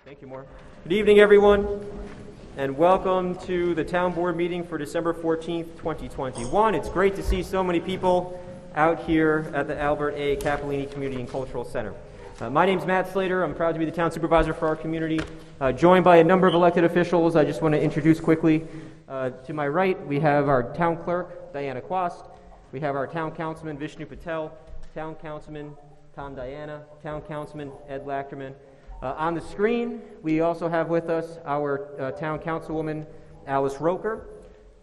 Thank you, Maura. Good evening, everyone, and welcome to the Town Board meeting for December 14th, 2021. It's great to see so many people out here at the Albert A. Capellini Community and Cultural Center. My name's Matt Slater. I'm proud to be the town supervisor for our community, joined by a number of elected officials. I just want to introduce quickly. To my right, we have our town clerk, Diana Quast. We have our town councilman, Vishnu Patel, town councilman, Tom Diana, town councilman, Ed Lachterman. On the screen, we also have with us our town councilwoman, Alice Roker,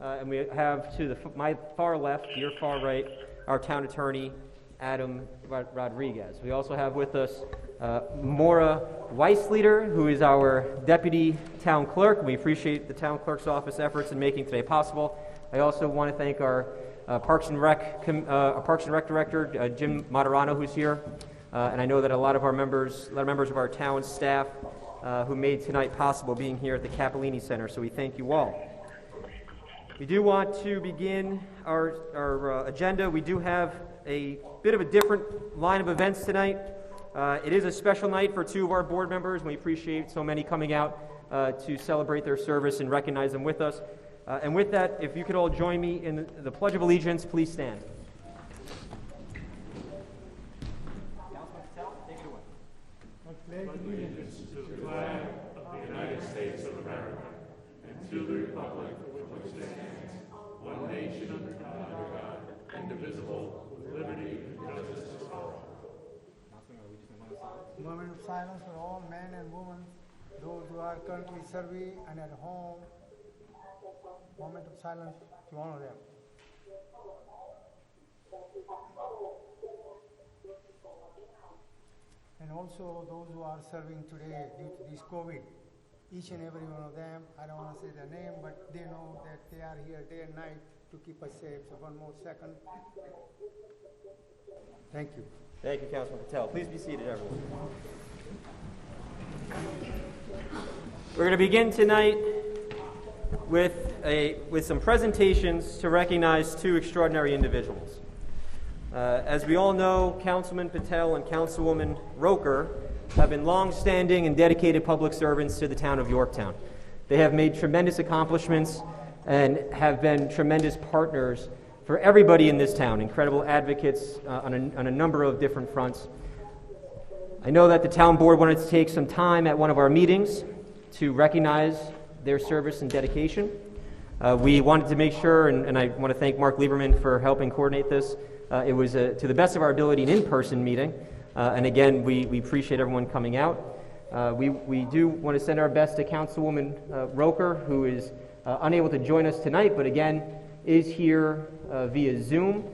and we have to my far left, your far right, our town attorney, Adam Rodriguez. We also have with us Maura Weissleiter, who is our deputy town clerk. We appreciate the town clerk's office efforts in making today possible. I also want to thank our Parks and Rec director, Jim Moderano, who's here. And I know that a lot of members of our town staff who made tonight possible being here at the Capellini Center, so we thank you all. We do want to begin our agenda. We do have a bit of a different line of events tonight. It is a special night for two of our board members, and we appreciate so many coming out to celebrate their service and recognize them with us. And with that, if you could all join me in the Pledge of Allegiance, please stand. Pledge allegiance to the flag of the United States of America and to the republic for which it stands, one nation under God, indivisible, with liberty and justice for all. Moment of silence for all men and women, those who are currently serving and at home. Moment of silence to honor them. And also those who are serving today due to this COVID, each and every one of them, I don't want to say their name, but they know that they are here day and night to keep us safe. So one more second. Thank you. Thank you, Councilman Patel. Please be seated, everyone. We're going to begin tonight with some presentations to recognize two extraordinary individuals. As we all know, Councilman Patel and Councilwoman Roker have been long-standing and dedicated public servants to the town of Yorktown. They have made tremendous accomplishments and have been tremendous partners for everybody in this town, incredible advocates on a number of different fronts. I know that the town board wanted to take some time at one of our meetings to recognize their service and dedication. We wanted to make sure, and I want to thank Mark Lieberman for helping coordinate this. It was, to the best of our ability, an in-person meeting. And again, we appreciate everyone coming out. We do want to send our best to Councilwoman Roker, who is unable to join us tonight, but again, is here via Zoom.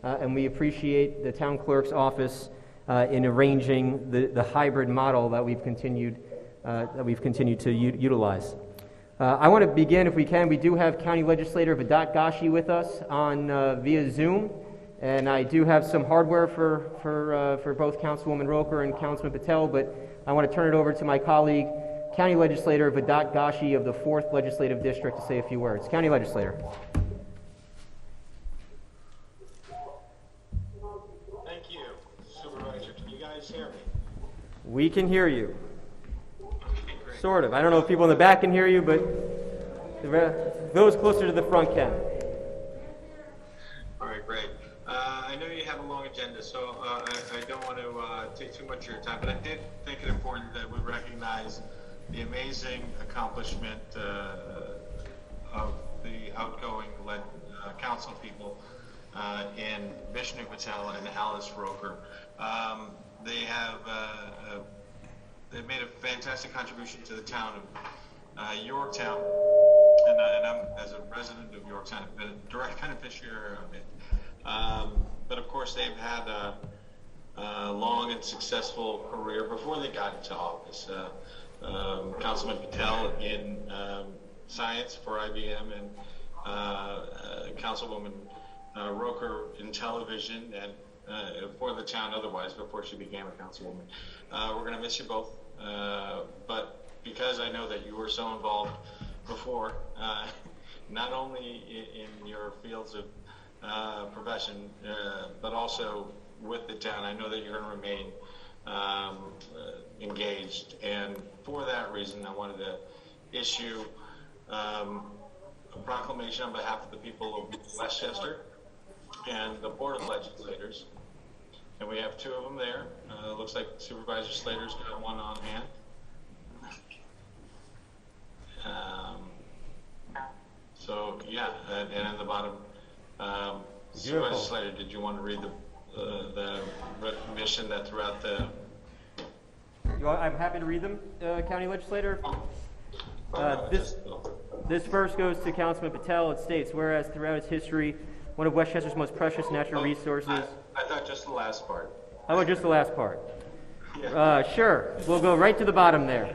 And we appreciate the town clerk's office in arranging the hybrid model that we've continued to utilize. I want to begin, if we can. We do have County Legislator Vidat Gashi with us on via Zoom. And I do have some hardware for both Councilwoman Roker and Councilman Patel, but I want to turn it over to my colleague, County Legislator Vidat Gashi of the 4th Legislative District, to say a few words. County Legislator. Thank you, Supervisor. Can you guys hear me? We can hear you. Okay, great. Sort of. I don't know if people in the back can hear you, but those closer to the front can. All right, great. I know you have a long agenda, so I don't want to take too much of your time, but I did think it important that we recognize the amazing accomplishment of the outgoing council people in Vishnu Patel and Alice Roker. They've made a fantastic contribution to the town of Yorktown, and I'm, as a resident of Yorktown, have been a direct beneficiary of it. But of course, they've had a long and successful career before they got into office. Councilman Patel in science for IBM, and Councilwoman Roker in television and for the town otherwise before she became a councilwoman. We're going to miss you both, but because I know that you were so involved before, not only in your fields of profession, but also with the town. I know that you're going to remain engaged. And for that reason, I wanted to issue a proclamation on behalf of the people of Westchester and the Board of Legislators. And we have two of them there. Looks like Supervisor Slater's got one on hand. So yeah, and at the bottom, Supervisor Slater, did you want to read the recognition that throughout the? I'm happy to read them, County Legislator. This first goes to Councilman Patel. It states, whereas throughout its history, one of Westchester's most precious natural resources. I thought just the last part. How about just the last part? Yeah. Sure. We'll go right to the bottom there.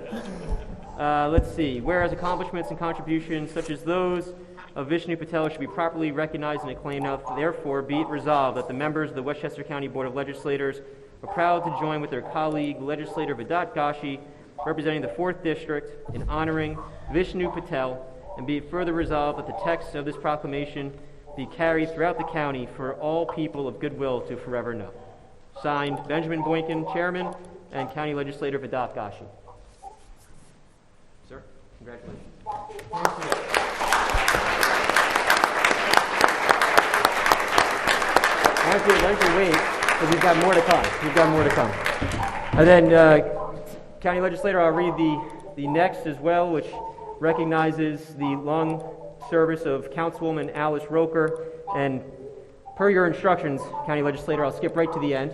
Let's see. Whereas accomplishments and contributions such as those of Vishnu Patel should be properly recognized and acclaimed, now therefore be it resolved that the members of the Westchester County Board of Legislators are proud to join with their colleague, Legislator Vidat Gashi, representing the 4th District, in honoring Vishnu Patel, and be it further resolved that the text of this proclamation be carried throughout the county for all people of goodwill to forever know. Signed, Benjamin Boykin, Chairman, and County Legislator Vidat Gashi. Sir, congratulations. Thank you. Why don't you wait, because we've got more to come. We've got more to come. And then, County Legislator, I'll read the next as well, which recognizes the long service of Councilwoman Alice Roker. And per your instructions, County Legislator, I'll skip right to the end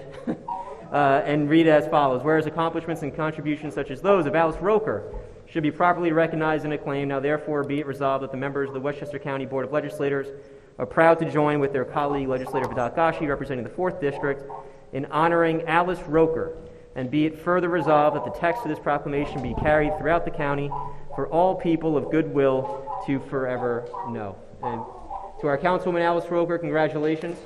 and read as follows. Whereas accomplishments and contributions such as those of Alice Roker should be properly recognized and acclaimed, now therefore be it resolved that the members of the Westchester County Board of Legislators are proud to join with their colleague, Legislator Vidat Gashi, representing the 4th District, in honoring Alice Roker, and be it further resolved that the text of this proclamation be carried throughout the county for all people of goodwill to forever know. And to our Councilwoman Alice Roker, congratulations.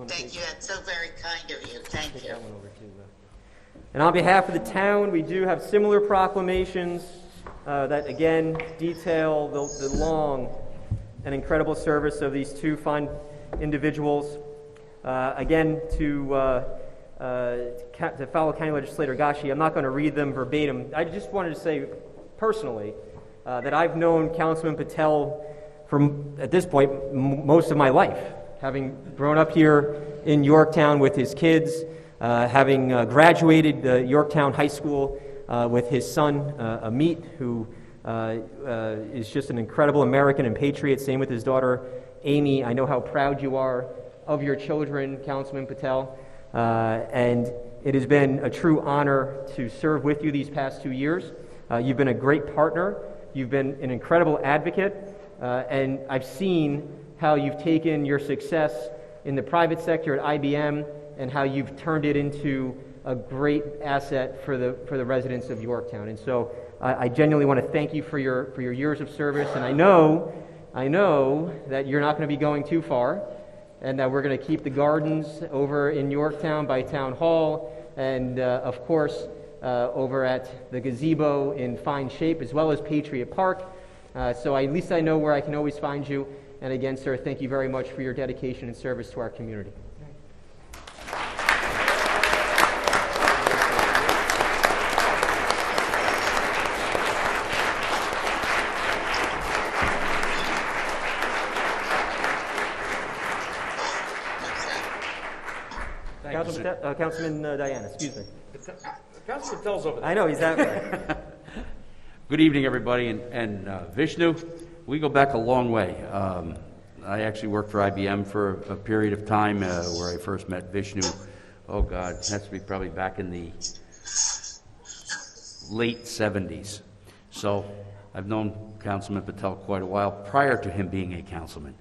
Thank you. That's so very kind of you. Thank you. And on behalf of the town, we do have similar proclamations that, again, detail the long and incredible service of these two fine individuals. Again, to fellow County Legislator Gashi, I'm not going to read them verbatim. I just wanted to say personally that I've known Councilman Patel from, at this point, most of my life, having grown up here in Yorktown with his kids, having graduated Yorktown High School with his son, Amit, who is just an incredible American and patriot. Same with his daughter, Amy. I know how proud you are of your children, Councilman Patel. And it has been a true honor to serve with you these past 2 years. You've been a great partner. You've been an incredible advocate. And I've seen how you've taken your success in the private sector at IBM and how you've turned it into a great asset for the residents of Yorktown. And so I genuinely want to thank you for your years of service. And I know that you're not going to be going too far, and that we're going to keep the gardens over in Yorktown by Town Hall, and of course over at the gazebo in fine shape, as well as Patriot Park. So at least I know where I can always find you. And again, sir, thank you very much for your dedication and service to our community. Councilman Diana, excuse me. Councilman Patel's over there. I know, he's that way. Good evening, everybody. And Vishnu, we go back a long way. I actually worked for IBM for a period of time where I first met Vishnu. Oh, God, it has to be probably back in the late 70s. So I've known Councilman Patel quite a while prior to him being a councilman.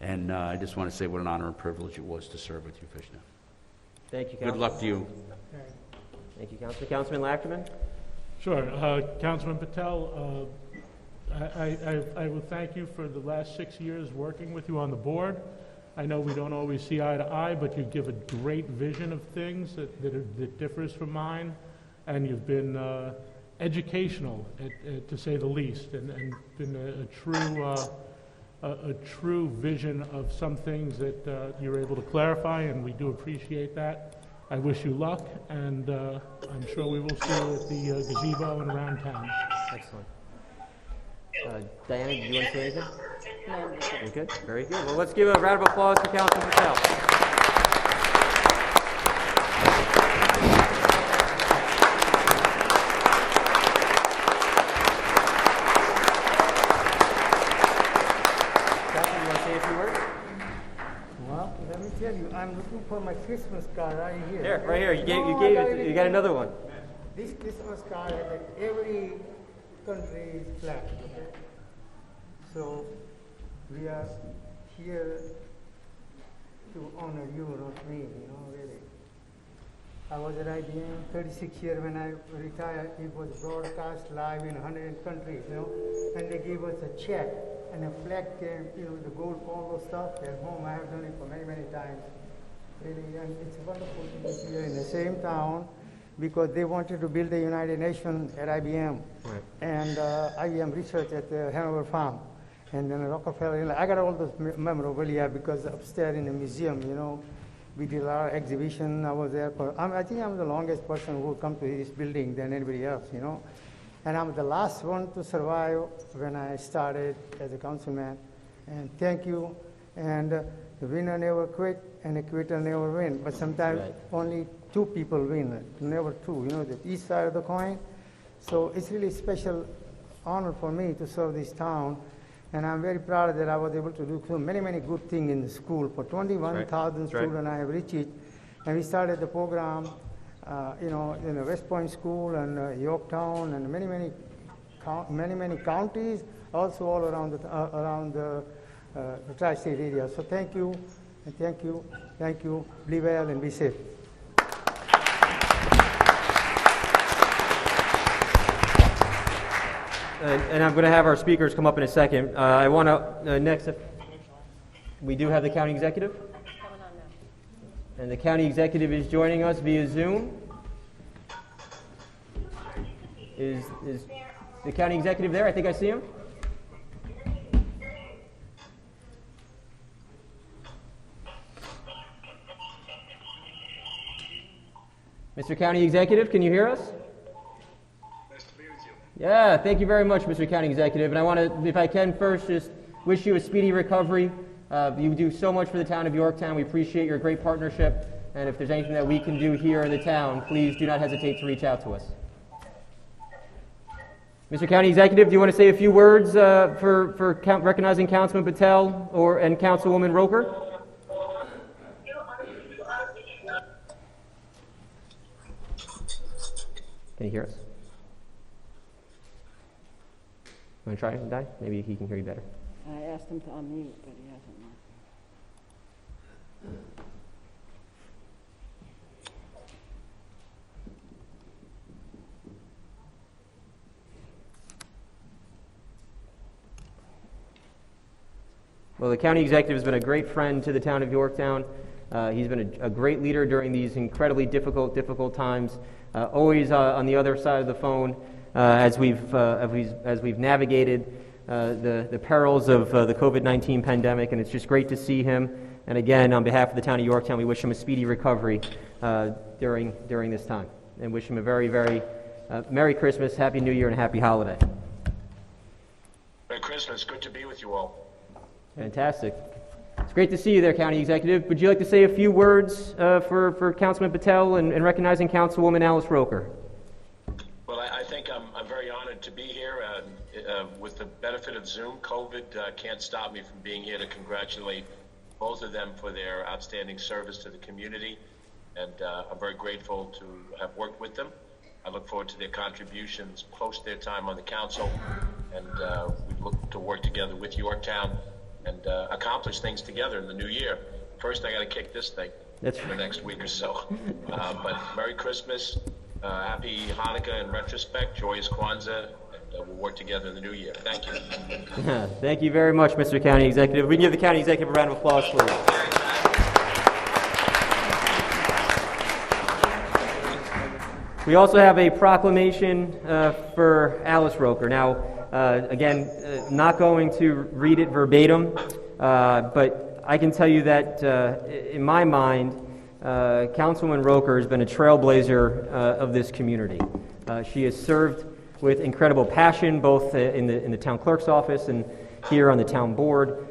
And I just want to say what an honor and privilege it was to serve with you, Vishnu. Thank you, Councilman. Good luck to you. Thank you, Councilman. Councilman Lachterman? Sure. Councilman Patel, I will thank you for the last 6 years working with you on the board. I know we don't always see eye to eye, but you give a great vision of things that differs from mine, and you've been educational, to say the least, and been a true a true vision of some things that you're able to clarify, and we do appreciate that. I wish you luck, and I'm sure we will see you at the gazebo and around town. Excellent. Diana, do you want to say anything? No. You're good? Very good. Well, let's give a round of applause to Councilman Patel. Councilman, you want to say a few words? Well, let me tell you, I'm looking for my Christmas card right here. Here, right here. You No, gave I it. You got another one. This Christmas card has like every country's flag. Okay? So we are here to honor you, not me, really. I was at IBM 36 years when I retired. It was broadcast live in 100 countries, and they gave us a check and a flag came, the gold polo stuff at home. I have done it for many, many times. Really, and it's wonderful to be here in the same town because they wanted to build the United Nations at IBM. Right. And IBM research at the Hanover Farm. And then Rockefeller, I got all those memorabilia because upstairs in the museum, we did a lot of exhibition. I was there for, I think I'm the longest person who come to this building than anybody else, And I'm the last one to survive when I started as a councilman. And thank you. And the winner never quit and the quitter never win. But sometimes only two people win, never two, the east side of the coin. So it's really a special honor for me to serve this town. And I'm very proud that I was able to do so many, many good things in the school. For 21,000 students, I have reached it. And we started the program, in the West Point School and Yorktown and many, many counties, also all around the tri-state area. So thank you, and thank you. Be well and be safe. And I'm going to have our speakers come up in a second. I want to, next, we do have the county executive. And the county executive is joining us via Zoom. Is the county executive there? I think I see him. Mr. County Executive, can you hear us? Yeah, thank you very much, Mr. County Executive. And I want to, if I can, first just wish you a speedy recovery. You do so much for the town of Yorktown. We appreciate your great partnership. And if there's anything that we can do here in the town, please do not hesitate to reach out to us. Mr. County Executive, do you want to say a few words for recognizing Councilman Patel and Councilwoman Roker? Can you hear us? You want to try it, Di? Maybe he can hear you better. I asked him to unmute, but he hasn't. Well, the county executive has been a great friend to the town of Yorktown. He's been a great leader during these incredibly difficult times. Always on the other side of the phone as we've navigated the perils of the COVID-19 pandemic, and it's just great to see him. And again, on behalf of the town of Yorktown, we wish him a speedy recovery during this time, and wish him a very, very Merry Christmas, Happy New Year, and a Happy Holiday. Merry Christmas. Good to be with you all. Fantastic. It's great to see you there, County Executive. Would you like to say a few words for Councilman Patel and recognizing Councilwoman Alice Roker? Well, I think I'm very honored to be here. With the benefit of Zoom, COVID can't stop me from being here to congratulate both of them for their outstanding service to the community. And I'm very grateful to have worked with them. I look forward to their contributions post their time on the council. And we look to work together with Yorktown and accomplish things together in the new year. First, I got to kick this thing for the next week or so. But Merry Christmas, Happy Hanukkah in retrospect, Joyous Kwanzaa, and we'll work together in the new year. Thank you. Thank you very much, Mr. County Executive. We can give the County Executive a round of applause, please. We also have a proclamation for Alice Roker. Now, Not going to read it verbatim, but I can tell you that in my mind, Councilwoman Roker has been a trailblazer of this community. She has served with incredible passion, both in the town clerk's office and here on the town board.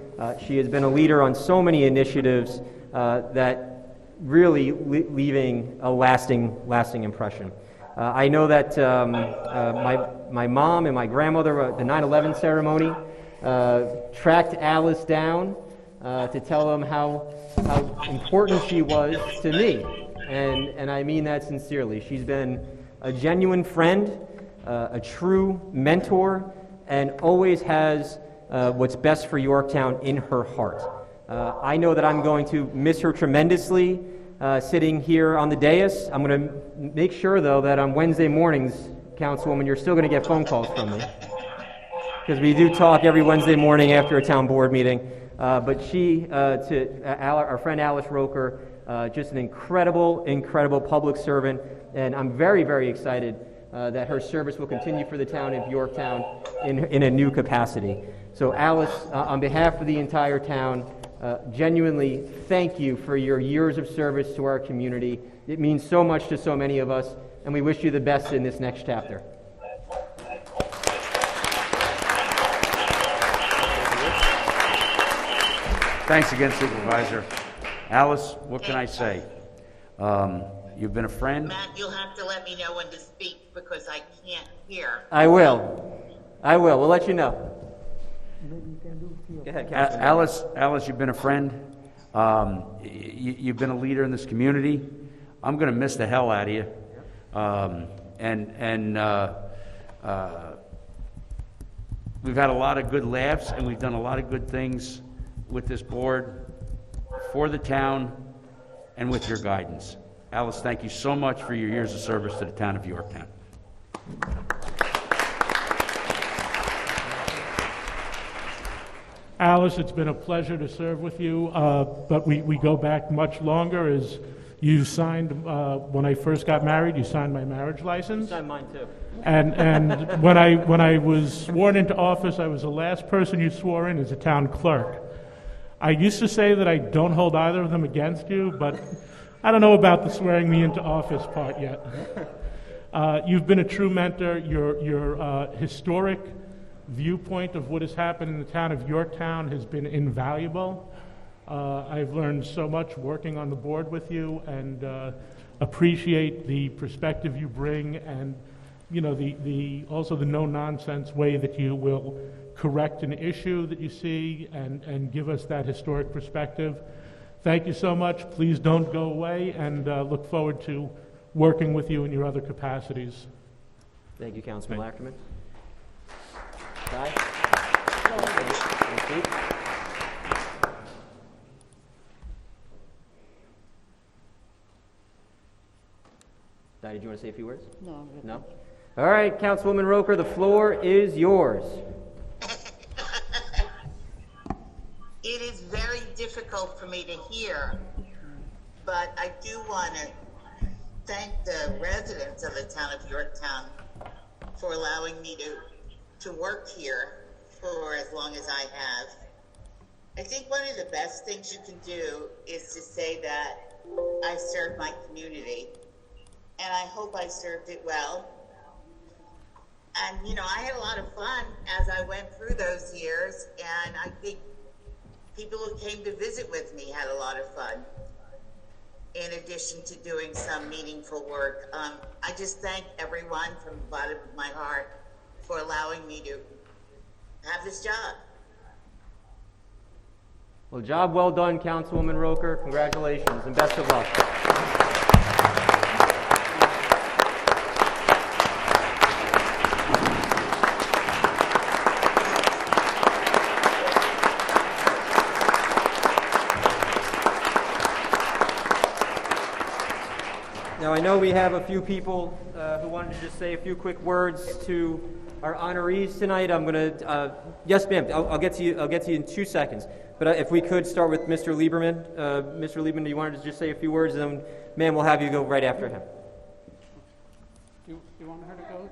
She has been a leader on so many initiatives that really leaving a lasting impression. I know that my mom and my grandmother at the 9/11 ceremony tracked Alice down to tell them how important she was to me, and I mean that sincerely. She's been a genuine friend, a true mentor, and always has what's best for Yorktown in her heart. I know that I'm going to miss her tremendously sitting here on the dais. I'm going to make sure, though, that on Wednesday mornings, Councilwoman, you're still going to get phone calls from me, because we do talk every Wednesday morning after a town board meeting. But she, our friend Alice Roker, just an incredible public servant, and I'm very, very excited that her service will continue for the town of Yorktown in a new capacity. So Alice, on behalf of the entire town, genuinely thank you for your years of service to our community. It means so much to so many of us, and we wish you the best in this next chapter. Thanks again, Supervisor. Alice, what can I say? You've been a friend. Matt, you'll have to let me know when to speak because I can't hear. I will. We'll let you know. Go ahead, Councilman. Alice, you've been a friend. You've been a leader in this community. I'm going to miss the hell out of you. We've had a lot of good laughs, and we've done a lot of good things with this board, for the town, and with your guidance. Alice, thank you so much for your years of service to the town of Yorktown. Alice, it's been a pleasure to serve with you, but we go back much longer. As you signed, when I first got married, you signed my marriage license. You signed mine too. And when I was sworn into office, I was the last person you swore in as a town clerk. I used to say that I don't hold either of them against you, but I don't know about the swearing me into office part yet. You've been a true mentor. Your historic viewpoint of what has happened in the town of Yorktown has been invaluable. I've learned so much working on the board with you, and appreciate the perspective you bring, and also the no-nonsense way that you will correct an issue that you see and give us that historic perspective. Thank you so much. Please don't go away, and look forward to working with you in your other capacities. Thank you, Councilman Lachman. Di, did you want to say a few words? No, I'm good. No? All right, Councilwoman Roker, the floor is yours. It is very difficult for me to hear, but I do want to thank the residents of the town of Yorktown for allowing me to work here for as long as I have. I think one of the best things you can do is to say that I served my community, and I hope I served it well. And, I had a lot of fun as I went through those years, and I think people who came to visit with me had a lot of fun, in addition to doing some meaningful work. I just thank everyone from the bottom of my heart for allowing me to have this job. Well, job well done, Councilwoman Roker. Congratulations and best of luck. Now, I know we have a few people who wanted to just say a few quick words to our honorees tonight. I'm going to, yes, ma'am. I'll get to you. I'll get to you in 2 seconds. But if we could start with Mr. Lieberman. Mr. Lieberman, do you want to just say a few words, and then, ma'am, we'll have you go right after him. You want her to go?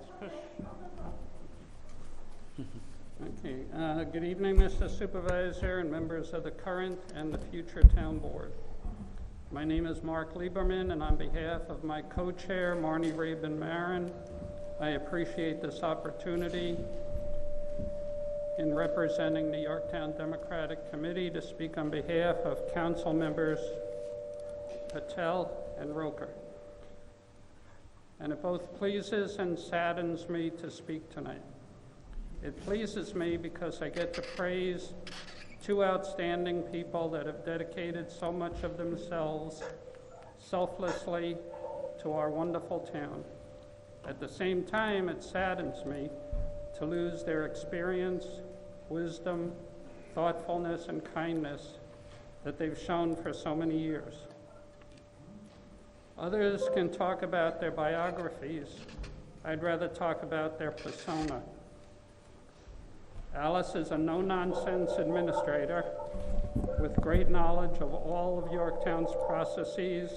Good evening, Mr. Supervisor and members of the current and the future town board. My name is Mark Lieberman, and on behalf of my co-chair, Marnie Rabin-Marin, I appreciate this opportunity in representing the Yorktown Democratic Committee to speak on behalf of council members Patel and Roker. And it both pleases and saddens me to speak tonight. It pleases me because I get to praise two outstanding people that have dedicated so much of themselves selflessly to our wonderful town. At the same time, it saddens me to lose their experience, wisdom, thoughtfulness, and kindness that they've shown for so many years. Others can talk about their biographies. I'd rather talk about their persona. Alice is a no-nonsense administrator with great knowledge of all of Yorktown's processes,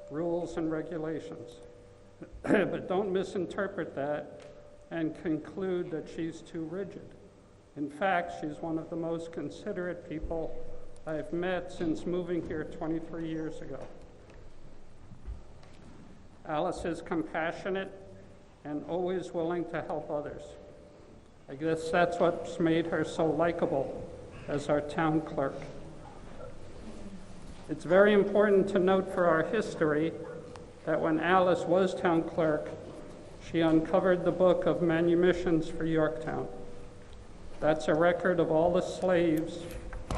rules, and regulations. But don't misinterpret that and conclude that she's too rigid. In fact, she's one of the most considerate people I've met since moving here 23 years ago. Alice is compassionate and always willing to help others. I guess that's what's made her so likable as our town clerk. It's very important to note for our history that when Alice was town clerk, she uncovered the book of manumissions for Yorktown. That's a record of all the slaves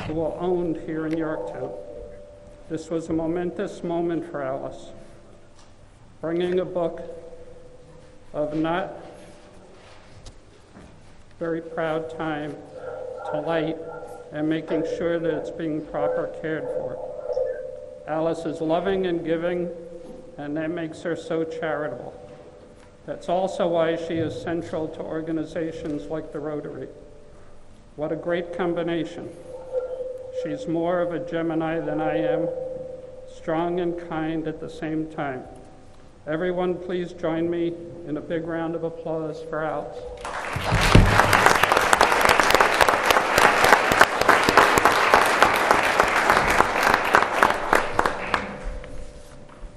who were owned here in Yorktown. This was a momentous moment for Alice, bringing a book of not very proud time to light and making sure that it's being proper cared for. Alice is loving and giving, and that makes her so charitable. That's also why she is central to organizations like the Rotary. What a great combination. She's more of a Gemini than I am, strong and kind at the same time. Everyone, please join me in a big round of applause for Alice.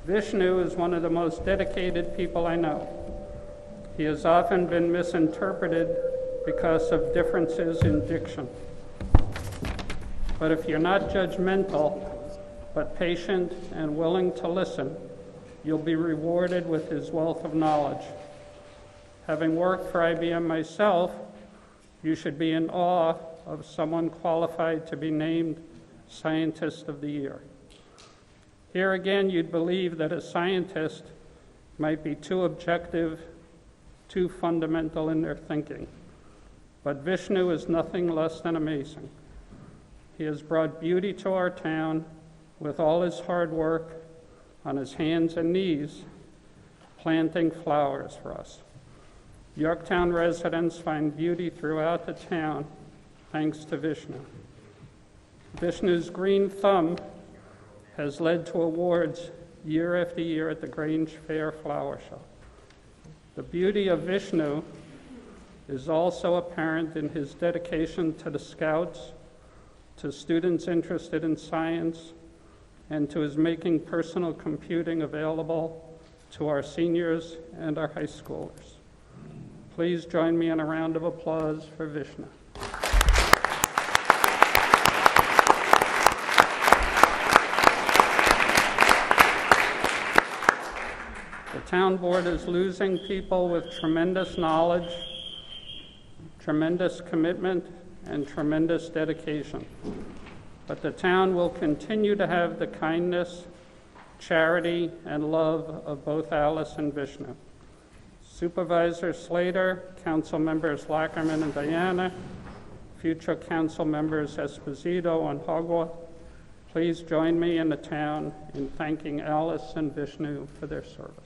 Vishnu is one of the most dedicated people I know. He has often been misinterpreted because of differences in diction. But if you're not judgmental, but patient and willing to listen, you'll be rewarded with his wealth of knowledge. Having worked for IBM myself, you should be in awe of someone qualified to be named Scientist of the Year. Here again, you'd believe that a scientist might be too objective, too fundamental in their thinking. But Vishnu is nothing less than amazing. He has brought beauty to our town with all his hard work on his hands and knees, planting flowers for us. Yorktown residents find beauty throughout the town thanks to Vishnu. Vishnu's green thumb has led to awards year after year at the Grange Fair Flower Show. The beauty of Vishnu is also apparent in his dedication to the Scouts, to students interested in science, and to his making personal computing available to our seniors and our high schoolers. Please join me in a round of applause for Vishnu. The town board is losing people with tremendous knowledge, tremendous commitment, and tremendous dedication. But the town will continue to have the kindness, charity, and love of both Alice and Vishnu. Supervisor Slater, Council Members Lackerman and Diana, future Council Members Esposito and Hogwa, please join me in the town in thanking Alice and Vishnu for their service.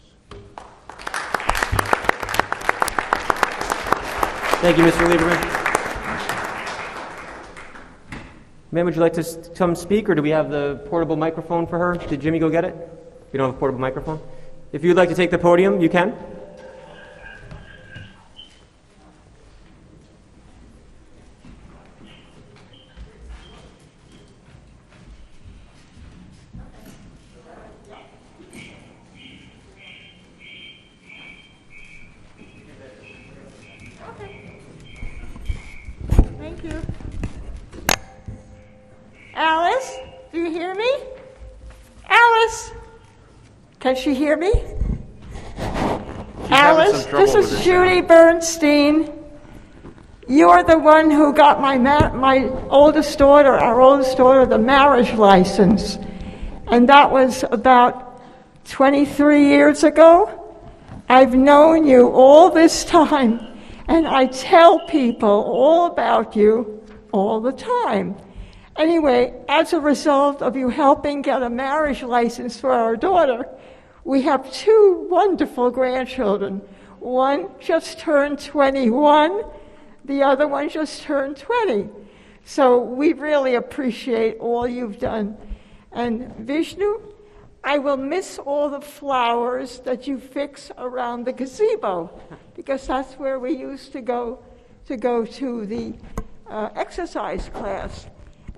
Thank you, Mr. Lieberman. Ma'am, would you like to come speak, or do we have the portable microphone for her? Did Jimmy go get it? We don't have a portable microphone? If you'd like to take the podium, you can. Thank you. Alice, do you hear me? Alice, can she hear me? Alice, this is Judy Bernstein. You're the one who got my oldest daughter, our oldest daughter, the marriage license. And that was about 23 years ago. I've known you all this time, and I tell people all about you all the time. Anyway, as a result of you helping get a marriage license for our daughter, we have two wonderful grandchildren. One just turned 21, the other one just turned 20. So we really appreciate all you've done. And Vishnu, I will miss all the flowers that you fix around the gazebo, because that's where we used to go to the exercise class.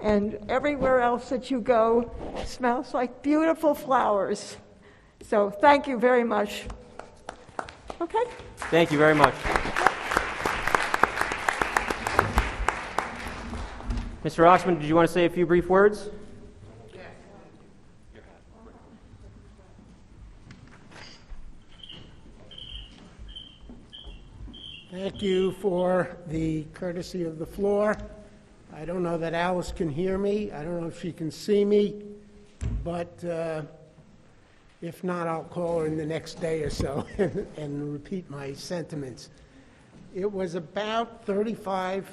And everywhere else that you go smells like beautiful flowers. So thank you very much. Okay? Thank you very much. Mr. Oxman, did you want to say a few brief words? Thank you for the courtesy of the floor. I don't know that Alice can hear me. I don't know if she can see me, but if not, I'll call her in the next day or so and repeat my sentiments. It was about 35,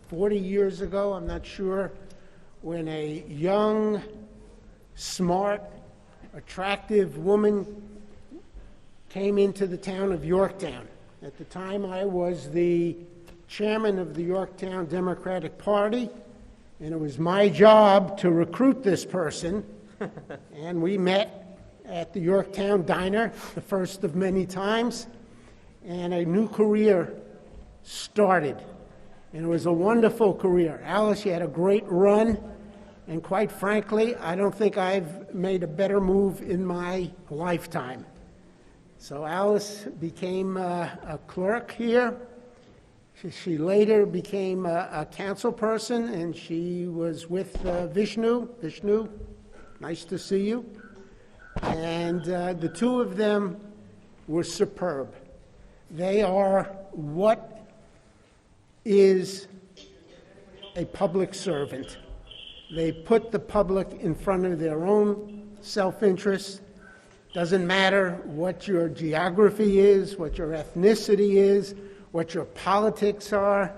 40 years ago, I'm not sure, when a young, smart, attractive woman came into the town of Yorktown. At the time, I was the chairman of the Yorktown Democratic Party, and it was my job to recruit this person. And we met at the Yorktown Diner, the first of many times, and a new career started. And it was a wonderful career. Alice, you had a great run, and quite frankly, I don't think I've made a better move in my lifetime. So Alice became a clerk here. She later became a council person, and she was with Vishnu. Vishnu, nice to see you. And the two of them were superb. They are what is a public servant. They put the public in front of their own self-interest. Doesn't matter what your geography is, what your ethnicity is, what your politics are.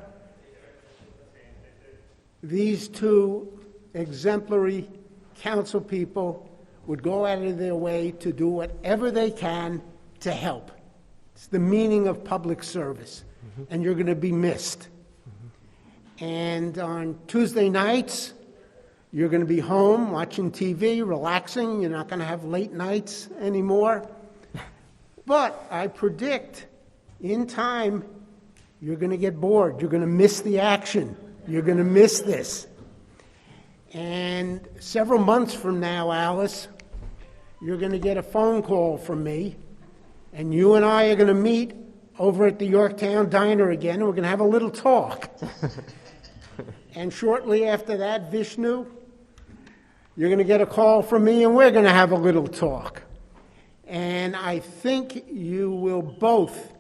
These two exemplary council people would go out of their way to do whatever they can to help. It's the meaning of public service, and you're going to be missed. And on Tuesday nights, you're going to be home watching TV, relaxing. You're not going to have late nights anymore. But I predict in time, you're going to get bored. You're going to miss the action. You're going to miss this. And several months from now, Alice, you're going to get a phone call from me, and you and I are going to meet over at the Yorktown Diner again, and we're going to have a little talk. And shortly after that, Vishnu, you're going to get a call from me, and we're going to have a little talk. And I think you will both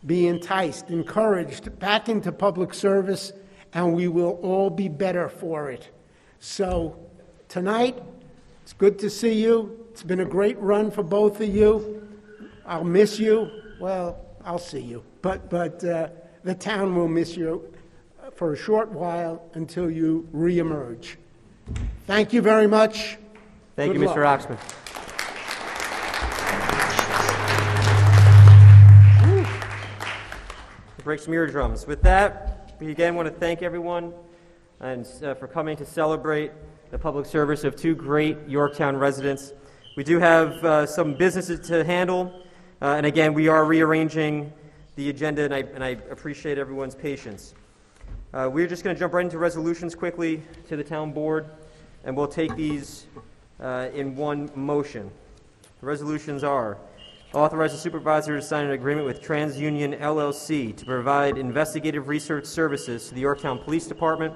be enticed, encouraged back into public service, and we will all be better for it. So tonight, it's good to see you. It's been a great run for both of you. I'll miss you. Well, I'll see you. But the town will miss you for a short while until you reemerge. Thank you very much. Thank you, Mr. Oxman. Break some eardrums. With that, we again want to thank everyone and for coming to celebrate the public service of two great Yorktown residents. We do have some businesses to handle, and again, we are rearranging the agenda, and I appreciate everyone's patience. We're just going to jump right into resolutions quickly to the town board, and we'll take these in one motion. The resolutions are To authorize the supervisor to sign an agreement with TransUnion LLC to provide investigative research services to the Yorktown Police Department.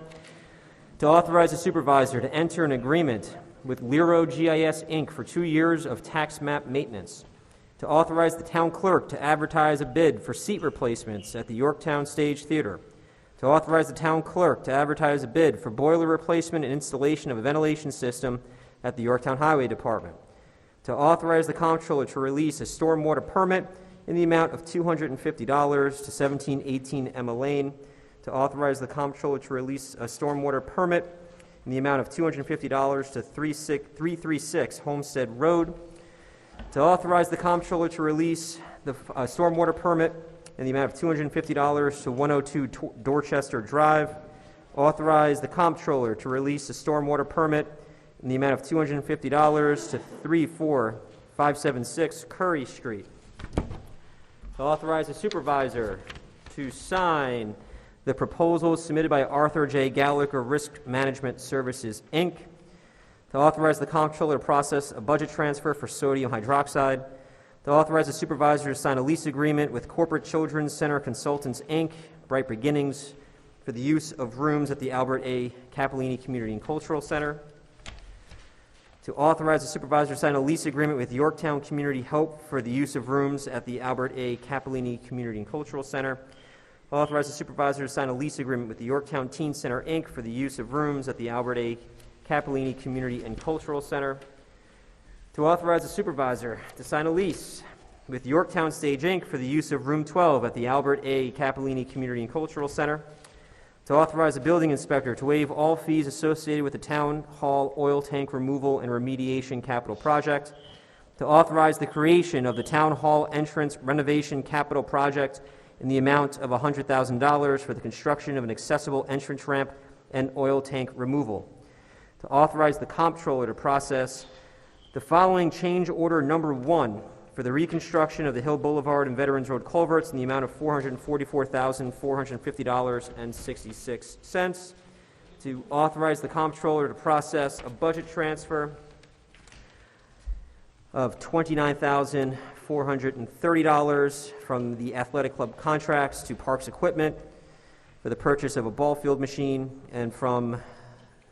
To authorize the supervisor to enter an agreement with Lero GIS, Inc. for 2 years of tax map maintenance. To authorize the town clerk to advertise a bid for seat replacements at the Yorktown Stage Theater. To authorize the town clerk to advertise a bid for boiler replacement and installation of a ventilation system at the Yorktown Highway Department. To authorize the comptroller to release a stormwater permit in the amount of $250 to 1718 Emma Lane. To authorize the comptroller to release a stormwater permit in the amount of $250 to 336 Homestead Road. To authorize the comptroller to release the stormwater permit in the amount of $250 to 102 Dorchester Drive. Authorize the comptroller to release a stormwater permit in the amount of $250 to 34576 Curry Street. To authorize the supervisor to sign the proposals submitted by Arthur J. Gallagher Risk Management Services, Inc. To authorize the comptroller to process a budget transfer for sodium hydroxide. To authorize the supervisor to sign a lease agreement with Corporate Children's Center Consultants, Inc., Bright Beginnings, for the use of rooms at the Albert A. Capellini Community and Cultural Center. To authorize the supervisor to sign a lease agreement with Yorktown Community Hope for the use of rooms at the Albert A. Capellini Community and Cultural Center. Authorize the supervisor to sign a lease agreement with the Yorktown Teen Center, Inc. for the use of rooms at the Albert A. Capellini Community and Cultural Center. To authorize the supervisor to sign a lease with Yorktown Stage, Inc. for the use of Room 12 at the Albert A. Capellini Community and Cultural Center. To authorize the building inspector to waive all fees associated with the Town Hall oil tank removal and remediation capital project. To authorize the creation of the Town Hall entrance renovation capital project in the amount of $100,000 for the construction of an accessible entrance ramp and oil tank removal. To authorize the comptroller to process the following change order number 1 for the reconstruction of the Hill Boulevard and Veterans Road culverts in the amount of $444,450.66. To authorize the comptroller to process a budget transfer of $29,430 from the athletic club contracts to parks equipment for the purchase of a ball field machine, and from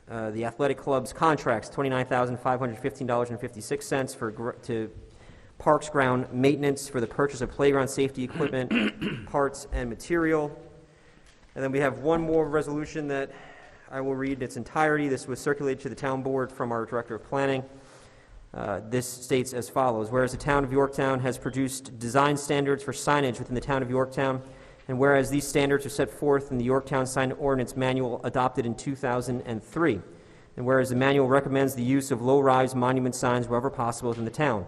the athletic club's contracts, $29,515.56 to parks ground maintenance for the purchase of playground safety equipment, parts, and material. And then we have one more resolution that I will read in its entirety. This was circulated to the town board from our director of planning. This states as follows: whereas the town of Yorktown has produced design standards for signage within the town of Yorktown, and whereas these standards are set forth in the Yorktown Sign Ordinance Manual adopted in 2003, and whereas the manual recommends the use of low-rise monument signs wherever possible within the town,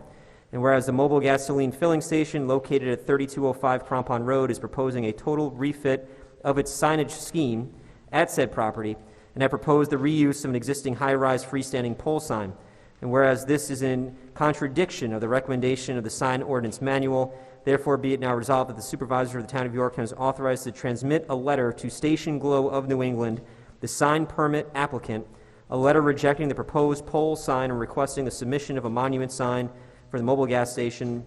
and whereas the mobile gasoline filling station located at 3205 Crampon Road is proposing a total refit of its signage scheme at said property, and have proposed the reuse of an existing high-rise freestanding pole sign, and whereas this is in contradiction of the recommendation of the Sign Ordinance Manual, therefore be it now resolved that the supervisor of the town of Yorktown is authorized to transmit a letter to Station Glow of New England, the sign permit applicant, a letter rejecting the proposed pole sign and requesting the submission of a monument sign for the mobile gasoline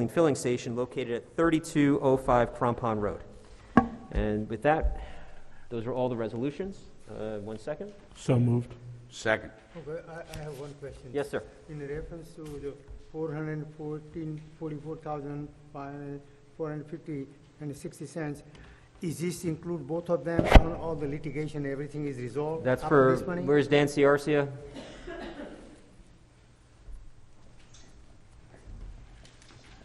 filling station located at 3205 Crampon Road. And with that, those are all the resolutions. 1 second. So moved. Second. Okay, I have one question. Yes, sir. In reference to the $450.60, is this include both of them on all the litigation, everything is resolved? That's after for, this money? where's Dan Ciarcia?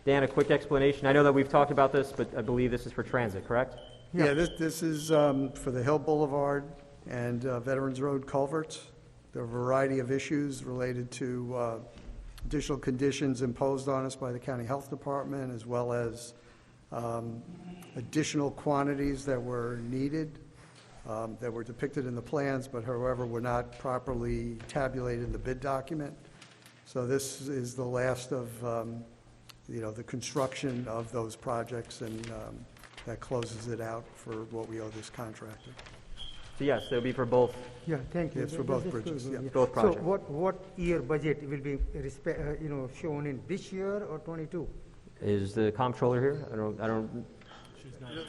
Dan, a quick explanation. I know that we've talked about this, but I believe this is for transit, correct? Yeah, this is for the Hill Boulevard and Veterans Road culverts. There are a variety of issues related to additional conditions imposed on us by the County Health Department, as well as additional quantities that were needed, that were depicted in the plans, but however were not properly tabulated in the bid document. So this is the last of the construction of those projects, and that closes it out for what we owe this contractor. So yes, it'll be for both. Yeah, thank you. Yes, for both bridges, yeah. Both projects. So what year budget will be shown in this year or 22? Is the comptroller here? I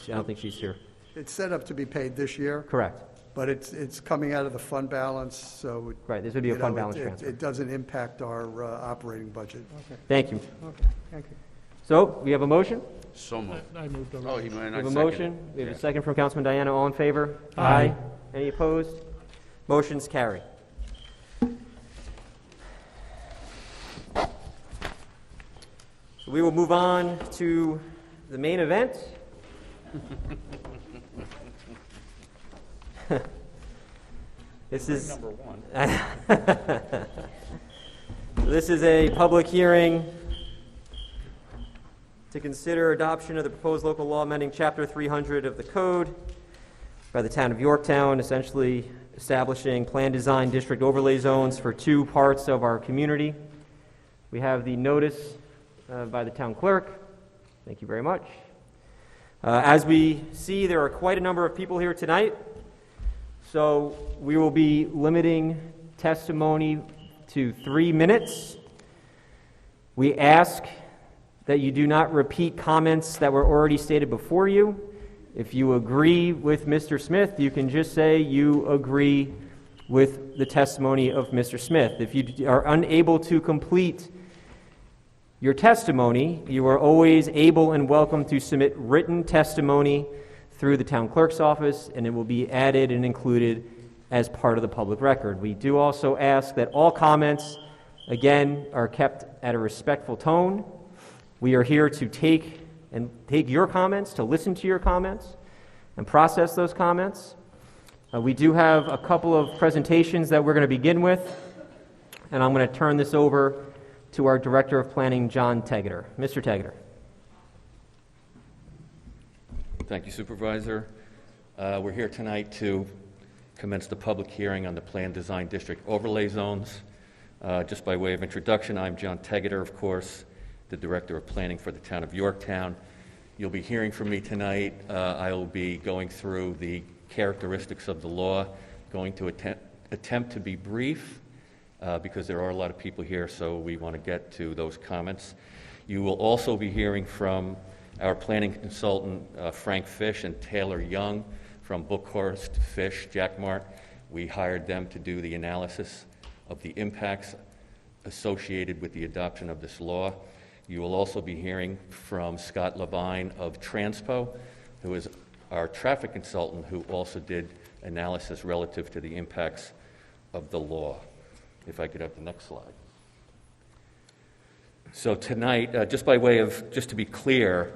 don't think she's here. It's set up to be paid this year, Correct. but it's coming out of the fund balance, so. Right, this would be a fund balance it transfer. It doesn't impact our operating budget. Okay, Thank you. okay, thank you. So, we have a motion? So moved. I moved Oh, already. he went, We I have a second. motion. We have a second from Councilman Diana. All in favor? Aye. Any opposed? Motion's carry. So we will move on to the main event. This is Number one. This is a public hearing to consider adoption of the proposed local law amending Chapter 300 of the Code by the town of Yorktown, essentially establishing plan design district overlay zones for two parts of our community. We have the notice by the town clerk. Thank you very much. As we see, there are quite a number of people here tonight, so we will be limiting testimony to 3 minutes. We ask that you do not repeat comments that were already stated before you. If you agree with Mr. Smith, you can just say you agree with the testimony of Mr. Smith. If you are unable to complete your testimony, you are always able and welcome to submit written testimony through the town clerk's office, and it will be added and included as part of the public record. We do also ask that all comments, again, are kept at a respectful tone. We are here to take your comments, to listen to your comments, and process those comments. We do have a couple of presentations that we're going to begin with, and I'm going to turn this over to our Director of Planning, John Tegeter. Mr. Tegeter. Thank you, Supervisor. We're here tonight to commence the public hearing on the Plan Design District Overlay Zones. Just by way of introduction, I'm John Tegeter, of course, the Director of Planning for the town of Yorktown. You'll be hearing from me tonight. I will be going through the characteristics of the law, going to attempt to be brief, because there are a lot of people here, so we want to get to those comments. You will also be hearing from our planning consultant, Frank Fish and Taylor Young from Bookhorst, Fish, Jackmart. We hired them to do the analysis of the impacts associated with the adoption of this law. You will also be hearing from Scott Levine of Transpo, who is our traffic consultant, who also did analysis relative to the impacts of the law. If I could have the next slide. So tonight, just by way of, just to be clear,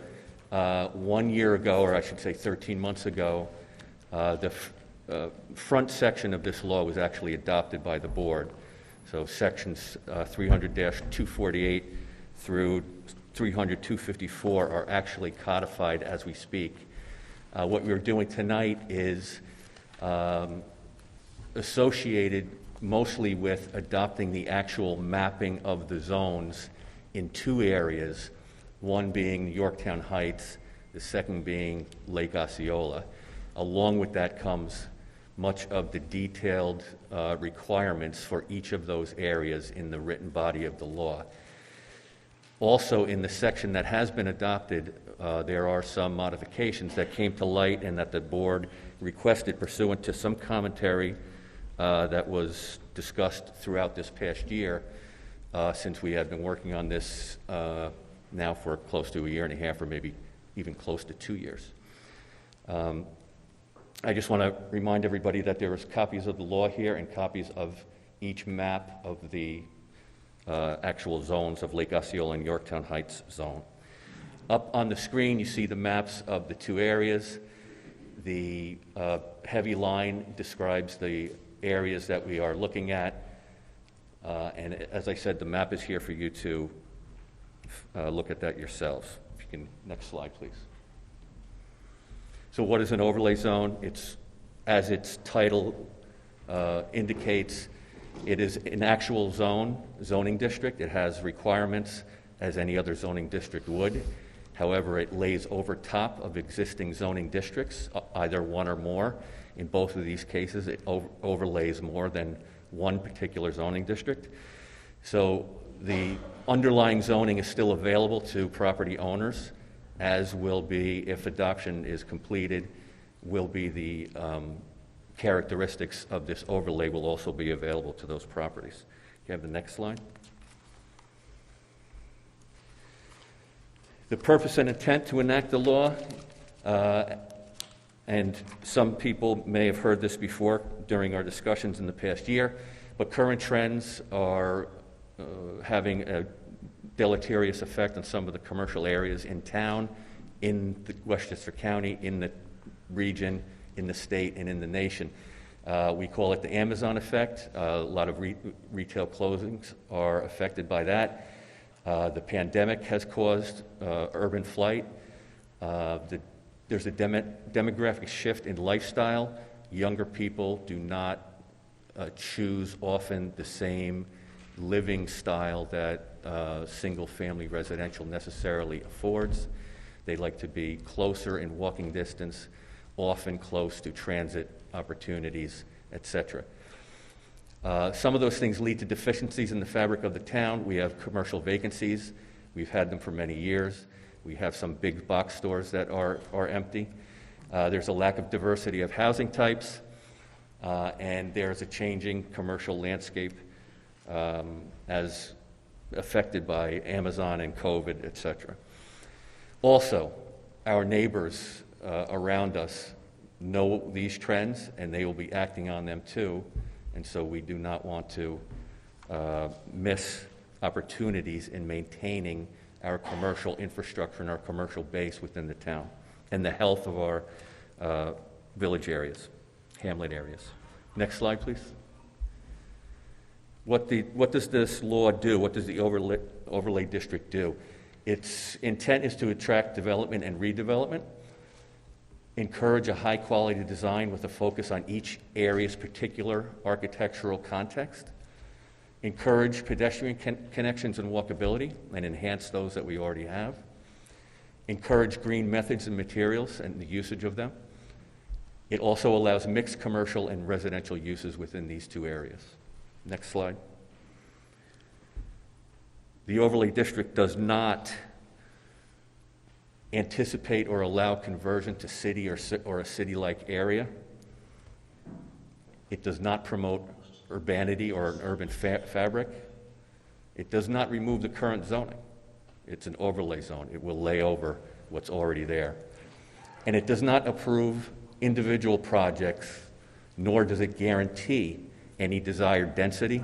1 year ago, or I should say 13 months ago, the front section of this law was actually adopted by the board. So sections 300-248 through 300-254 are actually codified as we speak. What we're doing tonight is associated mostly with adopting the actual mapping of the zones in two areas, one being Yorktown Heights, the second being Lake Osceola. Along with that comes much of the detailed requirements for each of those areas in the written body of the law. Also, in the section that has been adopted, there are some modifications that came to light and that the board requested pursuant to some commentary that was discussed throughout this past year, since we have been working on this now for close to a year and a half, or maybe even close to 2 years. I just want to remind everybody that there is copies of the law here and copies of each map of the actual zones of Lake Osceola and Yorktown Heights zone. Up on the screen, you see the maps of the two areas. The heavy line describes the areas that we are looking at. And as I said, the map is here for you to look at that yourselves. If you can, next slide, please. So what is an overlay zone? It's, as its title indicates, it is an actual zoning district. It has requirements as any other zoning district would. However, it lays over top of existing zoning districts, either one or more, In both of these cases, it overlays more than one particular zoning district. So the underlying zoning is still available to property owners, as will be, if adoption is completed, will be the characteristics of this overlay will also be available to those properties. You have the next slide. The purpose and intent to enact the law, and some people may have heard this before during our discussions in the past year, but current trends are having a deleterious effect on some of the commercial areas in town, in the Westchester County, in the region, in the state, and in the nation. We call it the Amazon effect. A lot of retail closings are affected by that. The pandemic has caused urban flight. There's a demographic shift in lifestyle. Younger people do not choose often the same living style that single-family residential necessarily affords. They like to be closer in walking distance, often close to transit opportunities, etc. Some of those things lead to deficiencies in the fabric of the town. We have commercial vacancies. We've had them for many years. We have some big box stores that are empty. There's a lack of diversity of housing types, and there's a changing commercial landscape as affected by Amazon and COVID, etc. Also, our neighbors around us know these trends, and they will be acting on them too, and so we do not want to miss opportunities in maintaining our commercial infrastructure and our commercial base within the town and the health of our village areas, hamlet areas. Next slide, please. What does this law do? What does the overlay district do? Its intent is to attract development and redevelopment, encourage a high-quality design with a focus on each area's particular architectural context, encourage pedestrian connections and walkability and enhance those that we already have, encourage green methods and materials and the usage of them. It also allows mixed commercial and residential uses within these two areas. Next slide. The overlay district does not anticipate or allow conversion to city or a city-like area. It does not promote urbanity or an urban fabric. It does not remove the current zoning. It's an overlay zone. It will lay over what's already there. And it does not approve individual projects, nor does it guarantee any desired density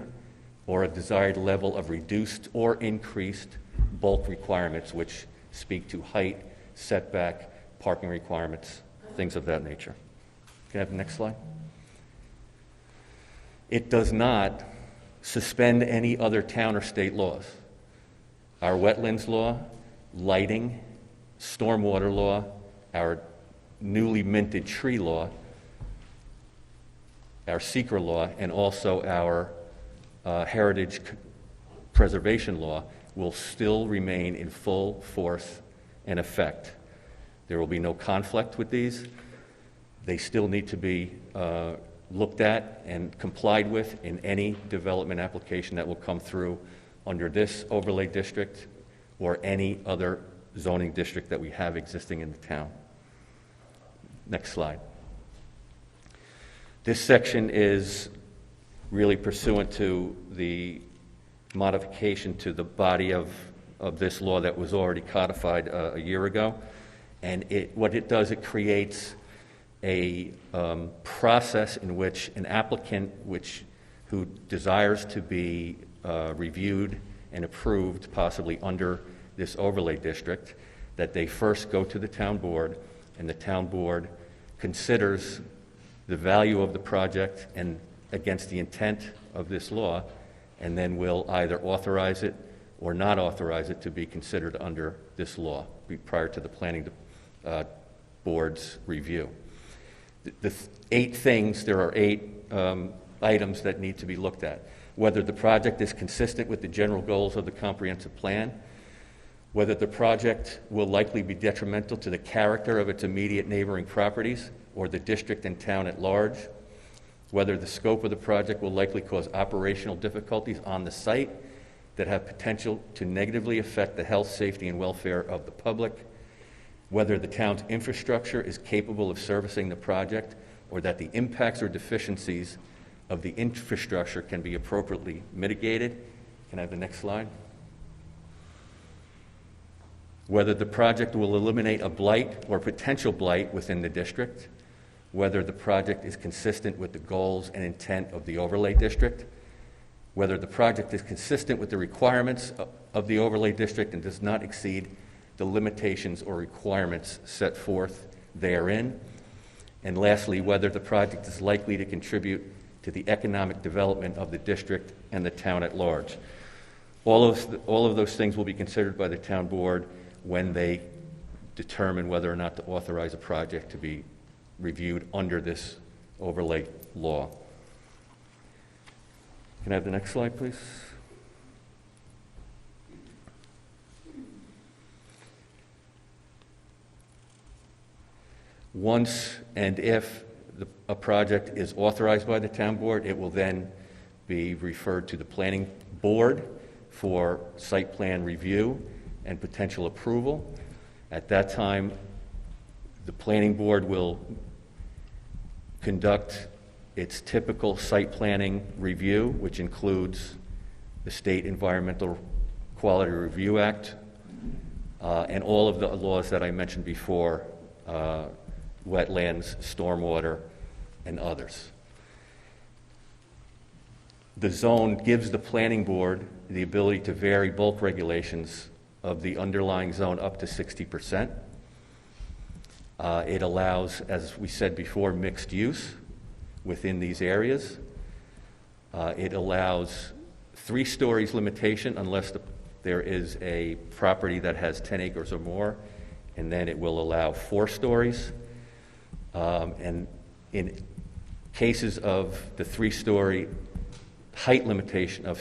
or a desired level of reduced or increased bulk requirements, which speak to height, setback, parking requirements, things of that nature. Can I have the next slide? It does not suspend any other town or state laws. Our wetlands law, lighting, stormwater law, our newly minted tree law, our secret law, and also our heritage preservation law will still remain in full force and effect. There will be no conflict with these. They still need to be looked at and complied with in any development application that will come through under this overlay district or any other zoning district that we have existing in the town. Next slide. This section is really pursuant to the modification to the body of this law that was already codified a year ago. And what it does, it creates a process in which an applicant who desires to be reviewed and approved, possibly under this overlay district, that they first go to the town board, and the town board considers the value of the project and against the intent of this law, and then will either authorize it or not authorize it to be considered under this law prior to the planning board's review. The 8 things, there are 8 items that need to be looked at. Whether the project is consistent with the general goals of the comprehensive plan, whether the project will likely be detrimental to the character of its immediate neighboring properties or the district and town at large, whether the scope of the project will likely cause operational difficulties on the site that have potential to negatively affect the health, safety, and welfare of the public, whether the town's infrastructure is capable of servicing the project, or that the impacts or deficiencies of the infrastructure can be appropriately mitigated. Can I have the next slide? Whether the project will eliminate a blight or potential blight within the district, whether the project is consistent with the goals and intent of the overlay district, whether the project is consistent with the requirements of the overlay district and does not exceed the limitations or requirements set forth therein, and lastly, whether the project is likely to contribute to the economic development of the district and the town at large. All of those things will be considered by the town board when they determine whether or not to authorize a project to be reviewed under this overlay law. Can I have the next slide, please? Once and if a project is authorized by the town board, it will then be referred to the planning board for site plan review and potential approval. At that time, the planning board will conduct its typical site planning review, which includes the State Environmental Quality Review Act and all of the laws that I mentioned before, wetlands, stormwater, and others. The zone gives the planning board the ability to vary bulk regulations of the underlying zone up to 60%. It allows, as we said before, mixed use within these areas. It allows 3 stories limitation unless there is a property that has 10 acres or more, and then it will allow 4 stories. And in cases of the 3-story height limitation of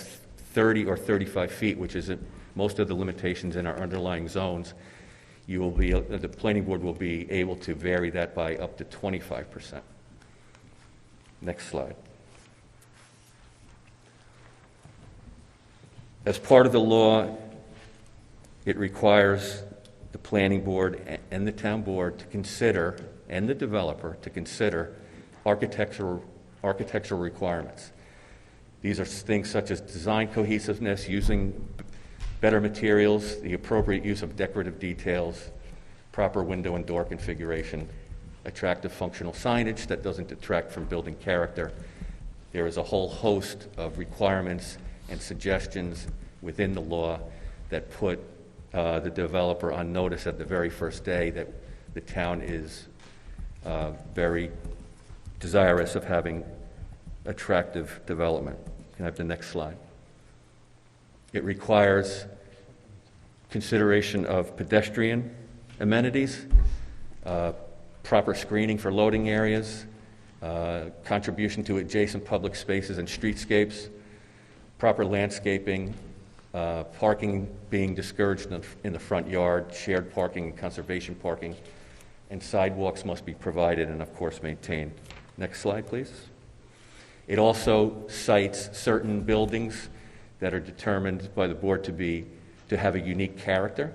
30 or 35 feet, which is most of the limitations in our underlying zones, the planning board will be able to vary that by up to 25%. Next slide. As part of the law, it requires the planning board and the town board to consider, and the developer to consider, architectural requirements. These are things such as design cohesiveness, using better materials, the appropriate use of decorative details, proper window and door configuration, attractive functional signage that doesn't detract from building character. There is a whole host of requirements and suggestions within the law that put the developer on notice at the very first day that the town is very desirous of having attractive development. Can I have the next slide? It requires consideration of pedestrian amenities, proper screening for loading areas, contribution to adjacent public spaces and streetscapes, proper landscaping, parking being discouraged in the front yard, shared parking and conservation parking, and sidewalks must be provided and, of course, maintained. Next slide, please. It also cites certain buildings that are determined by the board to have a unique character.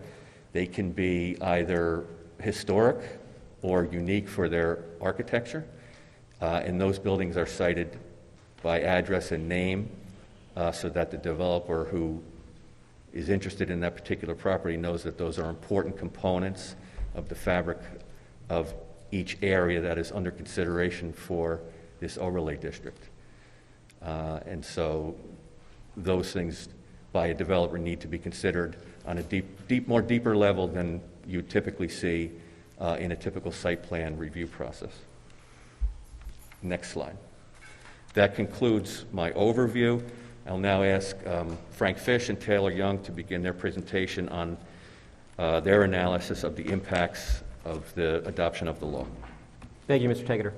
They can be either historic or unique for their architecture, and those buildings are cited by address and name so that the developer who is interested in that particular property knows that those are important components of the fabric of each area that is under consideration for this overlay district. And so those things by a developer need to be considered on a more deeper level than you typically see in a typical site plan review process. Next slide. That concludes my overview. I'll now ask Frank Fish and Taylor Young to begin their presentation on their analysis of the impacts of the adoption of the law. Thank you, Mr. Tegeter.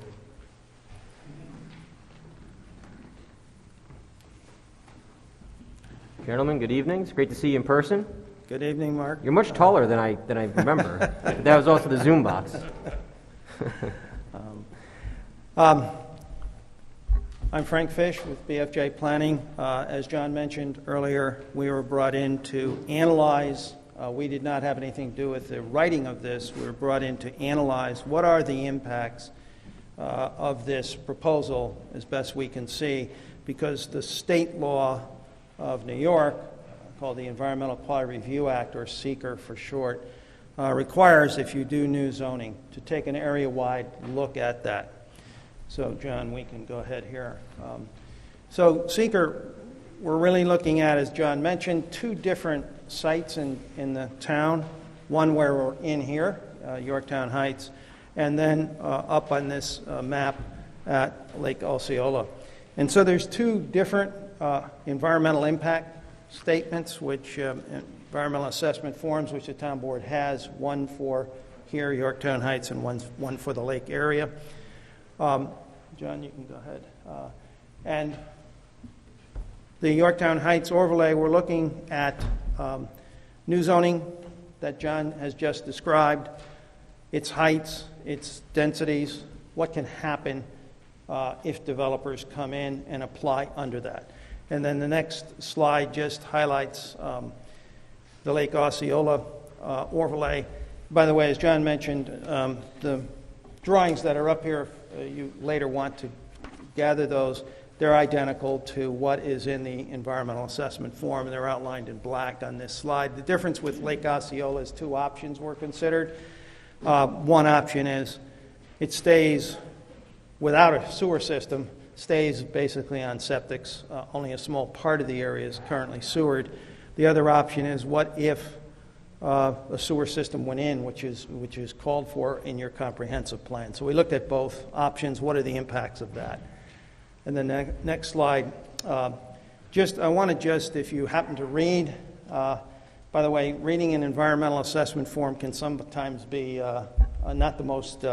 Gentlemen, good evening. It's great to see you in person. Good evening, Mark. You're much taller than I remember. But that was also the Zoom box. I'm Frank Fish with BFJ Planning. As John mentioned earlier, we were brought in to analyze. We did not have anything to do with the writing of this. We were brought in to analyze what are the impacts of this proposal as best we can see, because the state law of New York, called the Environmental Quality Review Act, or SEQR for short, requires, if you do new zoning, to take an area-wide look at that. So, John, we can go ahead here. So, SEQR, we're really looking at, as John mentioned, two different sites in the town. One where we're in here, Yorktown Heights, and then up on this map at Lake Osceola. And so there's two different environmental impact statements, which environmental assessment forms, which the town board has, one for here, Yorktown Heights, and one for the lake area. John, you can go ahead. And the Yorktown Heights overlay, we're looking at new zoning that John has just described, its heights, its densities, what can happen if developers come in and apply under that. And then the next slide just highlights the Lake Osceola overlay. By the way, as John mentioned, the drawings that are up here, if you later want to gather those, they're identical to what is in the environmental assessment form, and they're outlined in black on this slide. The difference with Lake Osceola is two options were considered. One option is it stays without a sewer system, stays basically on septics. Only a small part of the area is currently sewered. The other option is what if a sewer system went in, which is called for in your comprehensive plan. So we looked at both options. What are the impacts of that? And then next slide. I want to just, if you happen to read, by the way, reading an environmental assessment form can sometimes be not the most.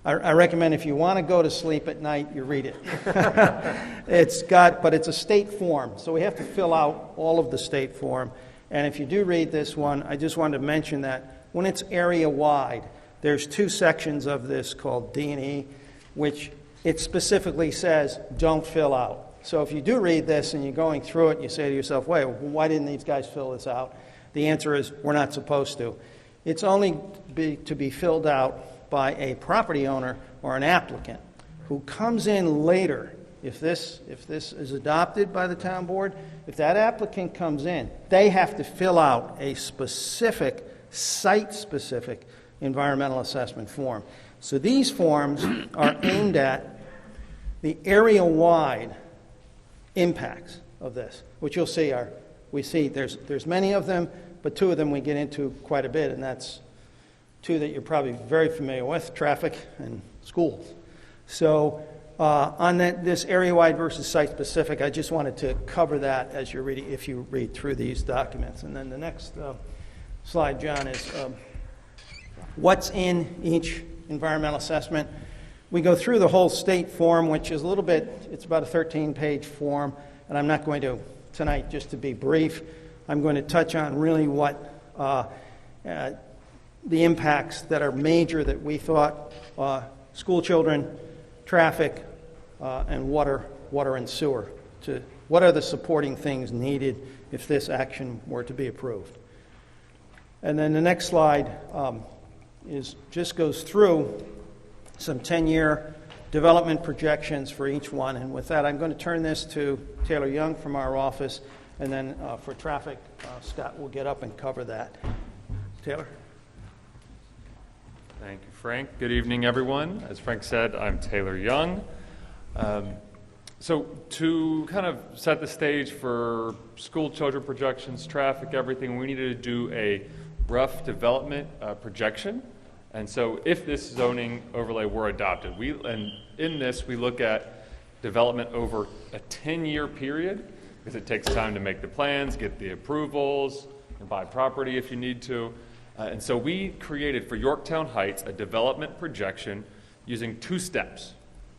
I recommend if you want to go to sleep at night, you read it. But it's a state form, so we have to fill out all of the state form. And if you do read this one, I just wanted to mention that when it's area-wide, there's two sections of this called D and E, which it specifically says don't fill out. So if you do read this and you're going through it, and you say to yourself, wait, why didn't these guys fill this out? The answer is we're not supposed to. It's only to be filled out by a property owner or an applicant who comes in later. If this is adopted by the town board, if that applicant comes in, they have to fill out a specific, site-specific environmental assessment form. So these forms are aimed at the area-wide impacts of this, which you'll see there's many of them, but two of them we get into quite a bit, and that's two that you're probably very familiar with, traffic and schools. So on this area-wide versus site-specific, I just wanted to cover that as you're reading, if you read through these documents. And then the next slide, John, is what's in each environmental assessment. We go through the whole state form, which is it's about a 13-page form, and I'm not going to, tonight, just to be brief, I'm going to touch on really what the impacts that are major that we thought, school children, traffic, and water and sewer. What are the supporting things needed if this action were to be approved? And then the next slide just goes through some 10-year development projections for each one. And with that, I'm going to turn this to Taylor Young from our office, and then for traffic, Scott will get up and cover that. Taylor? Thank you, Frank. Good evening, everyone. As Frank said, I'm Taylor Young. So to kind of set the stage for school children projections, traffic, everything, we needed to do a rough development projection. And so if this zoning overlay were adopted, and in this we look at development over a 10-year period, because it takes time to make the plans, get the approvals, and buy property if you need to. And so we created for Yorktown Heights a development projection using two steps.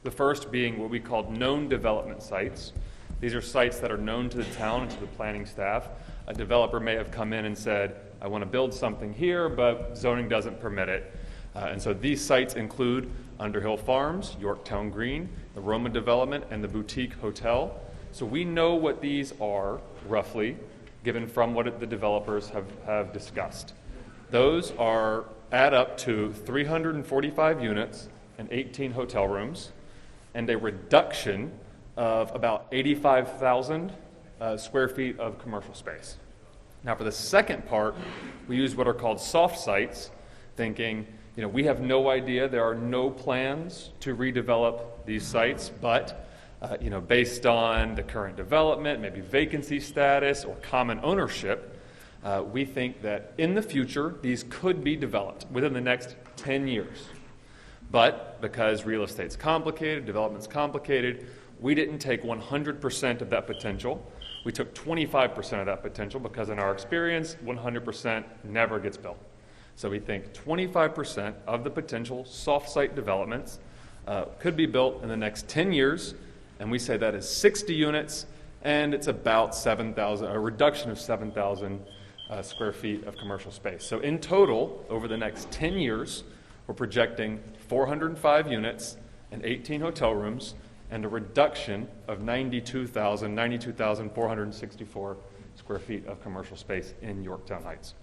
The first being what we called known development sites. These are sites that are known to the town and to the planning staff. A developer may have come in and said, I want to build something here, but zoning doesn't permit it. And so these sites include Underhill Farms, Yorktown Green, the Roma Development, and the Boutique Hotel. So we know what these are, roughly, given from what the developers have discussed. Those add up to 345 units and 18 hotel rooms, and a reduction of about 85,000 square feet of commercial space. Now, for the second part, we use what are called soft sites, thinking, we have no idea, there are no plans to redevelop these sites, but based on the current development, maybe vacancy status or common ownership, we think that in the future, these could be developed within the next 10 years. But because real estate's complicated, development's complicated, we didn't take 100% of that potential. We took 25% of that potential because in our experience, 100% never gets built. So we think 25% of the potential soft site developments could be built in the next 10 years, and we say that is 60 units, and it's about 7,000, a reduction of 7,000 square feet of commercial space. So in total, over the next 10 years, we're projecting 405 units and 18 hotel rooms, and a reduction of 92,464 square feet of commercial space in Yorktown Heights.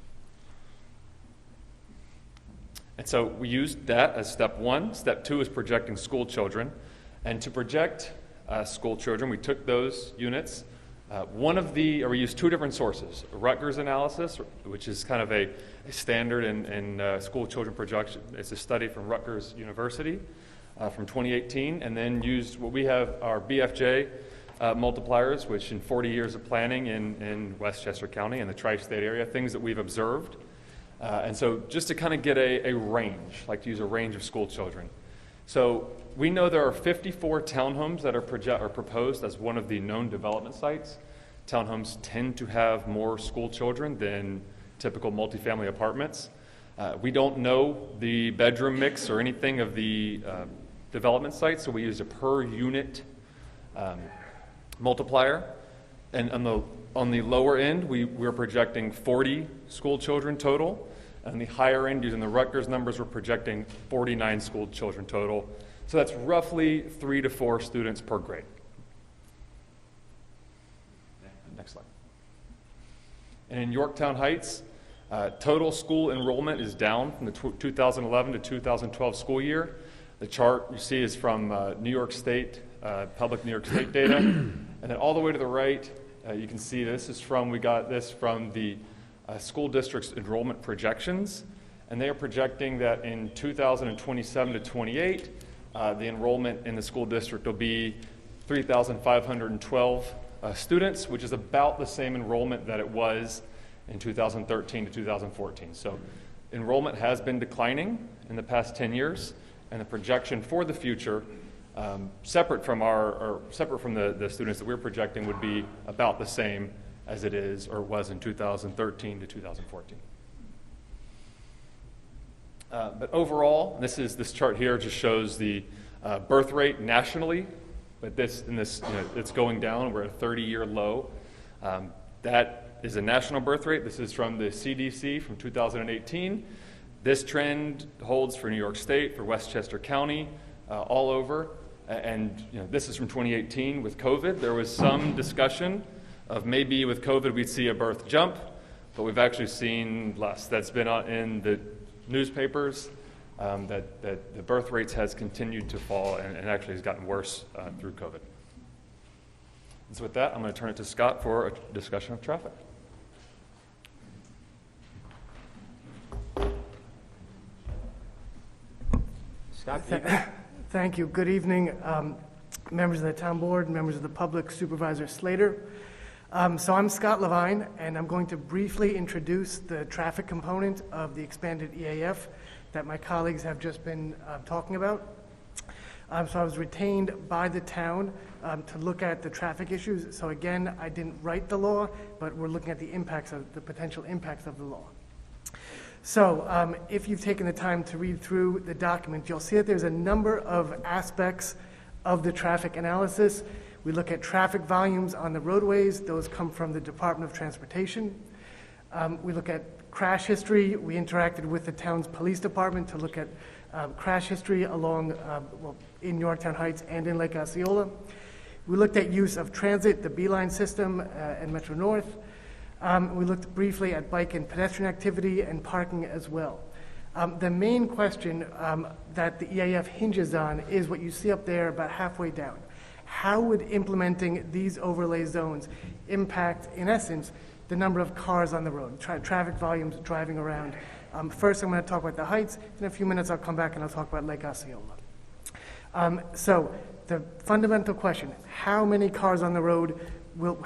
And so we used that as step one. Step two is projecting school children. And to project school children, we took those units. We used two different sources. A Rutgers analysis, which is kind of a standard in school children projection. It's a study from Rutgers University from 2018, and then used what we have, our BFJ multipliers, which in 40 years of planning in Westchester County and the tri-state area, things that we've observed. And so just to kind of get a range, like to use a range of school children. So we know there are 54 townhomes that are proposed as one of the known development sites. Townhomes tend to have more school children than typical multifamily apartments. We don't know the bedroom mix or anything of the development site, so we used a per unit multiplier. And on the lower end, we're projecting 40 school children total. On the higher end, using the Rutgers numbers, we're projecting 49 school children total. So that's roughly 3 to 4 students per grade. Next slide. And in Yorktown Heights, total school enrollment is down from the 2011 to 2012 school year. The chart you see is from New York State, public New York State data. And then all the way to the right, you can see we got this from the school district's enrollment projections. And they are projecting that in 2027 to 28, the enrollment in the school district will be 3,512 students, which is about the same enrollment that it was in 2013 to 2014. So enrollment has been declining in the past 10 years, and the projection for the future, separate from the students that we're projecting, would be about the same as it is or was in 2013 to 2014. But overall, this chart here just shows the birth rate nationally, but it's going down. We're at a 30-year low. That is a national birth rate. This is from the CDC from 2018. This trend holds for New York State, for Westchester County, all over. And this is from 2018 with COVID. There was some discussion of maybe with COVID we'd see a birth jump, but we've actually seen less. That's been in the newspapers, that the birth rates has continued to fall and actually has gotten worse through COVID. And so with that, I'm going to turn it to Scott for a discussion of traffic. Scott, thank you. Good evening, members of the town board, members of the public, Supervisor Slater. So I'm Scott Levine, and I'm going to briefly introduce the traffic component of the expanded EAF that my colleagues have just been talking about. So I was retained by the town to look at the traffic issues. So again, I didn't write the law, but we're looking at the potential impacts of the law. So if you've taken the time to read through the document, you'll see that there's a number of aspects of the traffic analysis. We look at traffic volumes on the roadways. Those come from the Department of Transportation. We look at crash history. We interacted with the town's police department to look at crash history along, in Yorktown Heights and in Lake Osceola. We looked at use of transit, the Beeline system, and Metro North. We looked briefly at bike and pedestrian activity and parking as well. The main question that the EAF hinges on is what you see up there about halfway down. How would implementing these overlay zones impact, in essence, the number of cars on the road, traffic volumes driving around? First, I'm going to talk about the Heights. In a few minutes, I'll come back and I'll talk about Lake Osceola. So the fundamental question, how many cars on the road will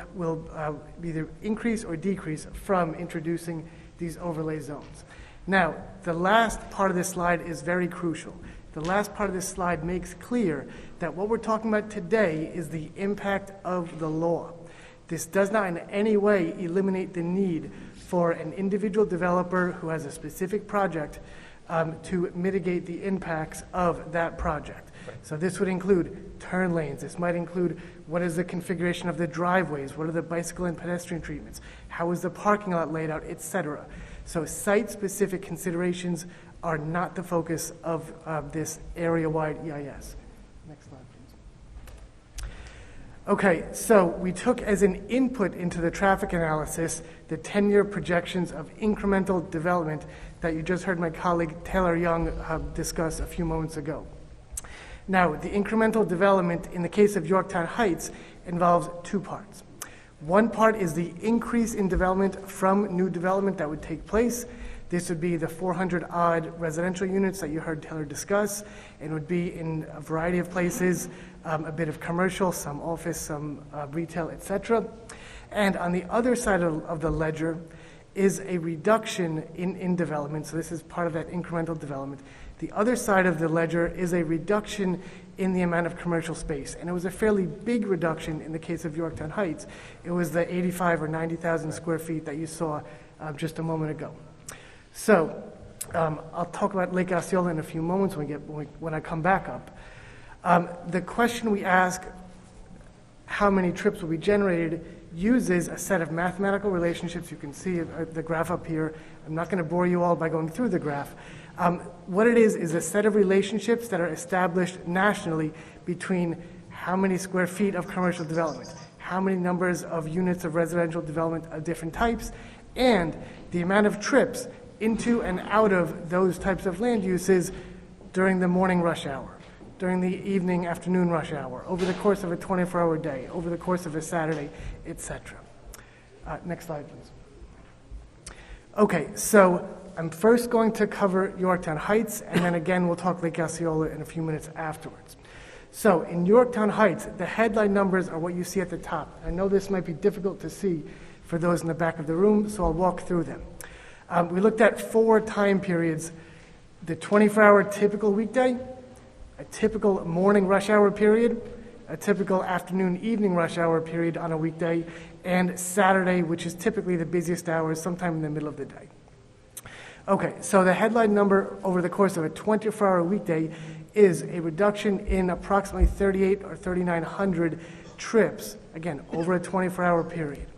either increase or decrease from introducing these overlay zones? Now, the last part of this slide is very crucial. The last part of this slide makes clear that what we're talking about today is the impact of the law. This does not in any way eliminate the need for an individual developer who has a specific project to mitigate the impacts of that project. So this would include turn lanes. This might include what is the configuration of the driveways, what are the bicycle and pedestrian treatments, how is the parking lot laid out, etc. So site-specific considerations are not the focus of this area-wide EIS. Next slide, please. Okay, so we took as an input into the traffic analysis the 10-year projections of incremental development that you just heard my colleague Taylor Young discuss a few moments ago. Now, the incremental development in the case of Yorktown Heights involves two parts. One part is the increase in development from new development that would take place. This would be the 400-odd residential units that you heard Taylor discuss, and would be in a variety of places, a bit of commercial, some office, some retail, etc. And on the other side of the ledger is a reduction in development. So this is part of that incremental development. The other side of the ledger is a reduction in the amount of commercial space. And it was a fairly big reduction in the case of Yorktown Heights. It was the 85 or 90,000 square feet that you saw just a moment ago. So I'll talk about Lake Osceola in a few moments when I come back up. The question we ask, how many trips will be generated, uses a set of mathematical relationships. You can see the graph up here. I'm not going to bore you all by going through the graph. What it is a set of relationships that are established nationally between how many square feet of commercial development, how many numbers of units of residential development of different types, and the amount of trips into and out of those types of land uses during the morning rush hour, during the evening, afternoon rush hour, over the course of a 24-hour day, over the course of a Saturday, etc. Next slide, please. Okay, so I'm first going to cover Yorktown Heights, and then again we'll talk Lake Osceola in a few minutes afterwards. So in Yorktown Heights, the headline numbers are what you see at the top. I know this might be difficult to see for those in the back of the room, so I'll walk through them. We looked at 4 time periods: the 24-hour typical weekday, a typical morning rush hour period, a typical afternoon evening rush hour period on a weekday, and Saturday, which is typically the busiest hours, sometime in the middle of the day. Okay, so the headline number over the course of a 24-hour weekday is a reduction in approximately 3,800 or 3,900 trips, again, over a 24-hour period.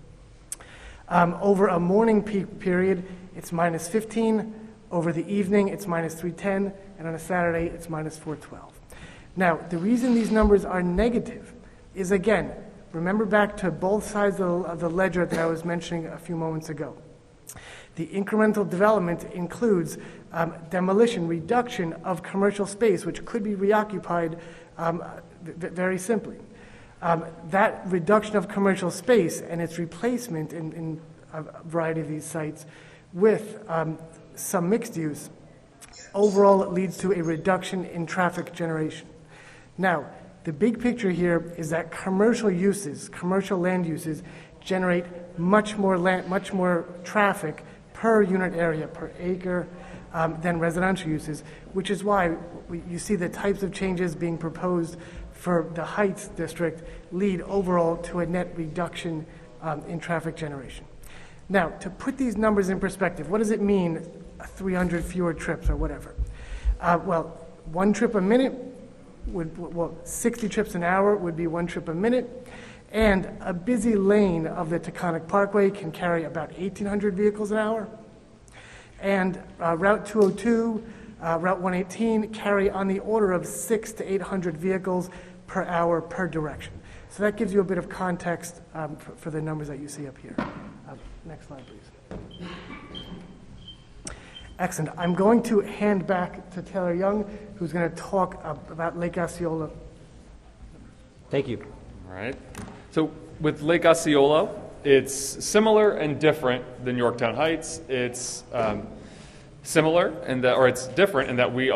Over a morning peak period, it's minus 15. Over the evening, it's minus 310. And on a Saturday, it's minus 412. Now, the reason these numbers are negative is, again, remember back to both sides of the ledger that I was mentioning a few moments ago. The incremental development includes demolition, reduction of commercial space, which could be reoccupied very simply. That reduction of commercial space and its replacement in a variety of these sites with some mixed use, overall it leads to a reduction in traffic generation. Now, the big picture here is that commercial uses, commercial land uses, generate much more traffic per unit area, per acre, than residential uses, which is why you see the types of changes being proposed for the Heights district lead overall to a net reduction in traffic generation. Now, to put these numbers in perspective, what does it mean, 300 fewer trips or whatever? Well, 1 trip a minute, 60 trips an hour would be 1 trip a minute, and a busy lane of the Taconic Parkway can carry about 1,800 vehicles an hour. And Route 202, Route 118 carry on the order of 600 to 800 vehicles per hour per direction. So that gives you a bit of context for the numbers that you see up here. Next slide, please. Excellent. I'm going to hand back to Taylor Young, who's going to talk about Lake Osceola. Thank you. All right. So with Lake Osceola, it's similar and different than Yorktown Heights. It's similar in that, or it's different in that we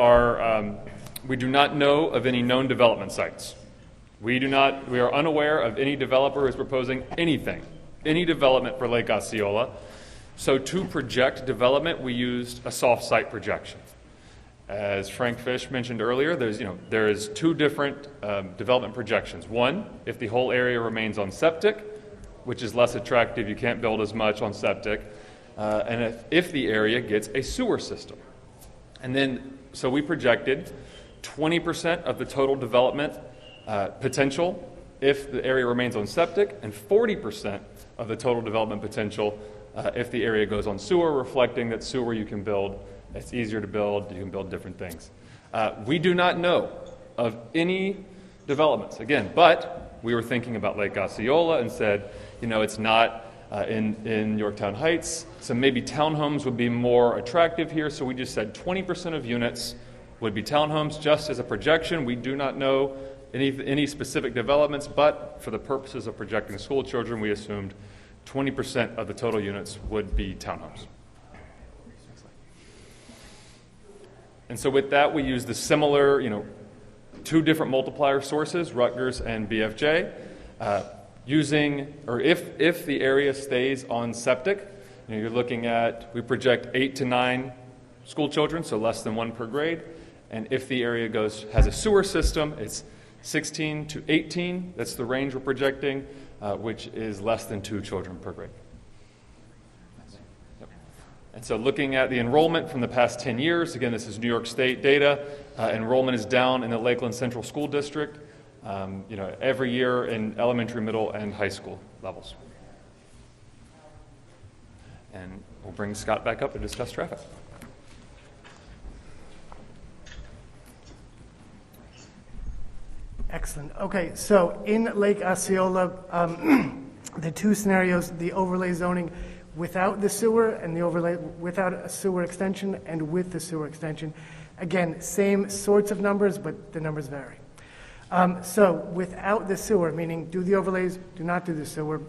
do not know of any known development sites. We are unaware of any developer who's proposing any development for Lake Osceola. So to project development, we used a soft site projection. As Frank Fish mentioned earlier, there's two different development projections. One, if the whole area remains on septic, which is less attractive, you can't build as much on septic, and if the area gets a sewer system. And then, so we projected 20% of the total development potential if the area remains on septic, and 40% of the total development potential if the area goes on sewer, reflecting that sewer you can build. It's easier to build. You can build different things. We do not know of any developments, again, but we were thinking about Lake Osceola and said, it's not in Yorktown Heights, so maybe townhomes would be more attractive here, so we just said 20% of units would be townhomes, just as a projection. We do not know any specific developments, but for the purposes of projecting school children, we assumed 20% of the total units would be townhomes. And so with that, we use the similar, two different multiplier sources, Rutgers and BFJ, if the area stays on septic, you're looking at, we project 8 to 9 school children, so less than 1 per grade. And if the area has a sewer system, it's 16 to 18. That's the range we're projecting, which is less than 2 children per grade. Yep. And so looking at the enrollment from the past 10 years, again, this is New York State data. Enrollment is down in the Lakeland Central School District, every year in elementary, middle, and high school levels. And we'll bring Scott back up to discuss traffic. Excellent. Okay, so in Lake Osceola, the two scenarios, the overlay zoning without the sewer and the overlay without a sewer extension and with the sewer extension. Again, same sorts of numbers, but the numbers vary. So without the sewer, meaning do the overlays, do not do the sewer,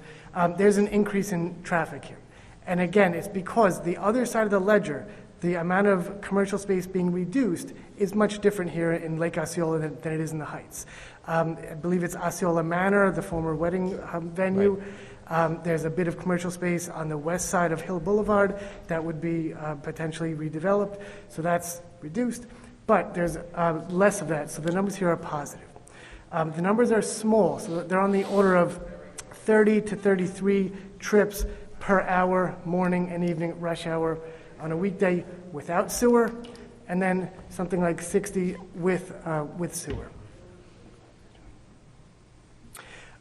there's an increase in traffic here. And again, it's because the other side of the ledger, the amount of commercial space being reduced is much different here in Lake Osceola than it is in the Heights. I believe it's Osceola Manor, the former wedding venue. Right. There's a bit of commercial space on the west side of Hill Boulevard that would be potentially redeveloped, so that's reduced. But there's less of that, so the numbers here are positive. The numbers are small, so they're on the order of 30 to 33 trips per hour, morning and evening rush hour on a weekday without sewer, and then something like 60 with sewer.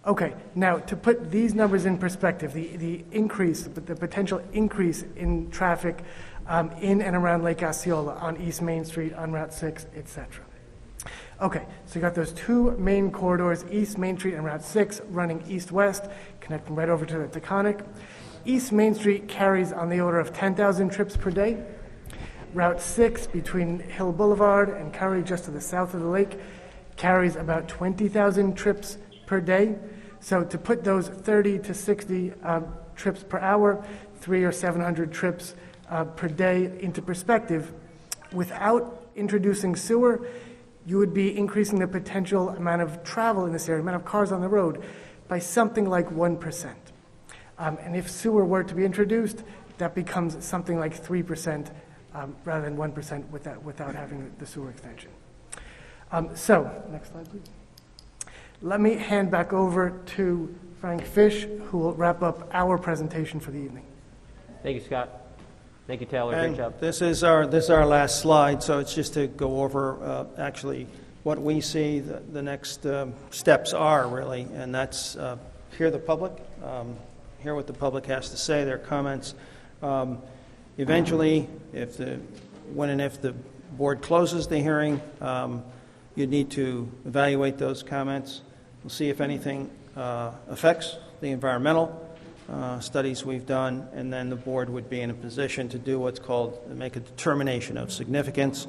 Okay, now to put these numbers in perspective, the increase, the potential increase in traffic in and around Lake Osceola on East Main Street, on Route 6, etc. Okay, so you got those two main corridors, East Main Street and Route 6, running east-west, connecting right over to the Taconic. East Main Street carries on the order of 10,000 trips per day. Route 6 between Hill Boulevard and Curry, just to the south of the lake, carries about 20,000 trips per day. So to put those 30 to 60 trips per hour, 300 or 700 trips per day into perspective, without introducing sewer, you would be increasing the potential amount of travel in this area, amount of cars on the road, by something like 1%. And if sewer were to be introduced, that becomes something like 3% rather than 1% without having the sewer extension. So, next slide, please. Let me hand back over to Frank Fish, who will wrap up our presentation for the evening. Thank you, Scott. Thank you, Taylor. And great job. This is our last slide, so it's just to go over actually what we see the next steps are, really, and that's hear the public, hear what the public has to say, their comments. Eventually, when and if the board closes the hearing, you'd need to evaluate those comments. We'll see if anything affects the environmental studies we've done, and then the board would be in a position to do what's called, make a determination of significance.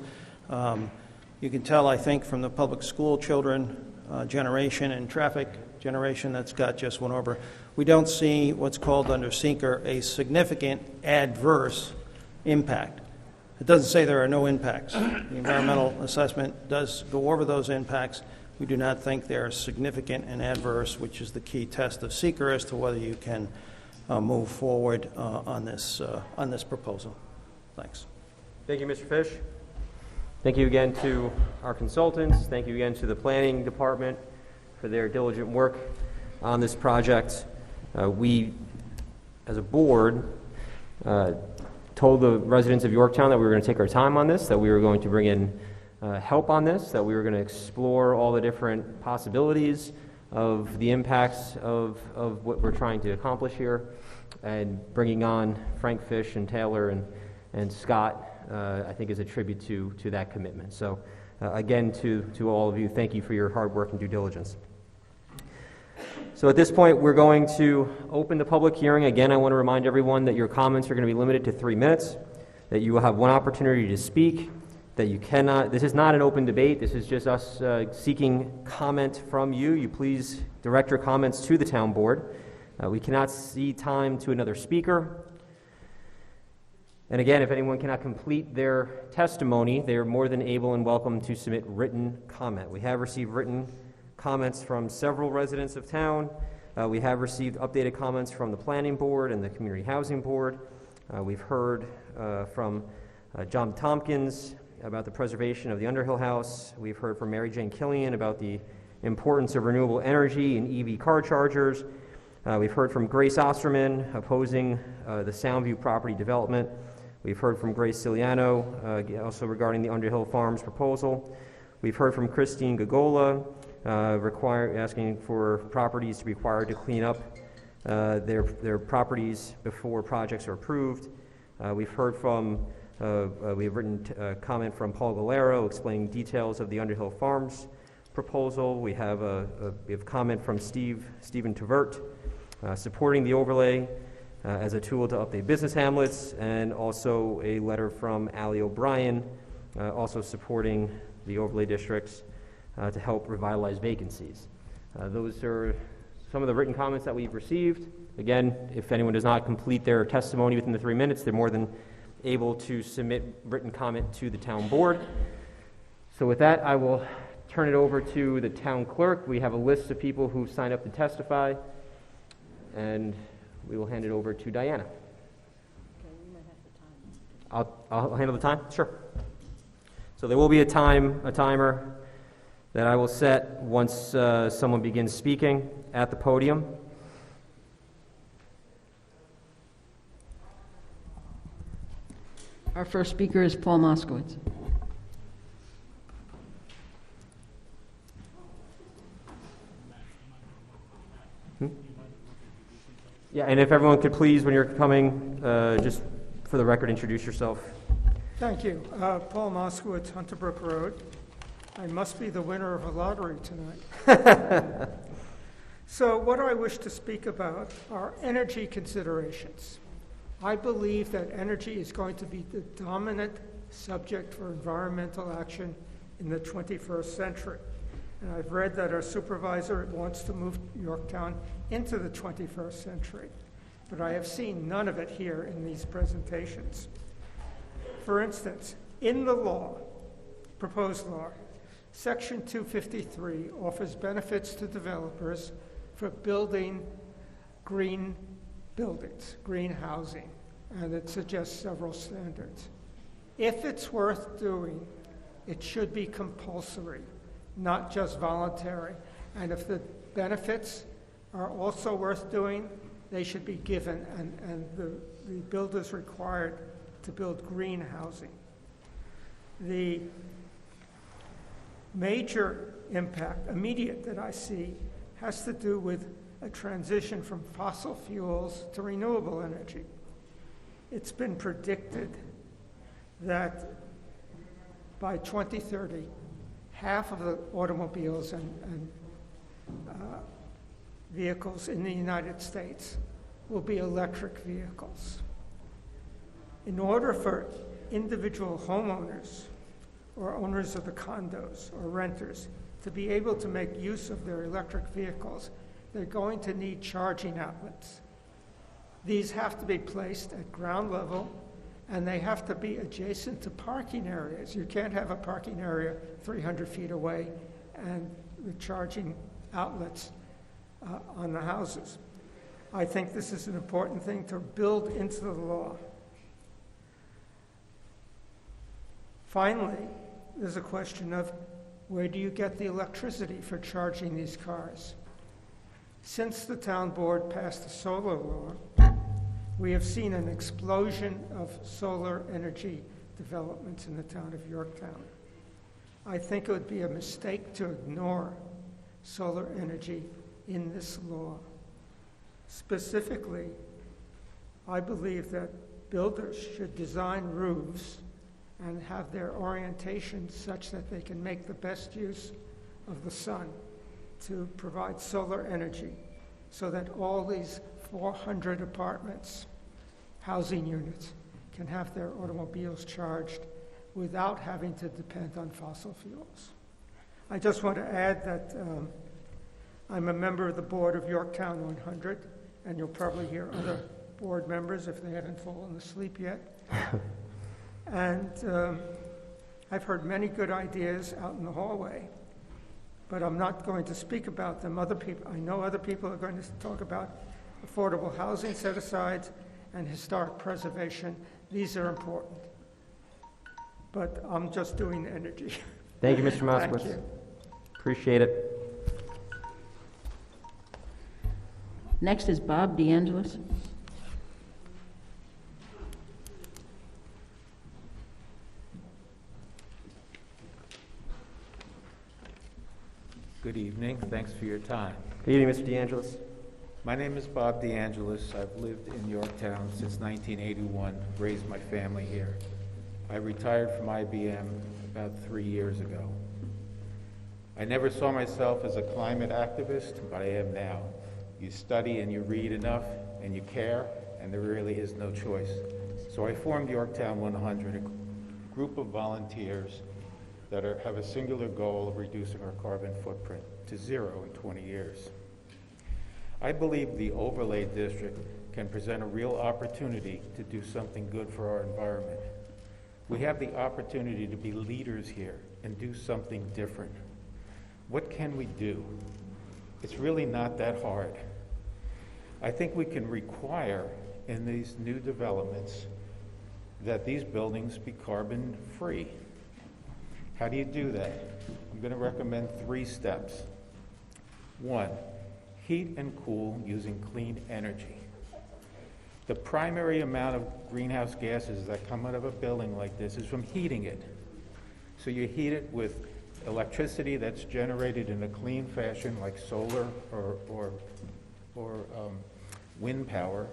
You can tell, I think, from the public school children generation and traffic generation that Scott just went over, we don't see what's called under seeker a significant adverse impact. It doesn't say there are no impacts. The environmental assessment does go over those impacts. We do not think they are significant and adverse, which is the key test of seeker as to whether you can move forward on this proposal. Thanks. Thank you, Mr. Fish. Thank you again to our consultants. Thank you again to the planning department for their diligent work on this project. We, as a board, told the residents of Yorktown that we were going to take our time on this, that we were going to bring in help on this, that we were going to explore all the different possibilities of the impacts of what we're trying to accomplish here, and bringing on Frank Fish and Taylor and Scott, I think, is a tribute to that commitment. So again, to all of you, thank you for your hard work and due diligence. So at this point, we're going to open the public hearing. Again, I want to remind everyone that your comments are going to be limited to 3 minutes, that you will have one opportunity to speak, that you cannot, this is not an open debate, this is just us seeking comment from you. You please direct your comments to the town board. We cannot cede time to another speaker. And again, if anyone cannot complete their testimony, they are more than able and welcome to submit written comment. We have received written comments from several residents of town. We have received updated comments from the Planning Board and the Community Housing Board. We've heard from John Tompkins about the preservation of the Underhill House. We've heard from Mary Jane Killian about the importance of renewable energy and EV car chargers. We've heard from Grace Osterman opposing the Soundview property development. We've heard from Grace Ciliano also regarding the Underhill Farms proposal. We've heard from Christine Gagola asking for properties to be required to clean up their properties before projects are approved. We've heard from, we have written comment from Paul Galero explaining details of the Underhill Farms proposal. We have comment from Stephen Tvert supporting the overlay as a tool to update business hamlets, and also a letter from Allie O'Brien also supporting the overlay districts to help revitalize vacancies. Those are some of the written comments that we've received. Again, if anyone does not complete their testimony within the 3 minutes, they're more than able to submit written comment to the town board. So with that, I will turn it over to the town clerk. We have a list of people who signed up to testify, and we will hand it over to Diana. Okay, you might have the time. I'll handle the time? Sure. So there will be a timer that I will set once someone begins speaking at the podium. Our first speaker is Paul Moskowitz. Yeah, and if everyone could please, when you're coming, just for the record, introduce yourself. Thank you. Paul Moskowitz, Hunter Brook Road. I must be the winner of a lottery tonight. So what I wish to speak about are energy considerations. I believe that energy is going to be the dominant subject for environmental action in the 21st century. And I've read that our supervisor wants to move Yorktown into the 21st century. But I have seen none of it here in these presentations. For instance, in the law, proposed law, Section 253 offers benefits to developers for building green buildings, green housing, and it suggests several standards. If it's worth doing, it should be compulsory, not just voluntary. And if the benefits are also worth doing, they should be given, and the builders required to build green housing. The major impact, immediate, that I see has to do with a transition from fossil fuels to renewable energy. it's been predicted that by 2030, half of the automobiles and vehicles in the United States will be electric vehicles. In order for individual homeowners or owners of the condos or renters to be able to make use of their electric vehicles, they're going to need charging outlets. These have to be placed at ground level, and they have to be adjacent to parking areas. You can't have a parking area 300 feet away and the charging outlets on the houses. I think this is an important thing to build into the law. Finally, there's a question of where do you get the electricity for charging these cars? Since the town board passed the solar law, we have seen an explosion of solar energy developments in the town of Yorktown. I think it would be a mistake to ignore solar energy in this law. Specifically, I believe that builders should design roofs and have their orientation such that they can make the best use of the sun to provide solar energy so that all these 400 apartments, housing units, can have their automobiles charged without having to depend on fossil fuels. I just want to add that I'm a member of the board of Yorktown 100, and you'll probably hear other board members if they haven't fallen asleep yet. And I've heard many good ideas out in the hallway, but I'm not going to speak about them. I know other people are going to talk about affordable housing set-asides and historic preservation. These are important. But I'm just doing energy. Thank you, Mr. Moskowitz. Thank you. Appreciate it. Next is Bob Deangelis. Good evening. Thanks for your time. Good evening, Mr. Deangelis. My name is Bob Deangelis. I've lived in Yorktown since 1981, raised my family here. I retired from IBM about 3 years ago. I never saw myself as a climate activist, but I am now. You study and you read enough and you care, and there really is no choice. So I formed Yorktown 100, a group of volunteers that have a singular goal of reducing our carbon footprint to zero in 20 years. I believe the overlay district can present a real opportunity to do something good for our environment. We have the opportunity to be leaders here and do something different. What can we do? It's really not that hard. I think we can require in these new developments that these buildings be carbon free. How do you do that? I'm going to recommend 3 steps. 1, heat and cool using clean energy. The primary amount of greenhouse gases that come out of a building like this is from heating it. So you heat it with electricity that's generated in a clean fashion like solar or wind power,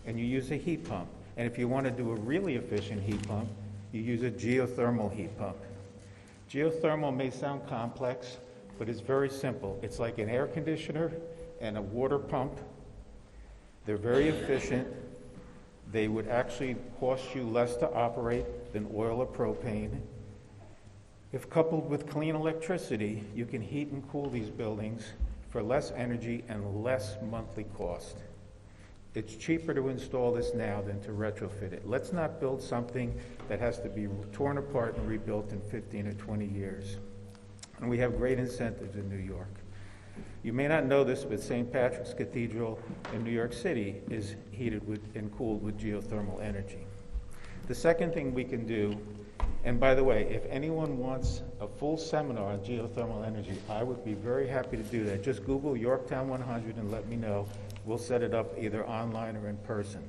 and you use a heat pump. And if you want to do a really efficient heat pump, you use a geothermal heat pump. Geothermal may sound complex, but it's very simple. It's like an air conditioner and a water pump. They're very efficient. They would actually cost you less to operate than oil or propane. If coupled with clean electricity, you can heat and cool these buildings for less energy and less monthly cost. It's cheaper to install this now than to retrofit it. Let's not build something that has to be torn apart and rebuilt in 15 or 20 years. And we have great incentives in New York. You may not know this, but St. Patrick's Cathedral in New York City is heated and cooled with geothermal energy. The second thing we can do, and by the way, if anyone wants a full seminar on geothermal energy, I would be very happy to do that. Just Google Yorktown 100 and let me know. We'll set it up either online or in person.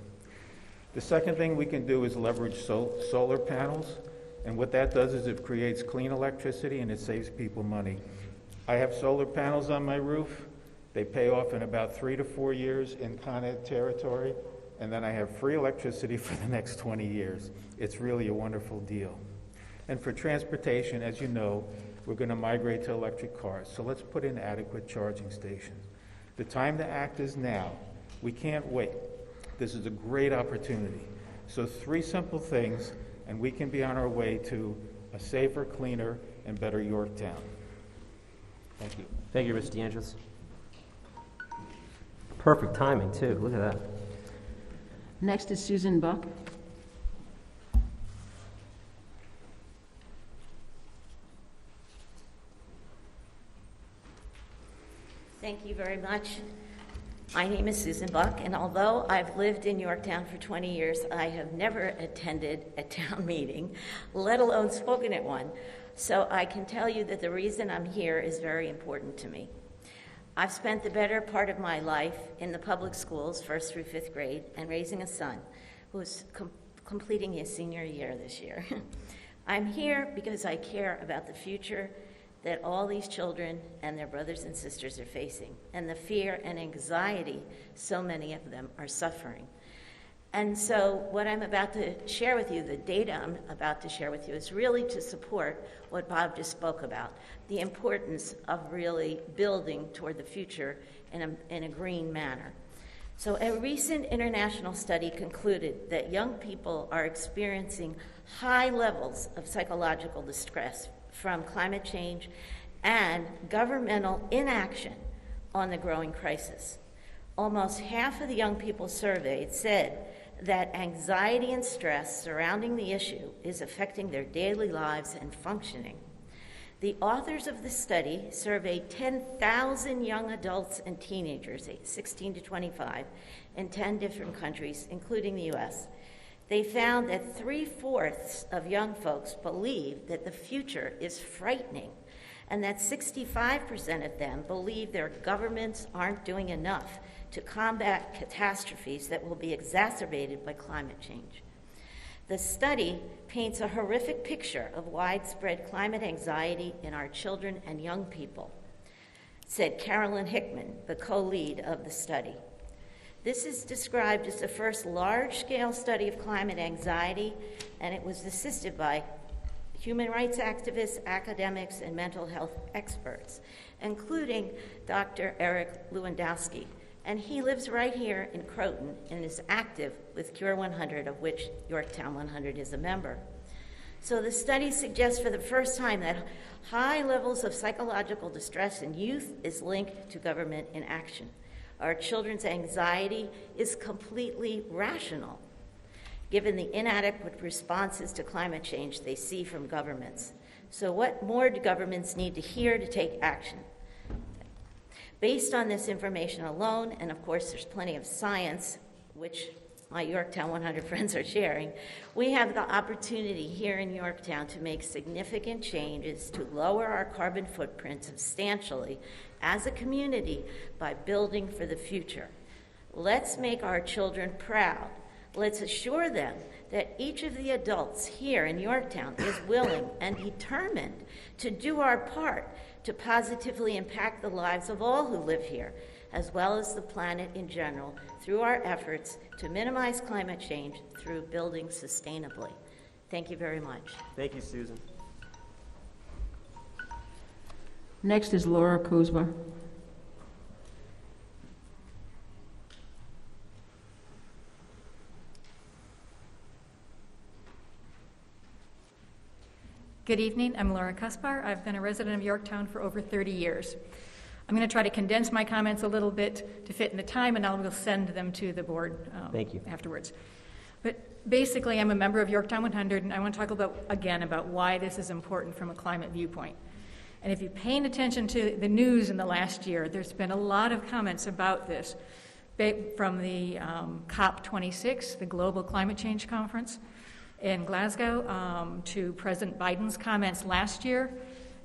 The second thing we can do is leverage solar panels, and what that does is it creates clean electricity and it saves people money. I have solar panels on my roof. They pay off in about 3 to 4 years in Con Ed territory, and then I have free electricity for the next 20 years. It's really a wonderful deal. And for transportation, as you know, we're going to migrate to electric cars, so let's put in adequate charging stations. The time to act is now. We can't wait. This is a great opportunity. So 3 simple things, and we can be on our way to a safer, cleaner, and better Yorktown. Thank you. Thank you, Mr. Deangelis. Perfect timing, too. Look at that. Next is Susan Buck. Thank you very much. My name is Susan Buck, and although I've lived in Yorktown for 20 years, I have never attended a town meeting, let alone spoken at one. So I can tell you that the reason I'm here is very important to me. I've spent the better part of my life in the public schools, 1st through 5th grade, and raising a son who is completing his senior year this year. I'm here because I care about the future that all these children and their brothers and sisters are facing, and the fear and anxiety so many of them are suffering. And so what I'm about to share with you, the data I'm about to share with you, is really to support what Bob just spoke about, the importance of really building toward the future in a green manner. So a recent international study concluded that young people are experiencing high levels of psychological distress from climate change and governmental inaction on the growing crisis. Almost half of the young people surveyed said that anxiety and stress surrounding the issue is affecting their daily lives and functioning. The authors of the study surveyed 10,000 young adults and teenagers, 16 to 25, in 10 different countries, including the U.S. They found that 3/4 of young folks believe that the future is frightening, and that 65% of them believe their governments aren't doing enough to combat catastrophes that will be exacerbated by climate change. The study paints a horrific picture of widespread climate anxiety in our children and young people, said Carolyn Hickman, the co-lead of the study. This is described as the first large-scale study of climate anxiety, and it was assisted by human rights activists, academics, and mental health experts, including Dr. Eric Lewandowski. And he lives right here in Croton and is active with Cure 100, of which Yorktown 100 is a member. So the study suggests for the first time that high levels of psychological distress in youth is linked to government inaction. Our children's anxiety is completely rational, given the inadequate responses to climate change they see from governments. So what more do governments need to hear to take action? Based on this information alone, and of course there's plenty of science, which my Yorktown 100 friends are sharing, we have the opportunity here in Yorktown to make significant changes to lower our carbon footprint substantially as a community by building for the future. Let's make our children proud. Let's assure them that each of the adults here in Yorktown is willing and determined to do our part to positively impact the lives of all who live here, as well as the planet in general, through our efforts to minimize climate change through building sustainably. Thank you very much. Thank you, Susan. Next is Laura Kuzma. Good evening. I'm Laura Kaspar. I've been a resident of Yorktown for over 30 years. I'm going to try to condense my comments a little bit to fit in the time, and I will send them to the board Thank you. afterwards. But basically, I'm a member of Yorktown 100, and I want to talk about why this is important from a climate viewpoint. And if you're paying attention to the news in the last year, there's been a lot of comments about this, from the COP26, the Global Climate Change Conference in Glasgow, to President Biden's comments last year,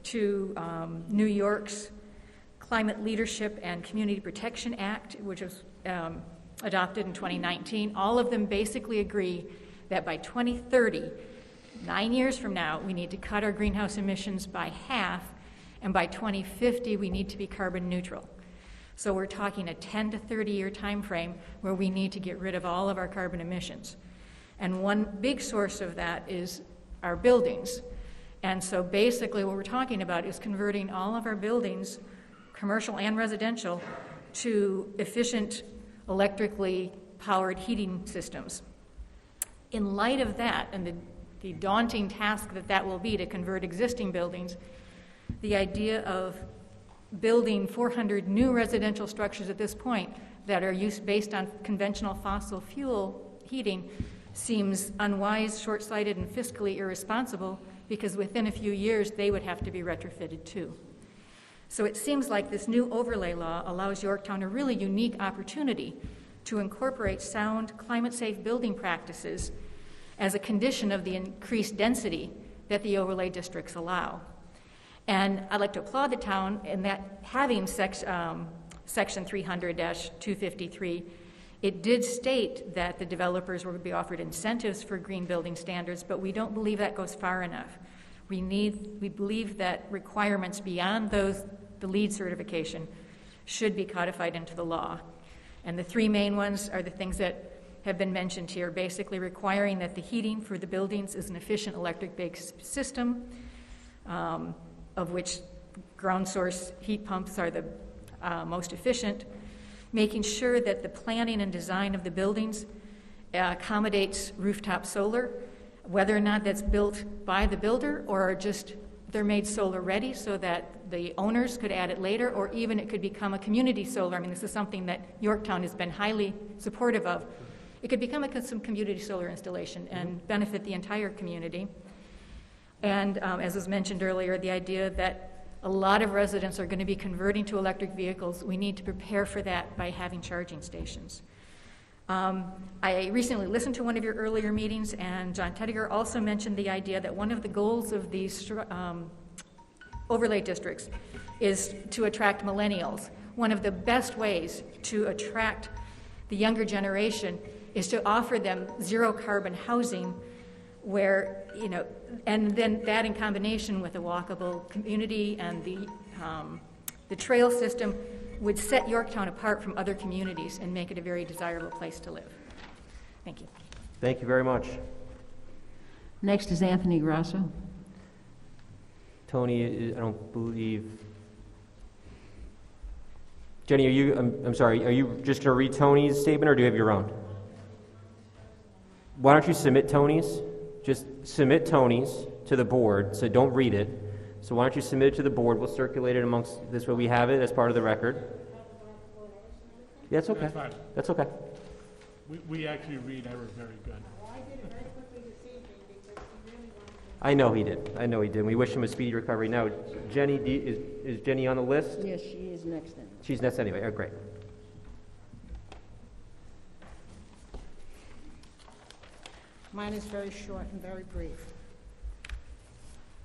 to New York's Climate Leadership and Community Protection Act, which was adopted in 2019. All of them basically agree that by 2030, 9 years from now, we need to cut our greenhouse emissions by half, and by 2050, we need to be carbon neutral. So we're talking a 10 to 30 year time frame where we need to get rid of all of our carbon emissions. And one big source of that is our buildings. And so basically what we're talking about is converting all of our buildings, commercial and residential, to efficient electrically powered heating systems. In light of that and the daunting task that will be to convert existing buildings, the idea of building 400 new residential structures at this point that are based on conventional fossil fuel heating seems unwise, short-sighted, and fiscally irresponsible, because within a few years they would have to be retrofitted too. So it seems like this new overlay law allows Yorktown a really unique opportunity to incorporate sound, climate-safe building practices as a condition of the increased density that the overlay districts allow. And I'd like to applaud the town in that having Section 300-253, it did state that the developers would be offered incentives for green building standards, but we don't believe that goes far enough. We believe that requirements beyond the LEED certification should be codified into the law. And the three main ones are the things that have been mentioned here, basically requiring that the heating for the buildings is an efficient electric-based system, of which ground source heat pumps are the most efficient, making sure that the planning and design of the buildings accommodates rooftop solar, whether or not that's built by the builder or just they're made solar ready so that the owners could add it later, or even it could become a community solar. I mean, this is something that Yorktown has been highly supportive of. It could become some community solar installation and benefit the entire community. And as was mentioned earlier, the idea that a lot of residents are going to be converting to electric vehicles. We need to prepare for that by having charging stations. I recently listened to one of your earlier meetings, and John Tediger also mentioned the idea that one of the goals of these overlay districts is to attract millennials. One of the best ways to attract the younger generation is to offer them zero carbon housing where, and then that in combination with a walkable community and the trail system would set Yorktown apart from other communities and make it a very desirable place to live. Thank you. Thank you very much. Next is Anthony Grasso. Tony, I don't believe. Jenny, are you, I'm sorry, are you just going to read Tony's statement or do you have your own? Why don't you submit Tony's? Just submit Tony's to the board, so don't read it. So why don't you submit it to the board? We'll circulate it amongst this way we have it as part of the record. Yeah, that's okay. That's fine. That's okay. We actually read Ira very good. I know he did. I know he did. We wish him a speedy recovery. Now, Jenny, is Jenny on the list? Yes, she is next then. She's next anyway. Oh, great. Mine is very short and very brief.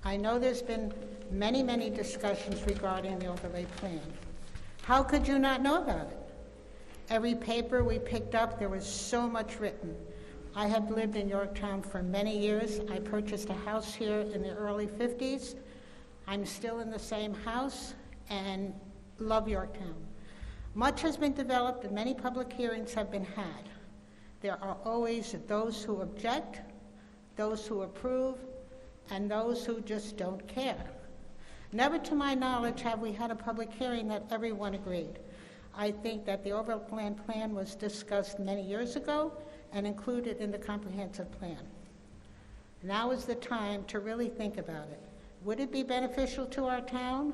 I know there's been many, many discussions regarding the overlay plan. How could you not know about it? Every paper we picked up, there was so much written. I have lived in Yorktown for many years. I purchased a house here in the early 50s. I'm still in the same house and love Yorktown. Much has been developed and many public hearings have been had. There are always those who object, those who approve, and those who just don't care. Never to my knowledge have we had a public hearing that everyone agreed. I think that the overlay plan was discussed many years ago and included in the comprehensive plan. Now is the time to really think about it. Would it be beneficial to our town?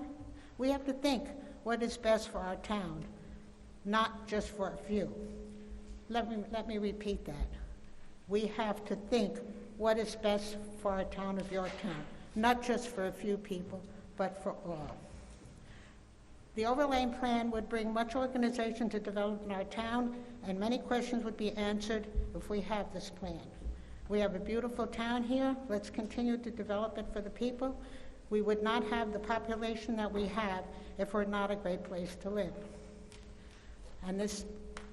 We have to think what is best for our town, not just for a few. Let me repeat that. We have to think what is best for our town of Yorktown, not just for a few people, but for all. The overlay plan would bring much organization to develop in our town, and many questions would be answered if we have this plan. We have a beautiful town here. Let's continue to develop it for the people. We would not have the population that we have if we're not a great place to live. And this,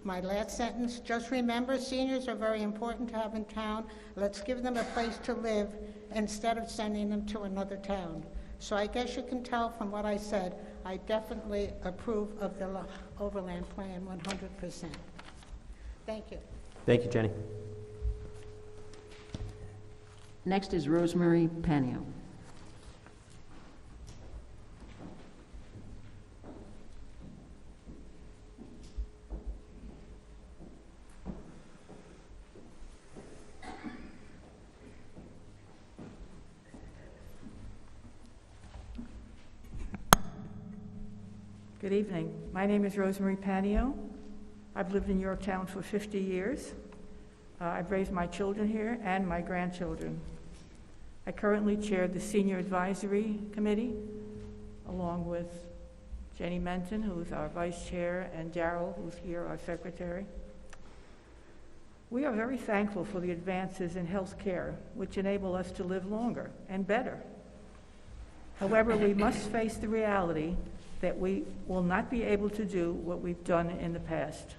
my last sentence, just remember seniors are very important to have in town. Let's give them a place to live instead of sending them to another town. So I guess you can tell from what I said, I definitely approve of the overland plan 100%. Thank you. Thank you, Jenny. Next is Rosemary Panio. Good evening. My name is Rosemary Panio. I've lived in Yorktown for 50 years. I've raised my children here and my grandchildren. I currently chair the Senior Advisory Committee, along with Jenny Menton, who's our vice chair, and Darrell, who's here, our secretary. We are very thankful for the advances in health care, which enable us to live longer and better. However, we must face the reality that we will not be able to do what we've done in the past.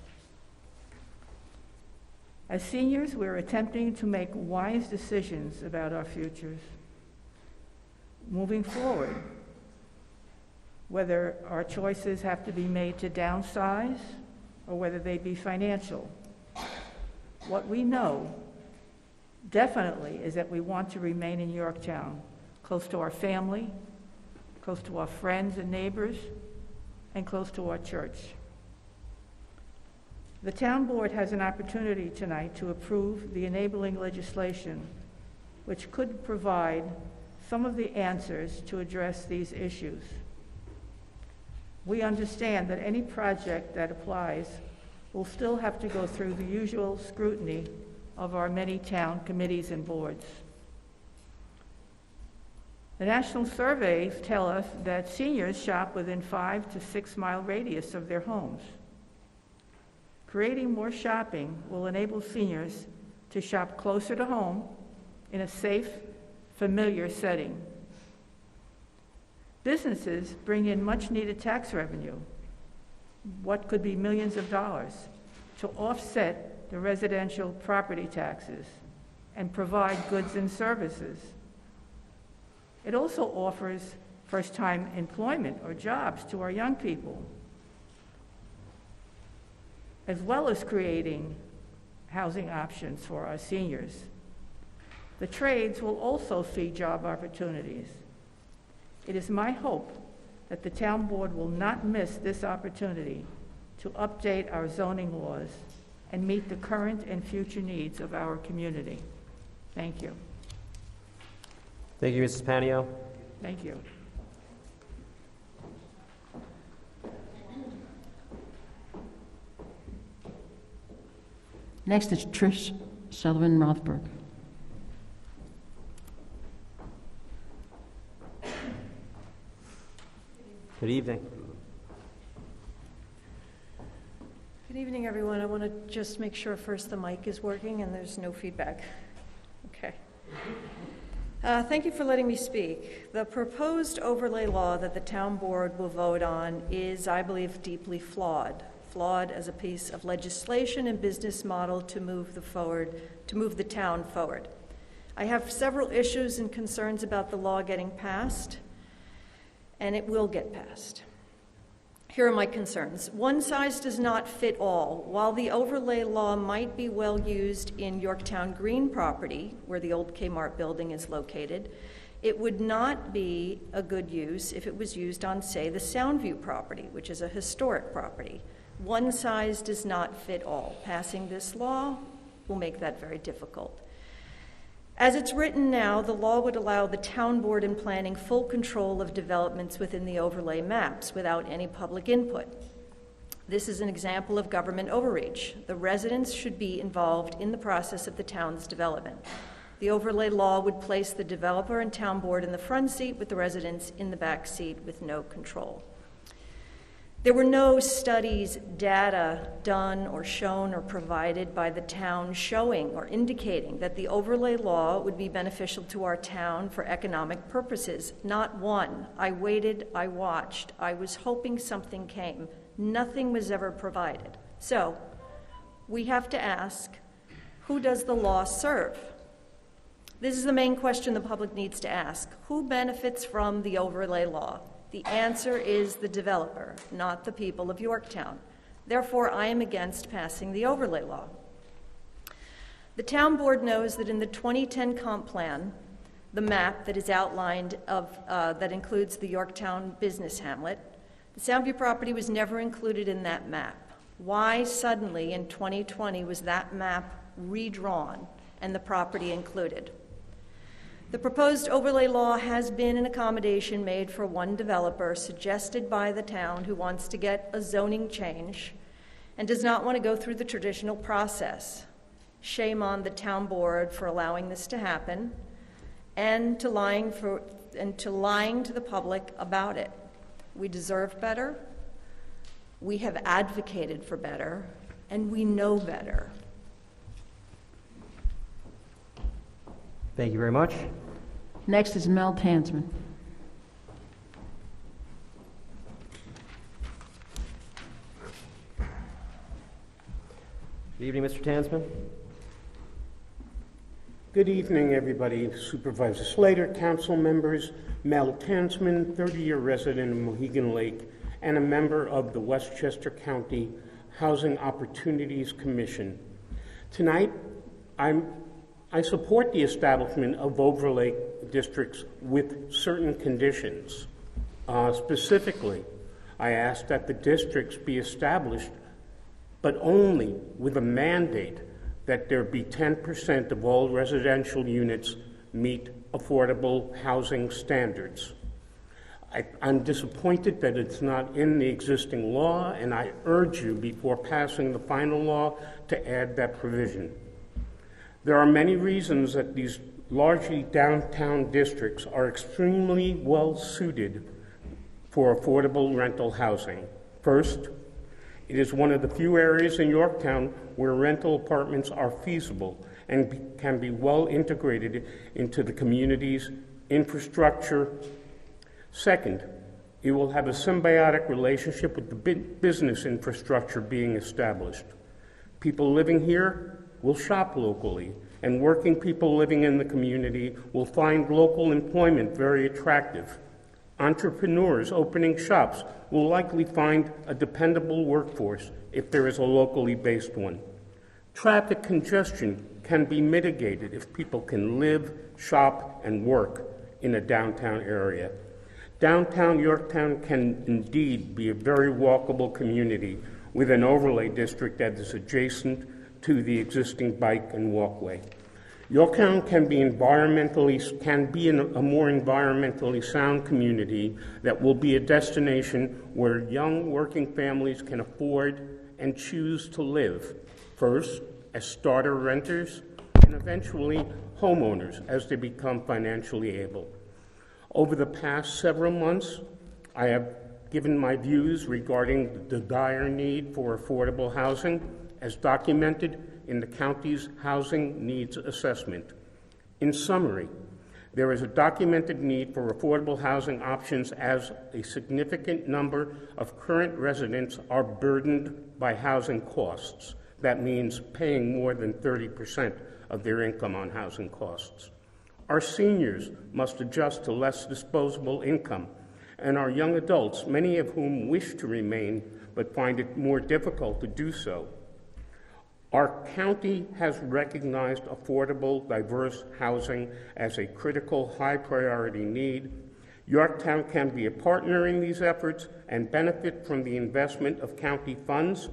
As seniors, we're attempting to make wise decisions about our futures. Moving forward, whether our choices have to be made to downsize or whether they be financial. What we know definitely is that we want to remain in Yorktown, close to our family, close to our friends and neighbors, and close to our church. The town board has an opportunity tonight to approve the enabling legislation, which could provide some of the answers to address these issues. We understand that any project that applies will still have to go through the usual scrutiny of our many town committees and boards. The national surveys tell us that seniors shop within 5 to 6 mile radius of their homes. Creating more shopping will enable seniors to shop closer to home in a safe, familiar setting. Businesses bring in much needed tax revenue, what could be millions of dollars, to offset the residential property taxes and provide goods and services. It also offers first-time employment or jobs to our young people, as well as creating housing options for our seniors. The trades will also see job opportunities. It is my hope that the town board will not miss this opportunity to update our zoning laws and meet the current and future needs of our community. Thank you. Thank you, Mrs. Panio. Thank you. Next is Trish Sullivan Rothberg. Good evening. Good evening, everyone. I want to just make sure first the mic is working and there's no feedback. Okay. Thank you for letting me speak. The proposed overlay law that the town board will vote on is, I believe, deeply flawed. Flawed as a piece of legislation and business model to move the town forward. I have several issues and concerns about the law getting passed, and it will get passed. Here are my concerns. One size does not fit all. While the overlay law might be well used in Yorktown Green property, where the old Kmart building is located, it would not be a good use if it was used on, say, the Soundview property, which is a historic property. One size does not fit all. Passing this law will make that very difficult. As it's written now, the law would allow the town board in planning full control of developments within the overlay maps without any public input. This is an example of government overreach. The residents should be involved in the process of the town's development. The overlay law would place the developer and town board in the front seat with the residents in the back seat with no control. There were no studies, data done or shown or provided by the town showing or indicating that the overlay law would be beneficial to our town for economic purposes. Not one. I waited, I watched, I was hoping something came. Nothing was ever provided. So, we have to ask, who does the law serve? This is the main question the public needs to ask. Who benefits from the overlay law? The answer is the developer, not the people of Yorktown. Therefore, I am against passing the overlay law. The town board knows that in the 2010 comp plan, the map that is outlined that includes the Yorktown business hamlet, the Soundview property was never included in that map. Why suddenly in 2020 was that map redrawn and the property included? The proposed overlay law has been an accommodation made for one developer suggested by the town who wants to get a zoning change and does not want to go through the traditional process. Shame on the town board for allowing this to happen and to lying to the public about it. We deserve better, we have advocated for better, and we know better. Thank you very much. Next is Mel Tansman. Good evening, Mr. Tansman. Good evening, everybody. Supervisor Slater, council members, Mel Tansman, 30-year resident of Mohegan Lake, and a member of the Westchester County Housing Opportunities Commission. Tonight, I support the establishment of overlay districts with certain conditions. Specifically, I ask that the districts be established, but only with a mandate that there be 10% of all residential units meet affordable housing standards. I'm disappointed that it's not in the existing law, and I urge you before passing the final law to add that provision. There are many reasons that these largely downtown districts are extremely well suited for affordable rental housing. First, it is one of the few areas in Yorktown where rental apartments are feasible and can be well integrated into the community's infrastructure. Second, it will have a symbiotic relationship with the business infrastructure being established. People living here will shop locally, and working people living in the community will find local employment very attractive. Entrepreneurs opening shops will likely find a dependable workforce if there is a locally based one. Traffic congestion can be mitigated if people can live, shop, and work in a downtown area. Downtown Yorktown can indeed be a very walkable community with an overlay district that is adjacent to the existing bike and walkway. Yorktown can be a more environmentally sound community that will be a destination where young working families can afford and choose to live, first as starter renters and eventually homeowners as they become financially able. Over the past several months, I have given my views regarding the dire need for affordable housing as documented in the county's housing needs assessment. In summary, there is a documented need for affordable housing options as a significant number of current residents are burdened by housing costs. That means paying more than 30% of their income on housing costs. Our seniors must adjust to less disposable income, and our young adults, many of whom wish to remain but find it more difficult to do so. Our county has recognized affordable, diverse housing as a critical, high-priority need. Yorktown can be a partner in these efforts and benefit from the investment of county funds,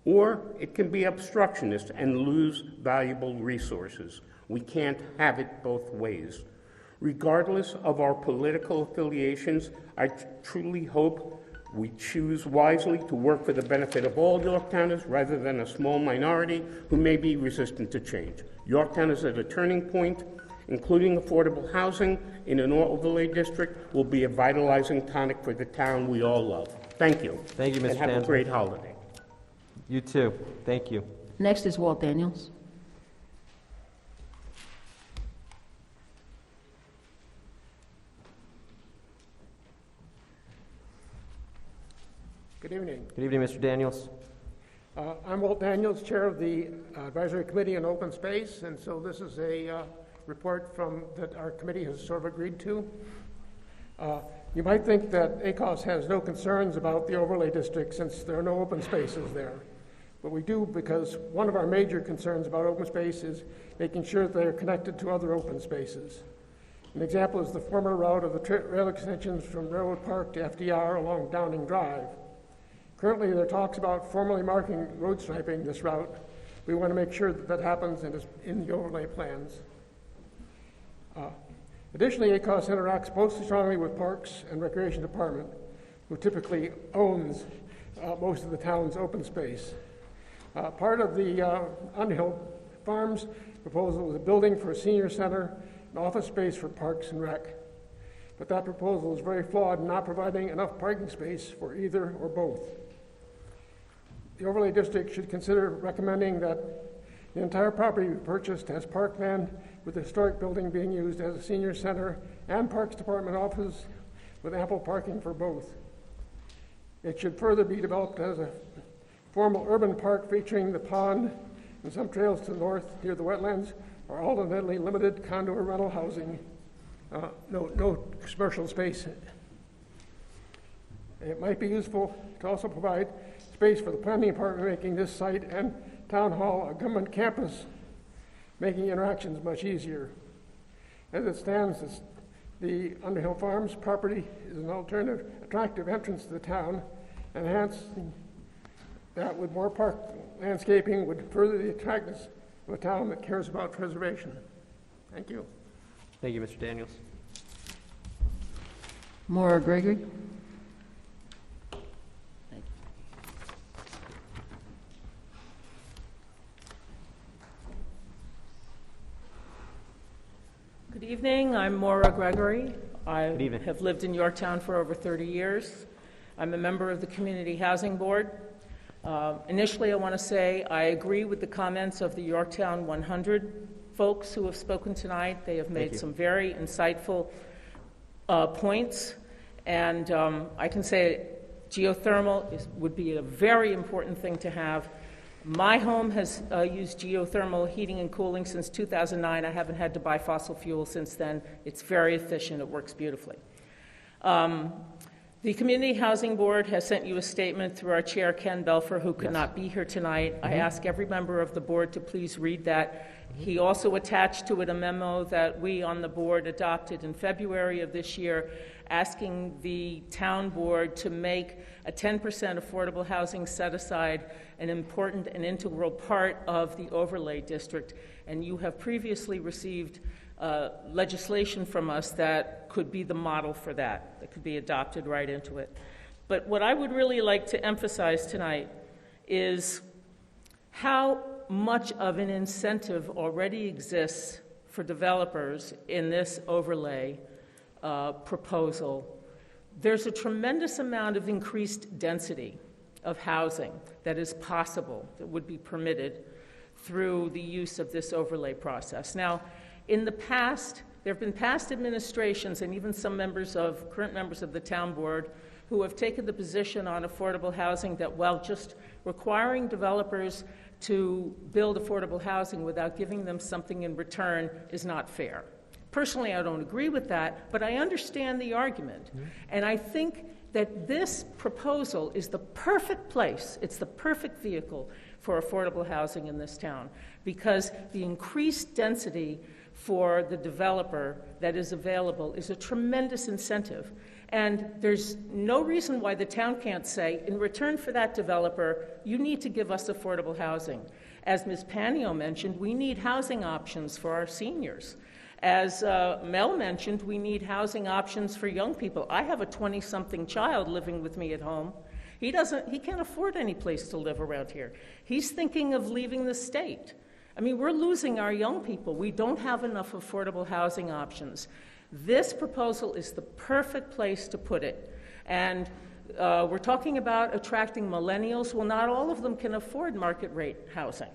or it can be obstructionist and lose valuable resources. We can't have it both ways. Regardless of our political affiliations, I truly hope we choose wisely to work for the benefit of all Yorktowners rather than a small minority who may be resistant to change. Yorktown is at a turning point. Including affordable housing in an overlay district will be a vitalizing tonic for the town we all love. Thank you. Thank you, Mr. And have Tansman. a great holiday. You too. Thank you. Next is Walt Daniels. Good evening. Good evening, Mr. Daniels. I'm Walt Daniels, Chair of the Advisory Committee on Open Space, and so this is a report that our committee has sort of agreed to. You might think that ACOS has no concerns about the overlay district since there are no open spaces there. But we do, because one of our major concerns about open space is making sure that they are connected to other open spaces. An example is the former route of the rail extensions from Railroad Park to FDR along Downing Drive. Currently, there are talks about formally marking road striping this route. We want to make sure that that happens and is in the overlay plans. Additionally, ACOS interacts most strongly with Parks and Recreation Department, who typically owns most of the town's open space. Part of the Underhill Farms proposal was a building for a senior center and office space for Parks and Rec. But that proposal is very flawed, not providing enough parking space for either or both. The overlay district should consider recommending that the entire property be purchased as parkland, with the historic building being used as a senior center and Parks Department office with ample parking for both. It should further be developed as a formal urban park featuring the pond and some trails to the north near the wetlands, or alternately limited condo or rental housing, no commercial space. It might be useful to also provide space for the planning department, making this site and town hall a government campus, making interactions much easier. As it stands, the Underhill Farms property is an alternative, attractive entrance to the town, and hence that with more park landscaping would further the attractiveness of a town that cares about preservation. Thank you. Thank you, Mr. Daniels. Maura Gregory. Good evening. I'm Maura Gregory. Good evening. Have lived in Yorktown for over 30 years. I'm a member of the Community Housing Board. Initially, I want to say I agree with the comments of the Yorktown 100 folks who have spoken tonight. They have made some very insightful points, and I can say geothermal would be a very important thing to have. My home has used geothermal heating and cooling since 2009. I haven't had to buy fossil fuel since then. It's very efficient. It works beautifully. The Community Housing Board has sent you a statement through our chair, Ken Belfer, who could not be here tonight. I ask every member of the board to please read that. He also attached to it a memo that we on the board adopted in February of this year, asking the town board to make a 10% affordable housing set aside an important and integral part of the overlay district. And you have previously received legislation from us that could be the model for that could be adopted right into it. But what I would really like to emphasize tonight is how much of an incentive already exists for developers in this overlay proposal. There's a tremendous amount of increased density of housing that is possible, that would be permitted through the use of this overlay process. Now, in the past, there have been past administrations and even some current members of the town board who have taken the position on affordable housing that while just requiring developers to build affordable housing without giving them something in return is not fair. Personally, I don't agree with that, but I understand the argument. And I think that this proposal is the perfect place, it's the perfect vehicle for affordable housing in this town, because the increased density for the developer that is available is a tremendous incentive. And there's no reason why the town can't say, in return for that developer, you need to give us affordable housing. As Ms. Panio mentioned, we need housing options for our seniors. As Mel mentioned, we need housing options for young people. I have a 20-something child living with me at home. He can't afford any place to live around here. He's thinking of leaving the state. I mean, we're losing our young people. We don't have enough affordable housing options. This proposal is the perfect place to put it. And we're talking about attracting millennials. Well, not all of them can afford market rate housing.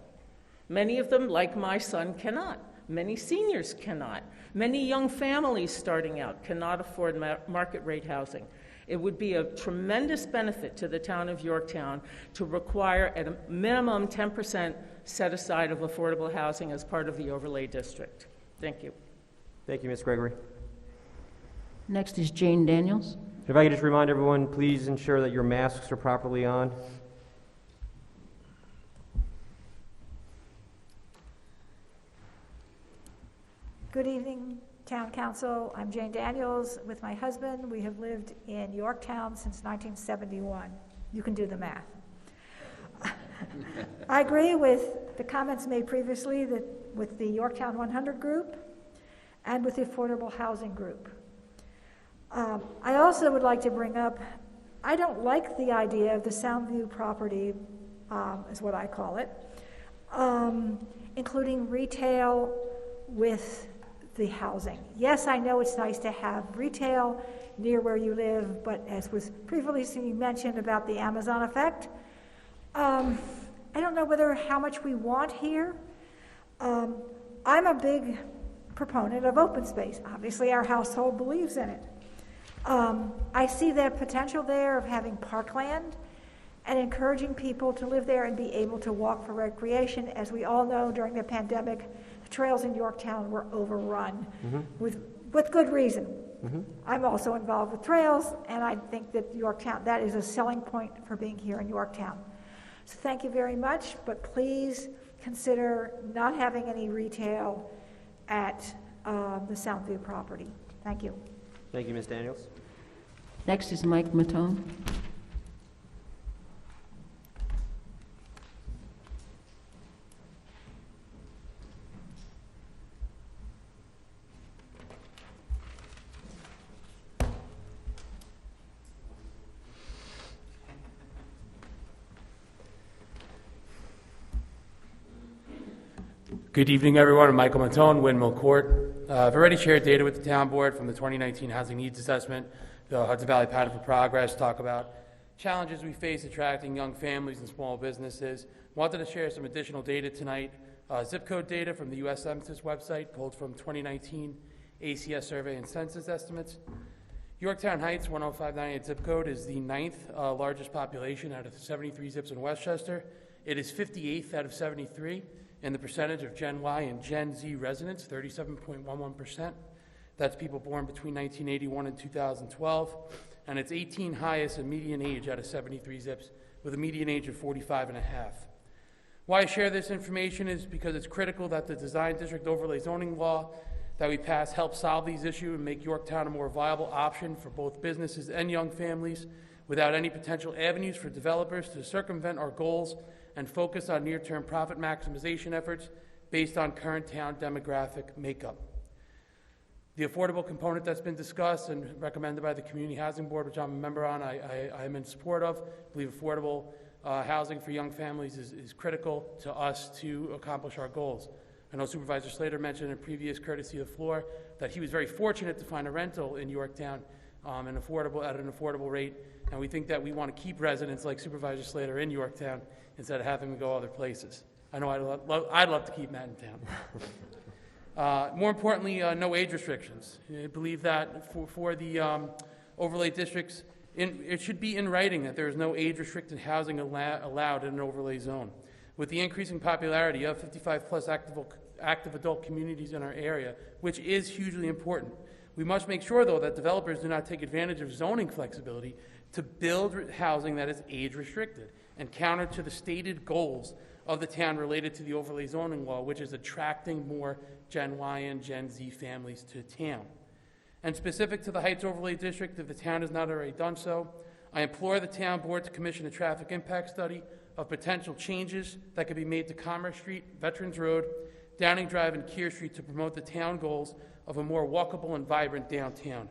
Many of them, like my son, cannot. Many seniors cannot. Many young families starting out cannot afford market rate housing. It would be a tremendous benefit to the town of Yorktown to require at a minimum 10% set aside of affordable housing as part of the overlay district. Thank you. Thank you, Ms. Gregory. Next is Jane Daniels. If I could just remind everyone, please ensure that your masks are properly on. Good evening, Town Council. I'm Jane Daniels with my husband. We have lived in Yorktown since 1971. You can do the math. I agree with the comments made previously that with the Yorktown 100 group and with the Affordable Housing group. I also would like to bring up, I don't like the idea of the Soundview property, is what I call it, including retail with the housing. Yes, I know it's nice to have retail near where you live, but as was previously mentioned about the Amazon effect, I don't know how much we want here. I'm a big proponent of open space. Obviously, our household believes in it. I see the potential there of having parkland and encouraging people to live there and be able to walk for recreation. As we all know, during the pandemic, the trails in Yorktown were overrun with good reason. I'm also involved with trails, and I think that Yorktown, that is a selling point for being here in Yorktown. So thank you very much, but please consider not having any retail at the Soundview property. Thank you. Thank you, Ms. Daniels. Next is Mike Matone. Good evening, everyone. I'm Michael Matone, Windmill Court. I've already shared data with the town board from the 2019 Housing Needs Assessment, the Hudson Valley Pattern for Progress, talk about challenges we face attracting young families and small businesses. Wanted to share some additional data tonight. Zip code data from the U.S. Census website, pulled from 2019 ACS survey and census estimates. Yorktown Heights, 10598 zip code, is the 9th largest population out of 73 zips in Westchester. It is 58th out of 73. And the percentage of Gen Y and Gen Z residents, 37.11%. That's people born between 1981 and 2012. And it's 18 highest in median age out of 73 zips, with a median age of 45 and a half. Why I share this information is because it's critical that the Design District Overlay Zoning Law that we passed helps solve these issues and make Yorktown a more viable option for both businesses and young families without any potential avenues for developers to circumvent our goals and focus on near-term profit maximization efforts based on current town demographic makeup. The affordable component that's been discussed and recommended by the Community Housing Board, which I'm a member on, I am in support of. I believe affordable housing for young families is critical to us to accomplish our goals. I know Supervisor Slater mentioned in a previous courtesy of the floor that he was very fortunate to find a rental in Yorktown at an affordable rate, and we think that we want to keep residents like Supervisor Slater in Yorktown instead of having them go other places. I know I'd love to keep Matt in town. More importantly, no age restrictions. I believe that for the overlay districts, it should be in writing that there is no age-restricted housing allowed in an overlay zone. With the increasing popularity of 55-plus active adult communities in our area, which is hugely important, we must make sure, though, that developers do not take advantage of zoning flexibility to build housing that is age-restricted and counter to the stated goals of the town related to the overlay zoning law, which is attracting more Gen Y and Gen Z families to town. And specific to the Heights Overlay District, if the town has not already done so, I implore the town board to commission a traffic impact study of potential changes that could be made to Commerce Street, Veterans Road, Downing Drive, and Kear Street to promote the town goals of a more walkable and vibrant downtown.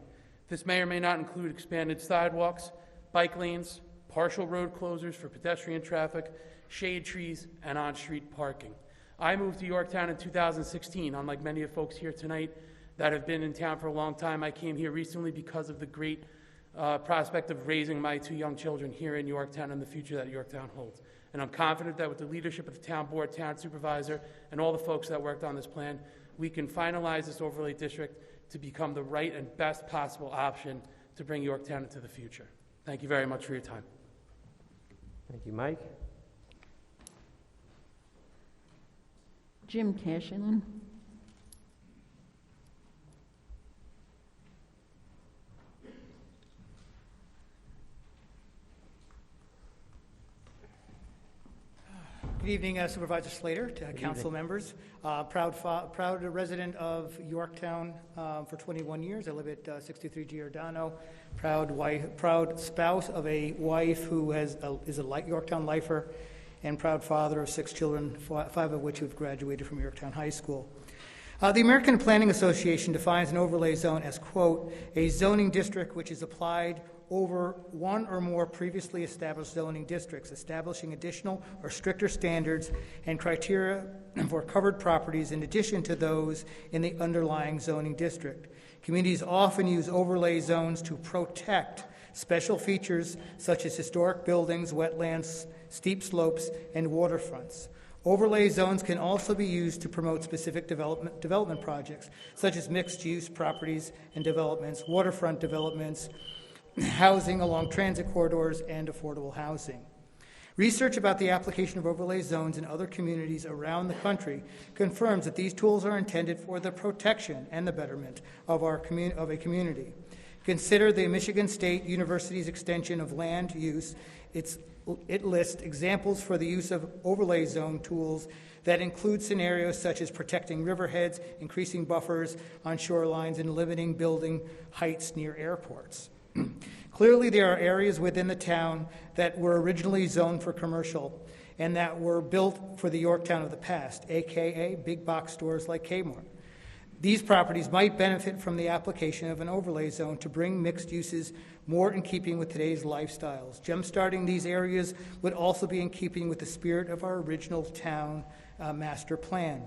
This may or may not include expanded sidewalks, bike lanes, partial road closures for pedestrian traffic, shade trees, and on-street parking. I moved to Yorktown in 2016. Unlike many of folks here tonight that have been in town for a long time, I came here recently because of the great prospect of raising my 2 young children here in Yorktown and the future that Yorktown holds. And I'm confident that with the leadership of the town board, town supervisor, and all the folks that worked on this plan, we can finalize this overlay district to become the right and best possible option to bring Yorktown into the future. Thank you very much for your time. Thank you, Mike. Jim Casciola. evening, Supervisor Slater, to council members. Proud resident of Yorktown for 21 years. I live at 63 Giordano. Proud spouse of a wife who is a Yorktown lifer, and proud father of 6 children, 5 of which have graduated from Yorktown High School. The American Planning Association defines an overlay zone as, quote, a zoning district which is applied over one or more previously established zoning districts, establishing additional or stricter standards and criteria for covered properties in addition to those in the underlying zoning district. Communities often use overlay zones to protect special features such as historic buildings, wetlands, steep slopes, and waterfronts. Overlay zones can also be used to promote specific development projects, such as mixed-use properties and developments, waterfront developments, housing along transit corridors, and affordable housing. Research about the application of overlay zones in other communities around the country confirms that these tools are intended for the protection and the betterment of a community. Consider the Michigan State University's extension of land use. It lists examples for the use of overlay zone tools that include scenarios such as protecting riverheads, increasing buffers on shorelines, and limiting building heights near airports. Clearly, there are areas within the town that were originally zoned for commercial and that were built for the Yorktown of the past, aka big box stores like Kmart. These properties might benefit from the application of an overlay zone to bring mixed uses more in keeping with today's lifestyles. Jumpstarting these areas would also be in keeping with the spirit of our original town master plan.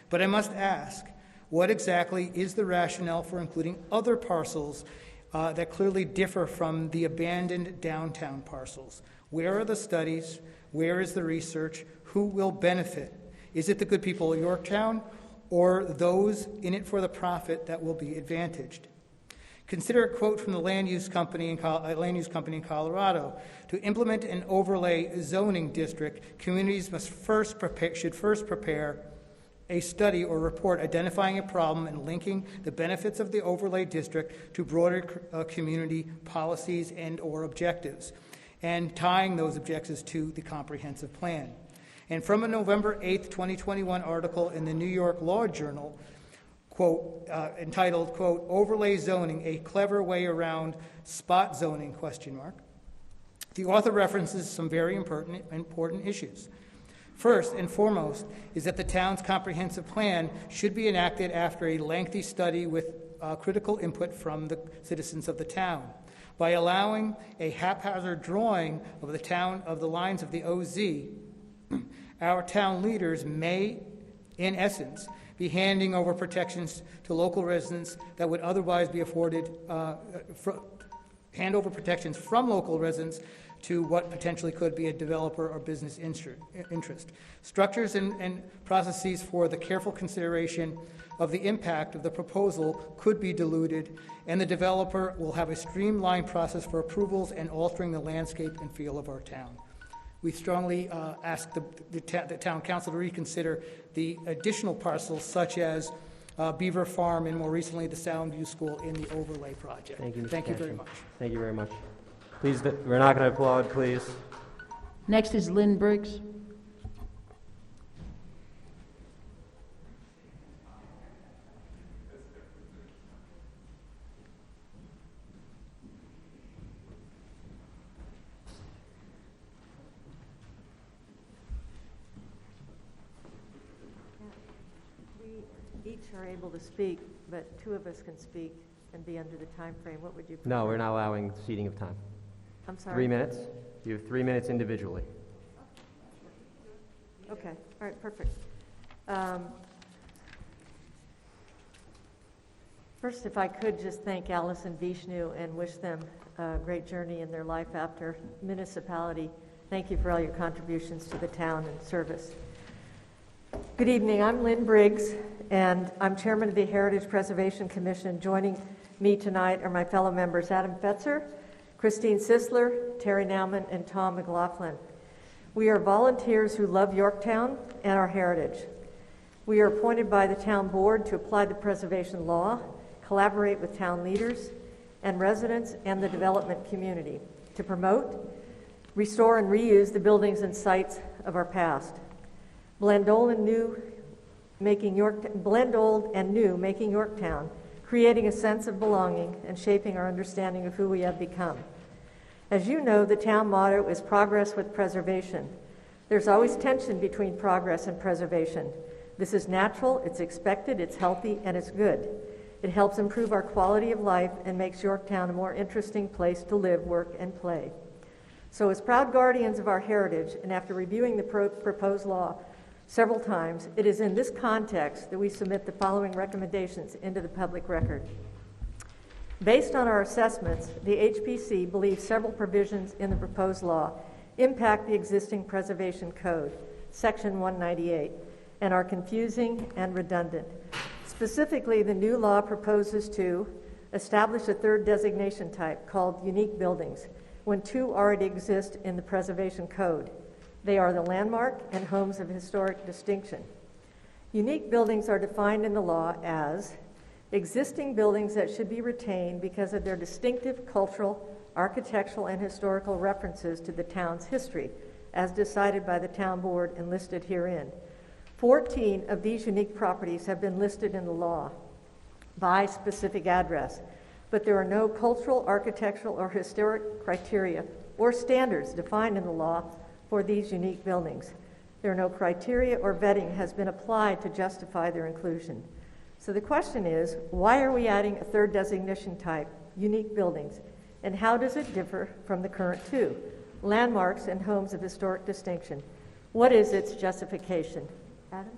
But I must ask, what exactly is the rationale for including other parcels that clearly differ from the abandoned downtown parcels? Where are the studies? Where is the research? Who will benefit? Is it the good people of Yorktown, or those in it for the profit that will be advantaged? Consider a quote from the land use company in Colorado. To implement an overlay zoning district, communities should first prepare a study or report identifying a problem and linking the benefits of the overlay district to broader community policies and or objectives, and tying those objectives to the comprehensive plan. And from a November 8th, 2021 article in the New York Law Journal, quote, entitled, quote, Overlay Zoning, a Clever Way Around Spot Zoning, question mark, the author references some very important issues. First and foremost is that the town's comprehensive plan should be enacted after a lengthy study with critical input from the citizens of the town. By allowing a haphazard drawing of the town of the lines of the OZ, our town leaders may, in essence, be handing over protections to local residents that would otherwise be afforded, hand over protections from local residents to what potentially could be a developer or business interest. Structures and processes for the careful consideration of the impact of the proposal could be diluted, and the developer will have a streamlined process for approvals and altering the landscape and feel of our town. We strongly ask the town council to reconsider the additional parcels such as Beaver Farm and more recently the Soundview School in the overlay project. Thank you, Mr. Thank you Cashin. very much. Thank you very much. Please, we're not going to applaud, please. Next is Lynn Briggs. We each are able to speak, but 2 of us can speak and be under the time frame. What would you prefer? No, we're not allowing seating of time. I'm sorry? 3 minutes. You have 3 minutes individually. Okay, all right, perfect. First, if I could just thank Alice and Vishnu and wish them a great journey in their life after municipality. Thank you for all your contributions to the town and service. Good evening, I'm Lynn Briggs, and I'm chairman of the Heritage Preservation Commission. Joining me tonight are my fellow members Adam Fetzer, Christine Sisler, Terry Nauman, and Tom McLaughlin. We are volunteers who love Yorktown and our heritage. We are appointed by the town board to apply the preservation law, collaborate with town leaders and residents and the development community to promote, restore, and reuse the buildings and sites of our past. Blend old and new, making Yorktown, creating a sense of belonging and shaping our understanding of who we have become. As you know, the town motto is progress with preservation. There's always tension between progress and preservation. This is natural, it's expected, it's healthy, and it's good. It helps improve our quality of life and makes Yorktown a more interesting place to live, work, and play. So as proud guardians of our heritage, and after reviewing the proposed law several times, it is in this context that we submit the following recommendations into the public record. Based on our assessments, the HPC believes several provisions in the proposed law impact the existing preservation code, Section 198, and are confusing and redundant. Specifically, the new law proposes to establish a third designation type called unique buildings when two already exist in the preservation code. They are the landmark and homes of historic distinction. Unique buildings are defined in the law as existing buildings that should be retained because of their distinctive cultural, architectural, and historical references to the town's history, as decided by the town board and listed herein. 14 of these unique properties have been listed in the law by specific address, but there are no cultural, architectural, or historic criteria or standards defined in the law for these unique buildings. There are no criteria or vetting has been applied to justify their inclusion. So the question is, why are we adding a third designation type, unique buildings, and how does it differ from the current two, landmarks and homes of historic distinction? What is its justification? Adam?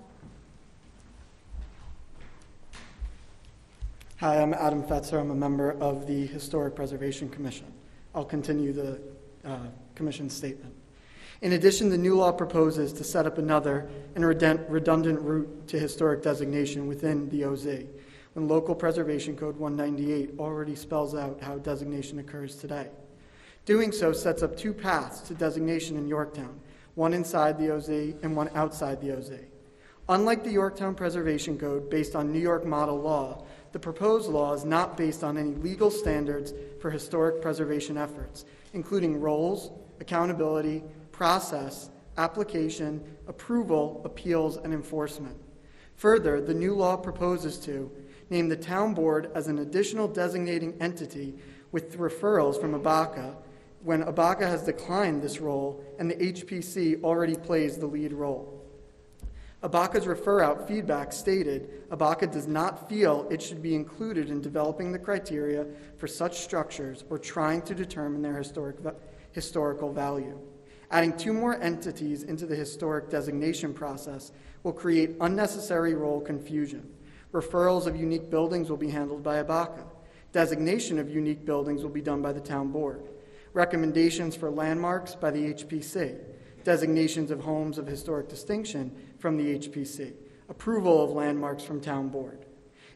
Hi, I'm Adam Fetzer. I'm a member of the Historic Preservation Commission. I'll continue the Commission's statement. In addition, the new law proposes to set up another and redundant route to historic designation within the OZ, when Local Preservation Code 198 already spells out how designation occurs today. Doing so sets up two paths to designation in Yorktown, one inside the OZ and one outside the OZ. Unlike the Yorktown Preservation Code based on New York model law, the proposed law is not based on any legal standards for historic preservation efforts, including roles, accountability, process, application, approval, appeals, and enforcement. Further, the new law proposes to name the town board as an additional designating entity with referrals from ABACA when ABACA has declined this role and the HPC already plays the lead role. ABACA's refer-out feedback stated ABACA does not feel it should be included in developing the criteria for such structures or trying to determine their historical value. Adding two more entities into the historic designation process will create unnecessary role confusion. Referrals of unique buildings will be handled by ABACA. Designation of unique buildings will be done by the town board. Recommendations for landmarks by the HPC. Designations of homes of historic distinction from the HPC. Approval of landmarks from town board.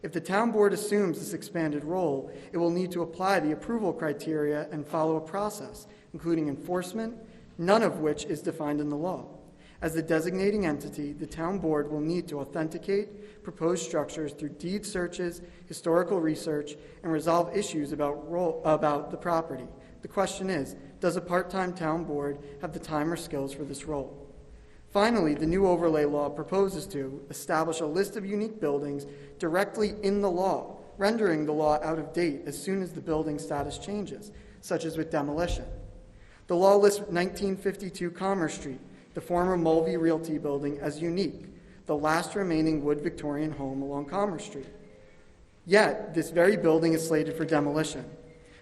If the town board assumes this expanded role, it will need to apply the approval criteria and follow a process, including enforcement, none of which is defined in the law. As the designating entity, the town board will need to authenticate proposed structures through deed searches, historical research, and resolve issues about the property. The question is, does a part-time town board have the time or skills for this role? Finally, the new overlay law proposes to establish a list of unique buildings directly in the law, rendering the law out of date as soon as the building status changes, such as with demolition. The law lists 1952 Commerce Street, the former Mulvey Realty building, as unique, the last remaining wood Victorian home along Commerce Street. Yet, this very building is slated for demolition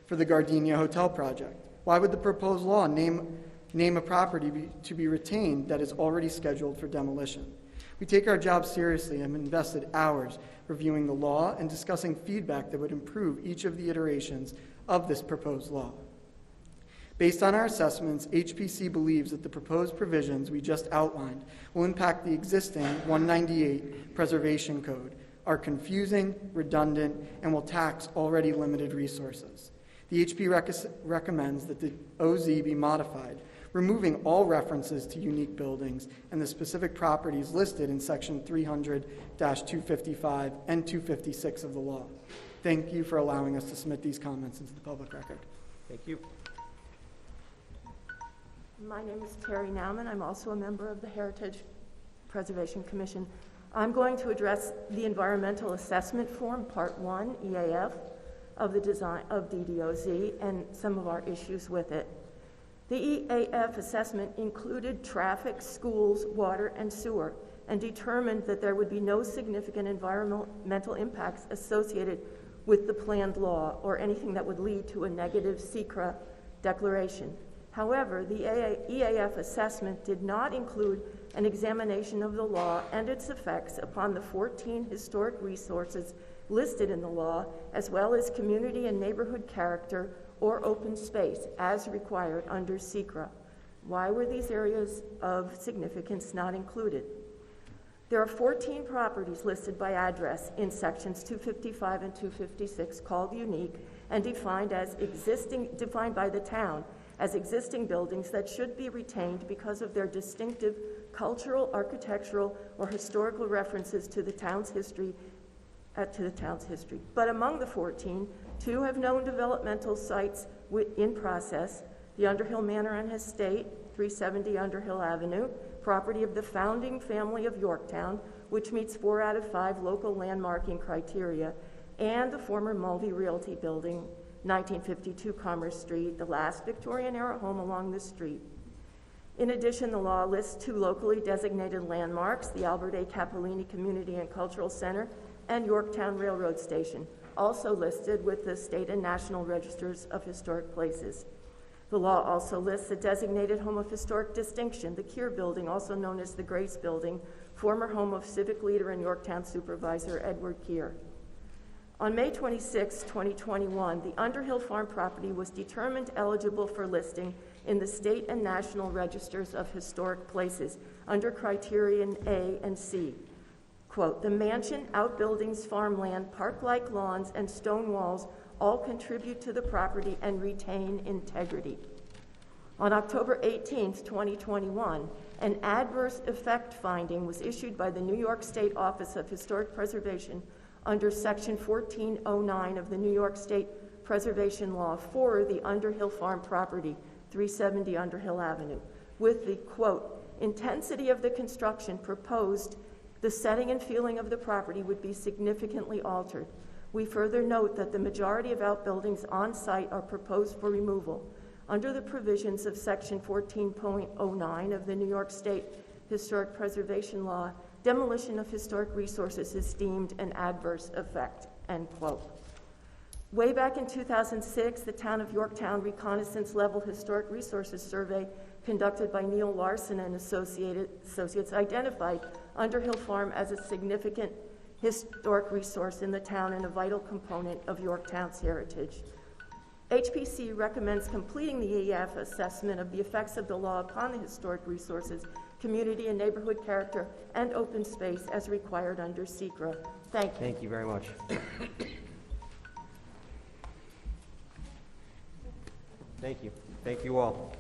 for the Gardenia Hotel project. Why would the proposed law name a property to be retained that is already scheduled for demolition? We take our job seriously and have invested hours reviewing the law and discussing feedback that would improve each of the iterations of this proposed law. Based on our assessments, HPC believes that the proposed provisions we just outlined will impact the existing 198 Preservation Code, are confusing, redundant, and will tax already limited resources. The HP recommends that the OZ be modified, removing all references to unique buildings and the specific properties listed in Section 300-255 and 256 of the law. Thank you for allowing us to submit these comments into the public record. Thank you. My name is Terry Nauman. I'm also a member of the Heritage Preservation Commission. I'm going to address the Environmental Assessment Form, Part 1, EAF, of the design of DDOZ and some of our issues with it. The EAF assessment included traffic, schools, water, and sewer, and determined that there would be no significant environmental impacts associated with the planned law or anything that would lead to a negative SECRA declaration. However, the EAF assessment did not include an examination of the law and its effects upon the 14 historic resources listed in the law, as well as community and neighborhood character or open space as required under SECRA. Why were these areas of significance not included? There are 14 properties listed by address in sections 255 and 256 called unique and defined by the town as existing buildings that should be retained because of their distinctive cultural, architectural, or historical references to the town's history. But among the 14, 2 have known developmental sites in process: the Underhill Manor and Estate, 370 Underhill Avenue, property of the founding family of Yorktown, which meets 4 out of 5 local landmarking criteria, and the former Mulvey Realty Building, 1952 Commerce Street, the last Victorian-era home along the street. In addition, the law lists 2 locally designated landmarks, the Albert A. Cappellini Community and Cultural Center and Yorktown Railroad Station, also listed with the state and national registers of historic places. The law also lists a designated home of historic distinction, the Keir Building, also known as the Grace Building, former home of civic leader and Yorktown supervisor Edward Keir. On May 26, 2021, the Underhill Farm property was determined eligible for listing in the state and national registers of historic places under criterion A and C. Quote, the mansion, outbuildings, farmland, park-like lawns, and stone walls all contribute to the property and retain integrity. On October 18, 2021, an adverse effect finding was issued by the New York State Office of Historic Preservation under Section 1409 of the New York State Preservation Law for the Underhill Farm property, 370 Underhill Avenue, with the, quote, intensity of the construction proposed, the setting and feeling of the property would be significantly altered. We further note that the majority of outbuildings on site are proposed for removal. Under the provisions of Section 14.09 of the New York State Historic Preservation Law, demolition of historic resources is deemed an adverse effect, end quote. Way back in 2006, the Town of Yorktown Reconnaissance Level Historic Resources Survey conducted by Neil Larson and Associates identified Underhill Farm as a significant historic resource in the town and a vital component of Yorktown's heritage. HPC recommends completing the EAF assessment of the effects of the law upon the historic resources, community and neighborhood character, and open space as required under SECRA. Thank you. Thank you very much. Thank you. Thank you all.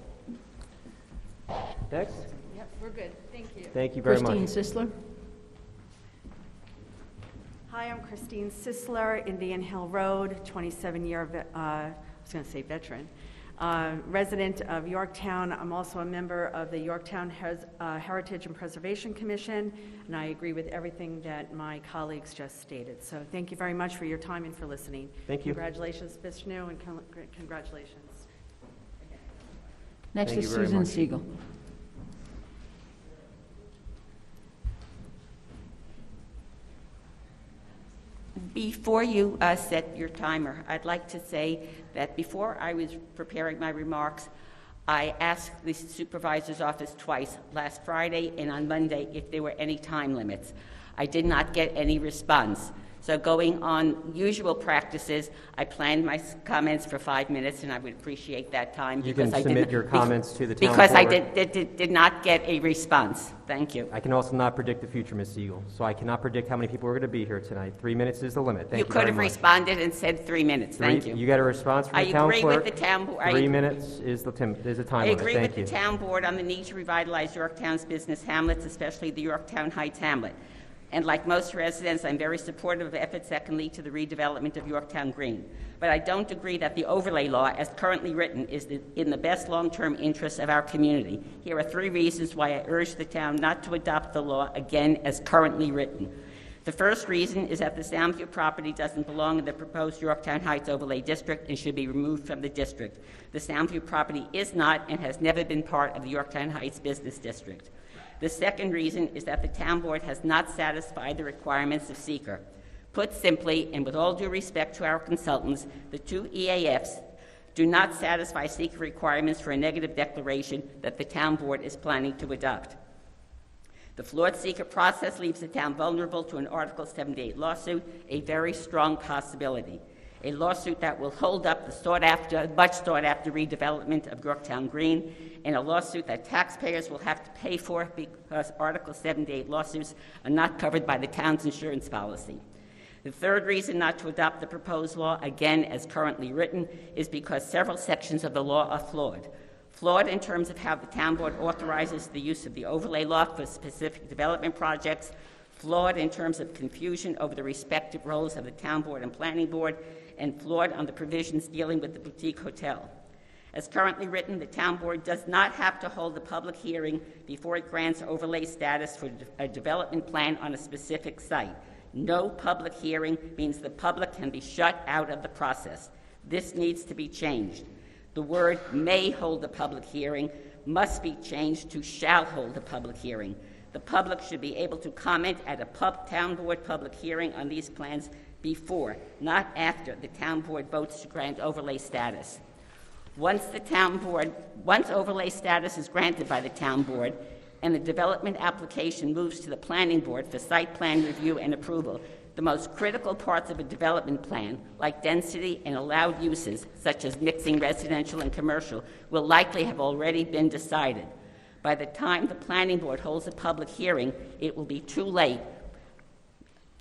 Next. Yep, we're good. Thank you. Thank you very much. Christine Sisler. Hi, I'm Christine Sisler, Indian Hill Road, 27-year, veteran, resident of Yorktown. I'm also a member of the Yorktown Heritage and Preservation Commission, and I agree with everything that my colleagues just stated. So thank you very much for your time and for listening. Thank you. Congratulations, Vishnu, and congratulations. Next is Susan Siegel. Before you set your timer, I'd like to say that before I was preparing my remarks, I asked the supervisor's office twice, last Friday and on Monday, if there were any time limits. I did not get any response. So going on usual practices, I planned my comments for 5 minutes, and I would appreciate that time. You can submit your comments to the town because board. I did not get a response. Thank you. I can also not predict the future, Ms. Siegel, so I cannot predict how many people are going to be here tonight. 3 minutes is the limit. Thank you could very have much. responded and said 3 minutes. Thank you. You got a response from the town clerk? I agree with the town board. 3 minutes is the time limit. I agree with the town board on the need to revitalize Yorktown's business hamlets, especially the Yorktown Heights hamlet. And like most residents, I'm very supportive of efforts that can lead to the redevelopment of Yorktown Green. But I don't agree that the overlay law, as currently written, is in the best long-term interests of our community. Here are 3 reasons why I urge the town not to adopt the law again as currently written. The first reason is that the Soundview property doesn't belong in the proposed Yorktown Heights overlay district and should be removed from the district. The Soundview property is not and has never been part of the Yorktown Heights business district. The second reason is that the town board has not satisfied the requirements of seeker. Put simply, and with all due respect to our consultants, the 2 EAFs do not satisfy seeker requirements for a negative declaration that the town board is planning to adopt. The flawed seeker process leaves the town vulnerable to an Article 78 lawsuit, a very strong possibility. A lawsuit that will hold up the much sought-after redevelopment of Yorktown Green, and a lawsuit that taxpayers will have to pay for because Article 78 lawsuits are not covered by the town's insurance policy. The third reason not to adopt the proposed law, again as currently written, is because several sections of the law are flawed. Flawed in terms of how the town board authorizes the use of the overlay law for specific development projects, flawed in terms of confusion over the respective roles of the town board and planning board, and flawed on the provisions dealing with the boutique hotel. As currently written, the town board does not have to hold a public hearing before it grants overlay status for a development plan on a specific site. No public hearing means the public can be shut out of the process. This needs to be changed. The word may hold a public hearing must be changed to shall hold a public hearing. The public should be able to comment at a town board public hearing on these plans before, not after, the town board votes to grant overlay status. Once overlay status is granted by the town board and the development application moves to the planning board for site plan review and approval, the most critical parts of a development plan, like density and allowed uses, such as mixing residential and commercial, will likely have already been decided. By the time the planning board holds a public hearing, it will be too late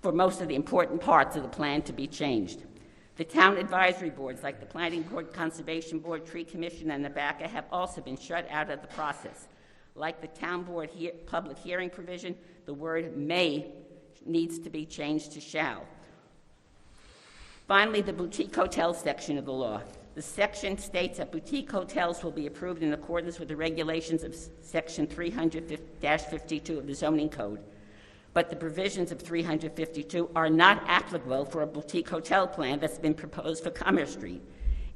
for most of the important parts of the plan to be changed. The town advisory boards, like the Planning Board, Conservation Board, Tree Commission, and NABACA, have also been shut out of the process. Like the town board public hearing provision, the word may needs to be changed to shall. Finally, the boutique hotel section of the law. The section states that boutique hotels will be approved in accordance with the regulations of Section 300-52 of the Zoning Code. But the provisions of 352 are not applicable for a boutique hotel plan that's been proposed for Commerce Street.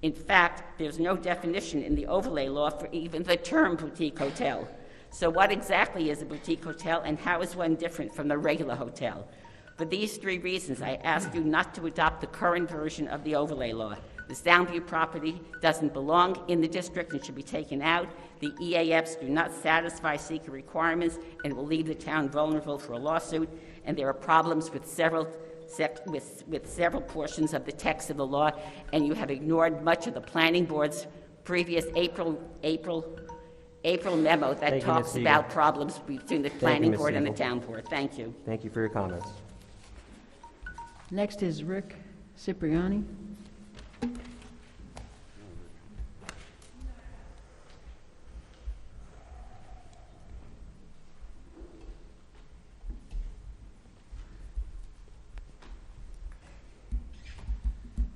In fact, there's no definition in the overlay law for even the term boutique hotel. So what exactly is a boutique hotel, and how is one different from the regular hotel? For these 3 reasons, I ask you not to adopt the current version of the overlay law. The Soundview property doesn't belong in the district and should be taken out. The EAFs do not satisfy seeker requirements and will leave the town vulnerable for a lawsuit. And there are problems with several portions of the text of the law, and you have ignored much of the planning board's previous April memo that talks about problems between the planning board and the town board. Thank you. Thank you for your comments. Next is Rick Cipriani.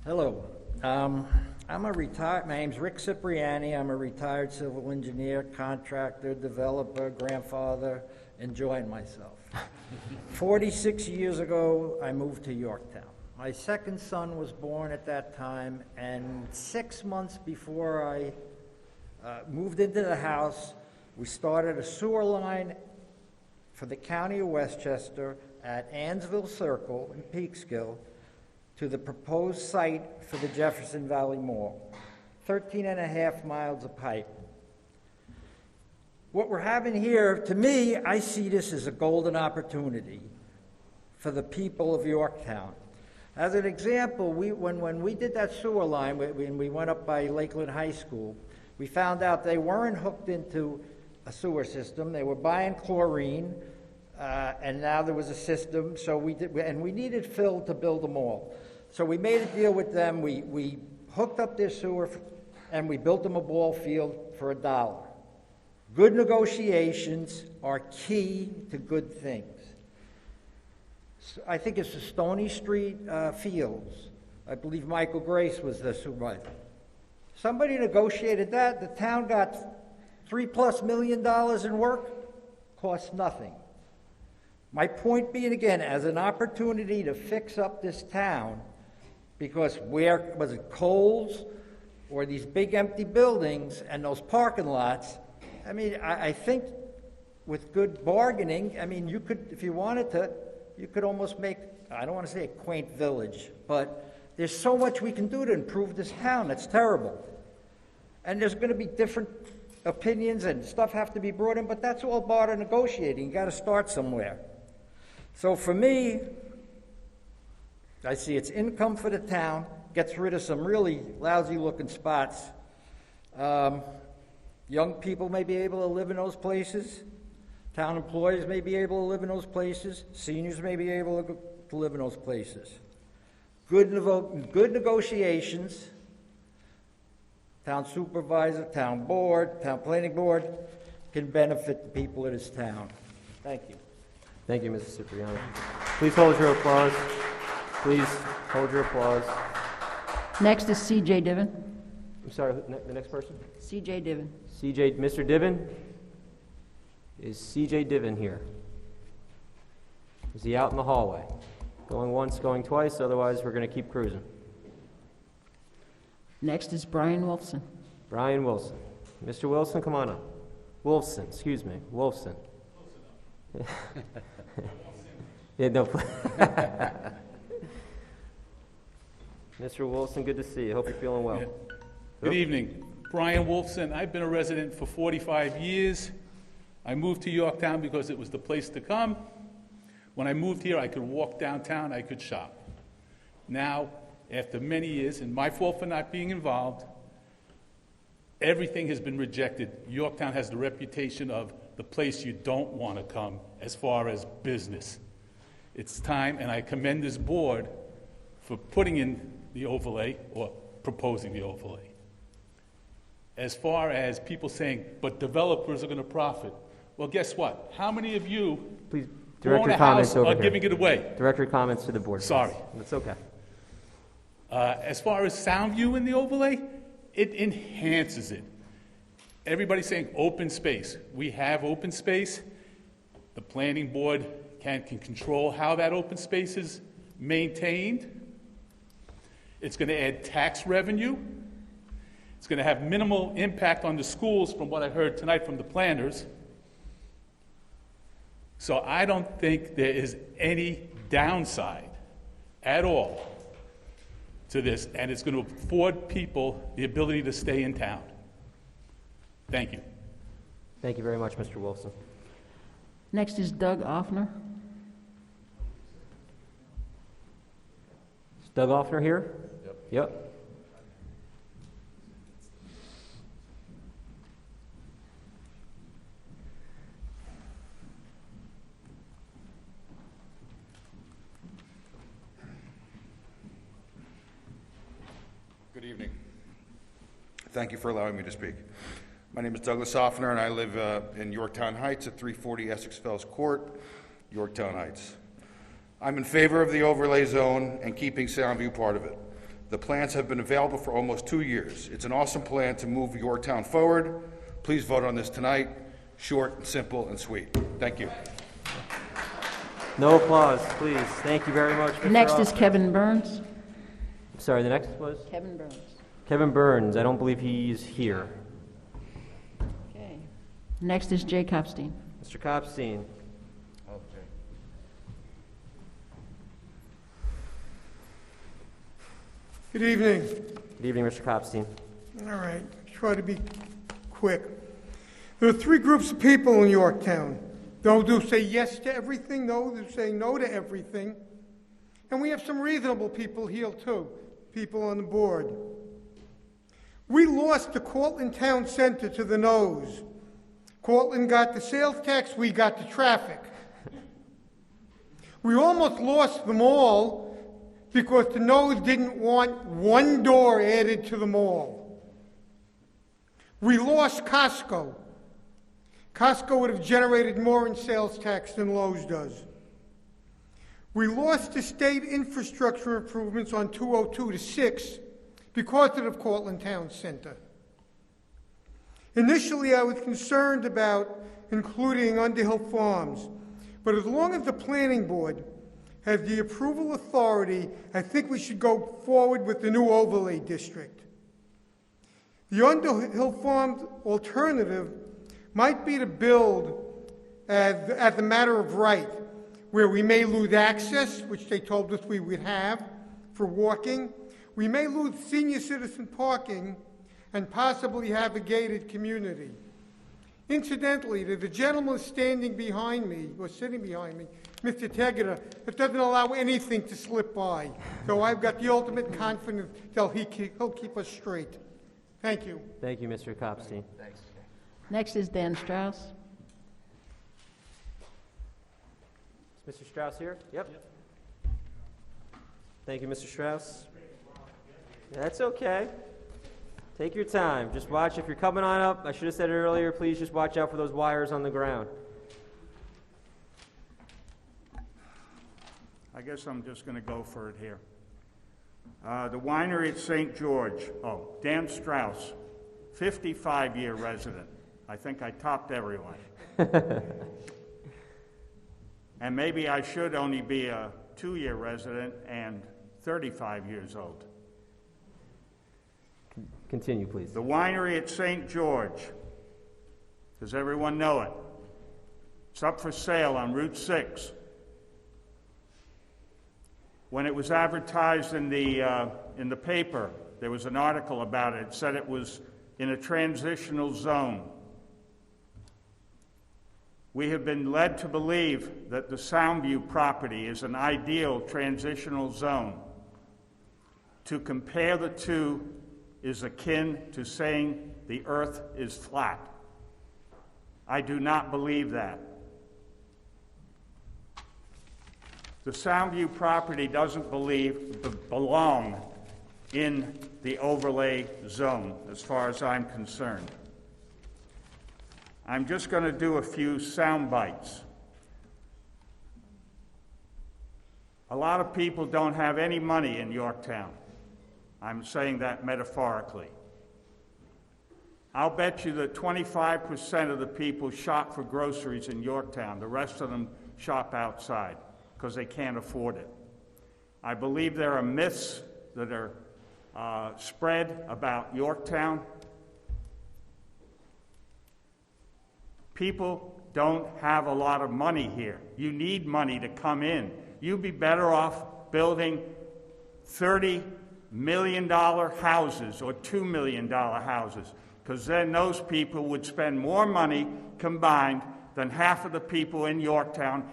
Hello. My name's Rick Cipriani. I'm a retired civil engineer, contractor, developer, grandfather, enjoying myself. 46 years ago, I moved to Yorktown. My second son was born at that time, and 6 months before I moved into the house, we started a sewer line for the county of Westchester at Ansville Circle in Peekskill to the proposed site for the Jefferson Valley Mall. 13.5 miles of pipe. What we're having here, to me, I see this as a golden opportunity for the people of Yorktown. As an example, when we did that sewer line, when we went up by Lakeland High School, we found out they weren't hooked into a sewer system. They were buying chlorine, and now there was a system, and we needed fill to build them all. So we made a deal with them. We hooked up their sewer, and we built them a ball field for $1. Good negotiations are key to good things. I think it's the Stony Street Fields. I believe Michael Grace was the supervisor. Somebody negotiated that. The town got $3+ million in work, cost nothing. My point being, again, as an opportunity to fix up this town, because where was it, Kohl's or these big empty buildings and those parking lots? I mean, I think with good bargaining, I mean, you could, if you wanted to, you could almost make, I don't want to say a quaint village, but there's so much we can do to improve this town. That's terrible. And there's going to be different opinions and stuff have to be brought in, but that's all part of negotiating. You got to start somewhere. So for me, I see it's income for the town, gets rid of some really lousy-looking spots. Young people may be able to live in those places. Town employees may be able to live in those places. Seniors may be able to live in those places. Good negotiations. Town supervisor, town board, town planning board can benefit the people of this town. Thank you. Thank you, Mrs. Cipriani. Please hold your applause. Please hold your applause. Next is C.J. Diven. I'm sorry, the next person? C.J. Diven. Mr. Diven? Is C.J. Diven here? Is he out in the hallway? Going once, going twice, otherwise we're going to keep cruising. Next is Brian Wolfson. Brian Wilson. Mr. Wilson, come on up. Wolfson, excuse me, Wolfson. Yeah, no. Mr. Wilson, good to see you. Hope you're feeling well. Yeah. Good evening. Brian Wolfson. I've been a resident for 45 years. I moved to Yorktown because it was the place to come. When I moved here, I could walk downtown, I could shop. Now, after many years, and my fault for not being involved, everything has been rejected. Yorktown has the reputation of the place you don't want to come as far as business. It's time, and I commend this board for putting in the overlay or proposing the overlay. As far as people saying, but developers are going to profit. Well, guess what? How many of you Please who direct own your a comments house over are here. giving it away? Direct your comments to the board. Sorry. That's okay. As far as sound view in the overlay, it enhances it. Everybody's saying open space. We have open space. The planning board can control how that open space is maintained. It's going to add tax revenue. It's going to have minimal impact on the schools from what I heard tonight from the planners. So I don't think there is any downside at all to this, and it's going to afford people the ability to stay in town. Thank you. Thank you very much, Mr. Wilson. Next is Doug Offner. Is Doug Offner here? Yep. Good evening. Thank you for allowing me to speak. My name is Douglas Offner, and I live in Yorktown Heights at 340 Essex Fells Court, Yorktown Heights. I'm in favor of the overlay zone and keeping Soundview part of it. The plans have been available for almost 2 years. It's an awesome plan to move Yorktown forward. Please vote on this tonight. Short, simple, and sweet. Thank you. No applause, please. Thank you very much, Mr. Next is Offner. Kevin Burns. Sorry, the next was? Kevin Burns. Kevin Burns. I don't believe he's here. Okay. Next is Jay Kopstein. Mr. Kopstein. Good evening. Good evening, Mr. Kopstein. All right, try to be quick. There are three groups of people in Yorktown. Those who say yes to everything, those who say no to everything. And we have some reasonable people here too, people on the board. We lost the Cortland Town Center to the noes. Cortland got the sales tax, we got the traffic. We almost lost the mall because the noes didn't want one door added to the mall. We lost Costco. Costco would have generated more in sales tax than Lowe's does. We lost the state infrastructure improvements on 202 to 6 because of the Cortland Town Center. Initially, I was concerned about including Underhill Farms, but as long as the planning board has the approval authority, I think we should go forward with the new overlay district. The Underhill Farms alternative might be to build as a matter of right, where we may lose access, which they told us we would have for walking. We may lose senior citizen parking and possibly have a gated community. Incidentally, there's a gentleman standing behind me, or sitting behind me, Mr. Tegeta, that doesn't allow anything to slip by. So I've got the ultimate confidence that he'll keep us straight. Thank you. Thank you, Mr. Kopstein. Thanks. Next is Dan Strauss. Is Mr. Strauss here? Yep. Thank you, Mr. Strauss. That's okay. Take your time. Just watch. If you're coming on up, I should have said it earlier, please just watch out for those wires on the ground. I guess I'm just going to go for it here. The winery at St. George. Oh, Dan Strauss, 55-year resident. I think I topped everyone. And maybe I should only be a 2-year resident and 35 years old. Continue, please. The winery at St. George. Does everyone know it? It's up for sale on Route 6. When it was advertised in the paper, there was an article about it. It said it was in a transitional zone. We have been led to believe that the Soundview property is an ideal transitional zone. To compare the two is akin to saying the earth is flat. I do not believe that. The Soundview property doesn't belong in the overlay zone, as far as I'm concerned. I'm just going to do a few sound bites. A lot of people don't have any money in Yorktown. I'm saying that metaphorically. I'll bet you that 25% of the people shop for groceries in Yorktown. The rest of them shop outside because they can't afford it. I believe there are myths that are spread about Yorktown. People don't have a lot of money here. You need money to come in. You'd be better off building $30 million houses or $2 million houses, because then those people would spend more money combined than half of the people in Yorktown.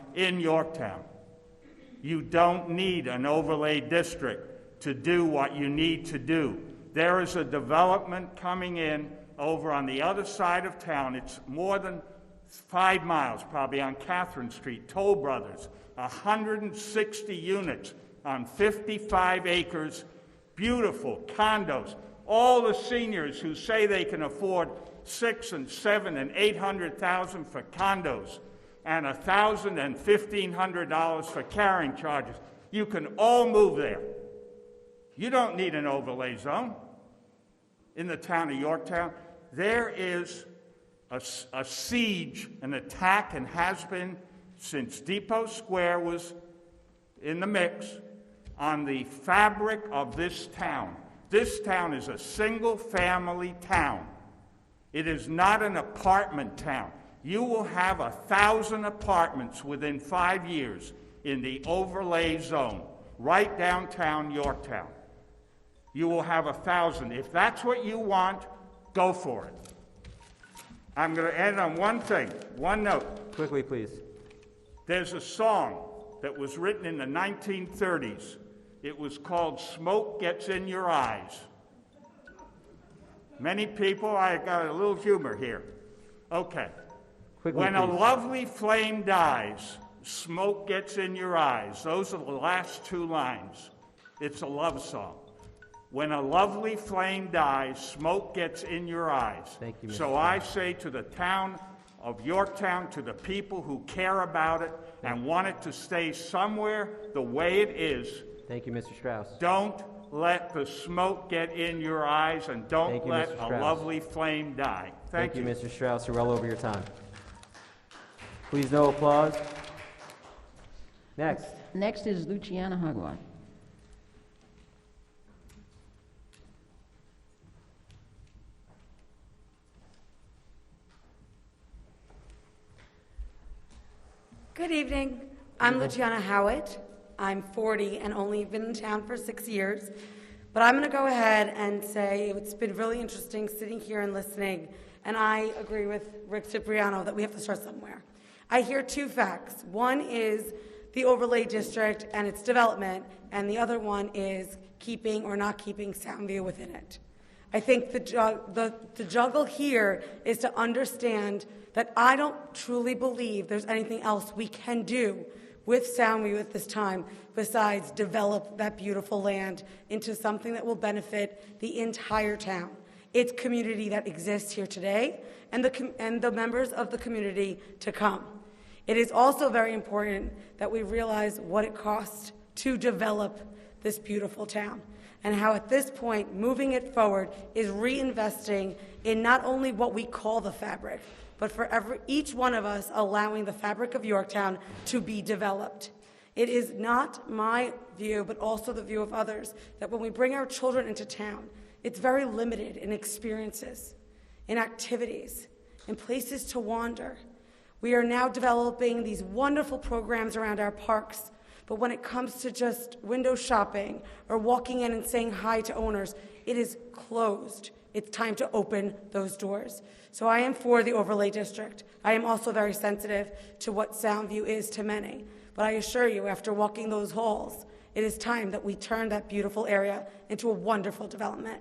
You don't need an overlay district to do what you need to do. There is a development coming in over on the other side of town. It's more than 5 miles, probably, on Catherine Street, Toll Brothers, 160 units on 55 acres, beautiful condos. All the seniors who say they can afford $600,000 and $700,000 and $800,000 for condos and $1,000 and $1,500 for carrying charges, you can all move there. You don't need an overlay zone in the town of Yorktown. There is a siege, an attack, and has been since Depot Square was in the mix, on the fabric of this town. This town is a single-family town. It is not an apartment town. You will have 1,000 apartments within 5 years in the overlay zone, right downtown Yorktown. You will have 1,000. If that's what you want, go for it. I'm going to end on one thing, one note. Quickly, please. There's a song that was written in the 1930s. It was called Smoke Gets in Your Eyes. Many people, I got a little humor here. Okay. Quickly, when please. a lovely flame dies, smoke gets in your eyes. Those are the last 2 lines. It's a love song. When a lovely flame dies, smoke gets in your eyes. Thank you, Mr. So I say to the town of Yorktown to the people who care about it and want it to stay somewhere the way it is. Thank you, Mr. Strauss. Don't let the smoke get in your eyes, and don't let Mr. a Strauss. lovely flame die. Thank you. Mr. Strauss. You're well over your time. Please, no applause. Next. Next is Luciana Hagwad. Good evening. I'm Luciana Howitt. I'm 40 and only been in town for 6 years. But I'm going to go ahead and say it's been really interesting sitting here and listening. And I agree with Rick Cipriani that we have to start somewhere. I hear two facts. One is the overlay district and its development, and the other one is keeping or not keeping Soundview within it. I think the juggle here is to understand that I don't truly believe there's anything else we can do with Soundview at this time besides develop that beautiful land into something that will benefit the entire town, its community that exists here today, and the members of the community to come. It is also very important that we realize what it costs to develop this beautiful town, and how at this point, moving it forward is reinvesting in not only what we call the fabric, but for each one of us allowing the fabric of Yorktown to be developed. It is not my view, but also the view of others, that when we bring our children into town, it's very limited in experiences, in activities, in places to wander. We are now developing these wonderful programs around our parks, but when it comes to just window shopping or walking in and saying hi to owners, it is closed. It's time to open those doors. So I am for the overlay district. I am also very sensitive to what Soundview is to many. But I assure you, after walking those halls, it is time that we turn that beautiful area into a wonderful development.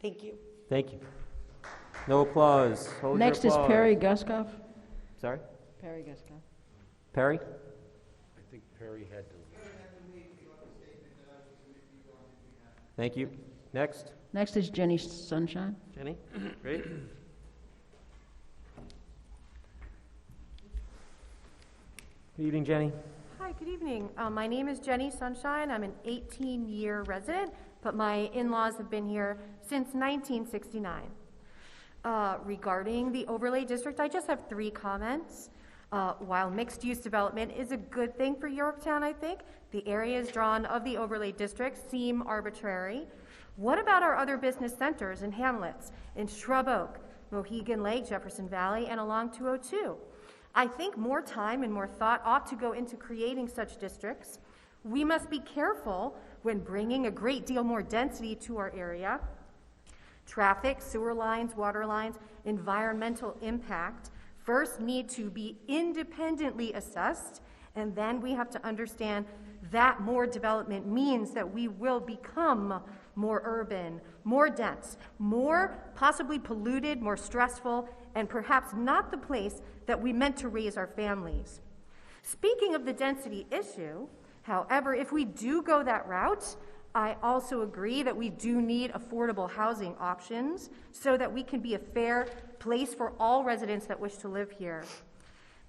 Thank you. Thank you. No applause. Hold your Next is applause. Perry Guskoff. Sorry? Perry Guskoff. Perry? I think Perry had to. Thank you. Next. Next is Jenny Sunshine. Jenny? Great. Good evening, Jenny. Hi, good evening. My name is Jenny Sunshine. I'm an 18-year resident, but my in-laws have been here since 1969. Regarding the overlay district, I just have 3 comments. While mixed-use development is a good thing for Yorktown, I think, the areas drawn of the overlay district seem arbitrary. What about our other business centers and hamlets in Shrub Oak, Mohegan Lake, Jefferson Valley, and along 202? I think more time and more thought ought to go into creating such districts. We must be careful when bringing a great deal more density to our area. Traffic, sewer lines, water lines, environmental impact first need to be independently assessed, and then we have to understand that more development means that we will become more urban, more dense, more possibly polluted, more stressful, and perhaps not the place that we meant to raise our families. Speaking of the density issue, however, if we do go that route, I also agree that we do need affordable housing options so that we can be a fair place for all residents that wish to live here.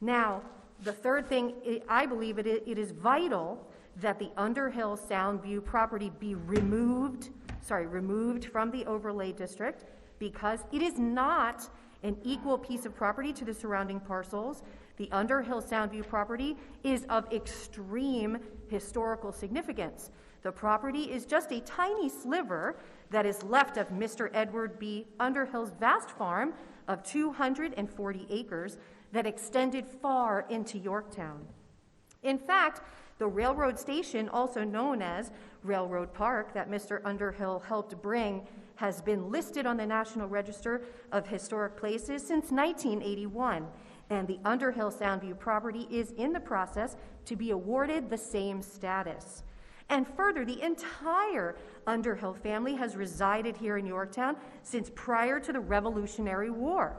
Now, the third thing, I believe it is vital that the Underhill Soundview property be removed from the overlay district, because it is not an equal piece of property to the surrounding parcels. The Underhill Soundview property is of extreme historical significance. The property is just a tiny sliver that is left of Mr. Edward B. Underhill's vast farm of 240 acres that extended far into Yorktown. In fact, the railroad station, also known as Railroad Park, that Mr. Underhill helped bring, has been listed on the National Register of Historic Places since 1981, and the Underhill Soundview property is in the process to be awarded the same status. And further, the entire Underhill family has resided here in Yorktown since prior to the Revolutionary War.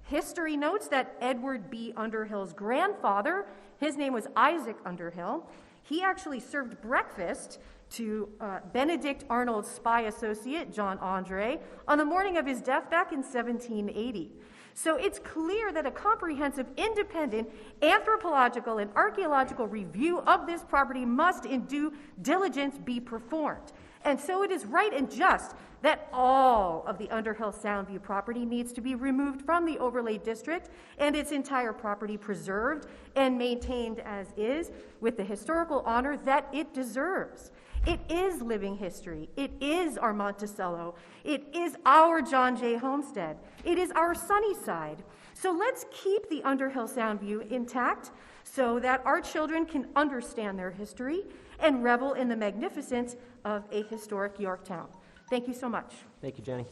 History notes that Edward B. Underhill's grandfather, his name was Isaac Underhill, he actually served breakfast to Benedict Arnold's spy associate, John Andre, on the morning of his death back in 1780. So it's clear that a comprehensive, independent, anthropological and archaeological review of this property must in due diligence be performed. And so it is right and just that all of the Underhill Soundview property needs to be removed from the overlay district and its entire property preserved and maintained as is with the historical honor that it deserves. It is living history. It is our Monticello. It is our John Jay Homestead. It is our Sunnyside. So let's keep the Underhill Soundview intact so that our children can understand their history and revel in the magnificence of a historic Yorktown. Thank you so much. Thank you, Jenny.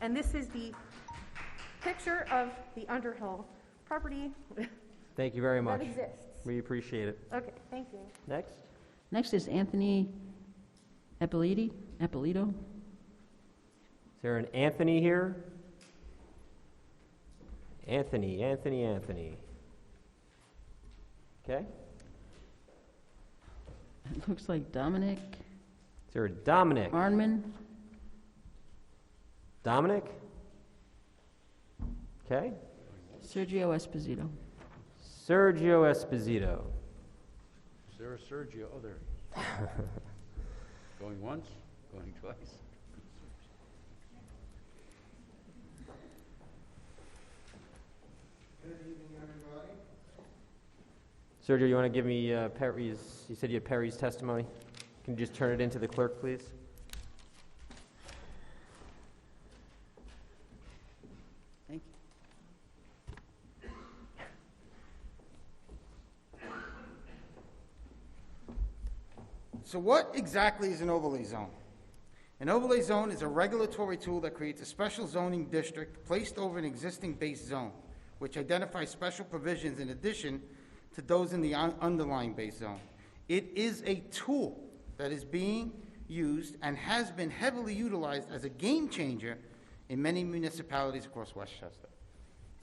And this is the picture of the Underhill property. Thank you very much. That exists. We appreciate it. Okay, thank you. Next. Next is Anthony Ippolito. Is there an Anthony here? Anthony. Okay. It looks like Dominic. Is there a Dominic? Arnman. Dominic? Okay. Sergio Esposito. Sergio Esposito. Is there a Sergio? Oh, there he is. Going once, going twice. Good evening, everybody. Sergio, you want to give me Perry's, you said you had Perry's testimony? Can you just turn it into the clerk, please? Thank you. So what exactly is an overlay zone? An overlay zone is a regulatory tool that creates a special zoning district placed over an existing base zone, which identifies special provisions in addition to those in the underlying base zone. It is a tool that is being used and has been heavily utilized as a game changer in many municipalities across Westchester.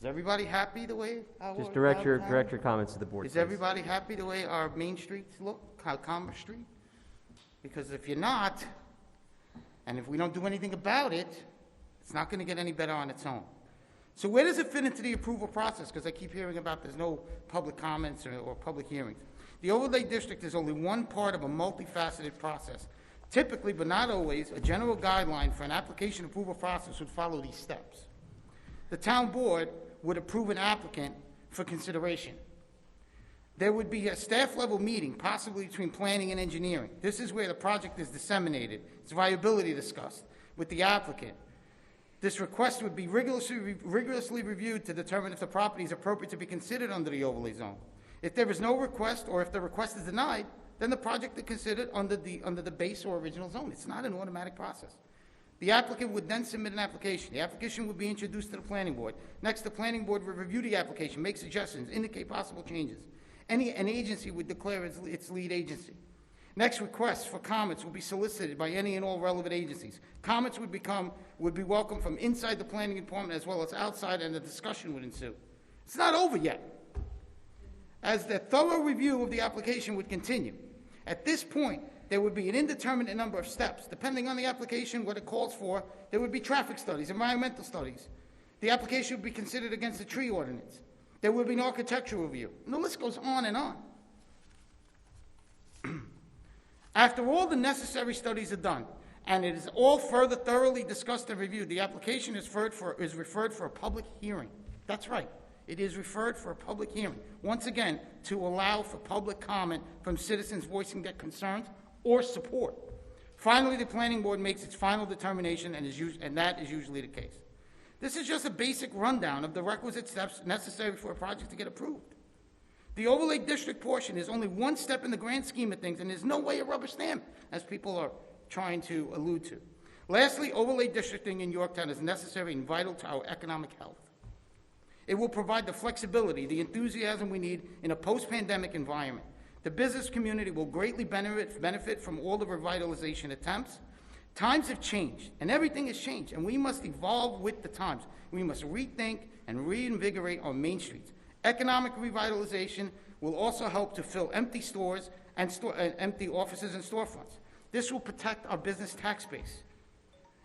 Is everybody happy the way our Just direct your downtown- comments to the board, Is please. everybody happy the way our main streets look, how Commerce Street? Because if you're not, and if we don't do anything about it, it's not going to get any better on its own. So where does it fit into the approval process? Because I keep hearing about there's no public comments or public hearings. The overlay district is only one part of a multifaceted process. Typically, but not always, a general guideline for an application approval process would follow these steps. The town board would approve an applicant for consideration. There would be a staff-level meeting, possibly between planning and engineering. This is where the project is disseminated, its viability discussed with the applicant. This request would be rigorously reviewed to determine if the property is appropriate to be considered under the overlay zone. If there is no request, or if the request is denied, then the project is considered under the base or original zone. It's not an automatic process. The applicant would then submit an application. The application would be introduced to the planning board. Next, the planning board would review the application, make suggestions, indicate possible changes. An agency would declare its lead agency. Next, requests for comments will be solicited by any and all relevant agencies. Comments would be welcomed from inside the planning department as well as outside, and a discussion would ensue. It's not over yet, as the thorough review of the application would continue. At this point, there would be an indeterminate number of steps. Depending on the application, what it calls for, there would be traffic studies, environmental studies. The application would be considered against the tree ordinance. There would be an architectural review. And the list goes on and on. After all the necessary studies are done, and it is all further thoroughly discussed and reviewed, the application is referred for a public hearing. That's right. It is referred for a public hearing. Once again, to allow for public comment from citizens voicing their concerns or support. Finally, the planning board makes its final determination, and that is usually the case. This is just a basic rundown of the requisite steps necessary for a project to get approved. The overlay district portion is only one step in the grand scheme of things, and there's no way a rubber stamp, as people are trying to allude to. Lastly, overlay districting in Yorktown is necessary and vital to our economic health. It will provide the flexibility, the enthusiasm we need in a post-pandemic environment. The business community will greatly benefit from all the revitalization attempts. Times have changed, and everything has changed, and we must evolve with the times. We must rethink and reinvigorate our main streets. Economic revitalization will also help to fill empty stores and empty offices and storefronts. This will protect our business tax base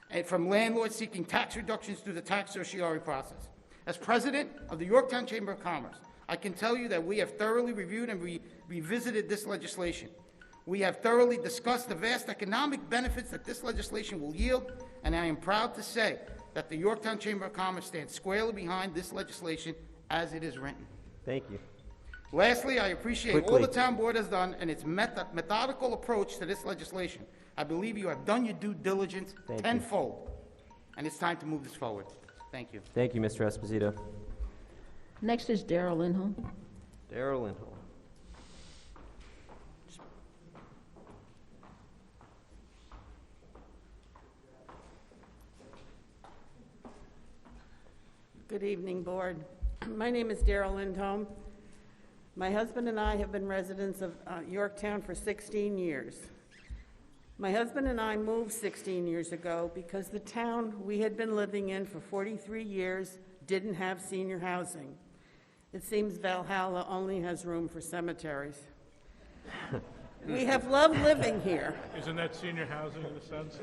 and from landlords seeking tax reductions through the tax certiorari process. As president of the Yorktown Chamber of Commerce, I can tell you that we have thoroughly reviewed and revisited this legislation. We have thoroughly discussed the vast economic benefits that this legislation will yield, and I am proud to say that the Yorktown Chamber of Commerce stands squarely behind this legislation as it is written. Thank you. Lastly, I appreciate all the town board has done and its methodical approach to this legislation. I believe you have done your due diligence tenfold, and it's time to move this forward. Thank you. Thank you, Mr. Esposito. Next is Darrell Lindholm. Darrell Lindholm. Good evening, Board. My name is Darrell Lindholm. My husband and I have been residents of Yorktown for 16 years. My husband and I moved 16 years ago because the town we had been living in for 43 years didn't have senior housing. It seems Valhalla only has room for cemeteries. We have loved living here. Isn't that senior housing in a sense?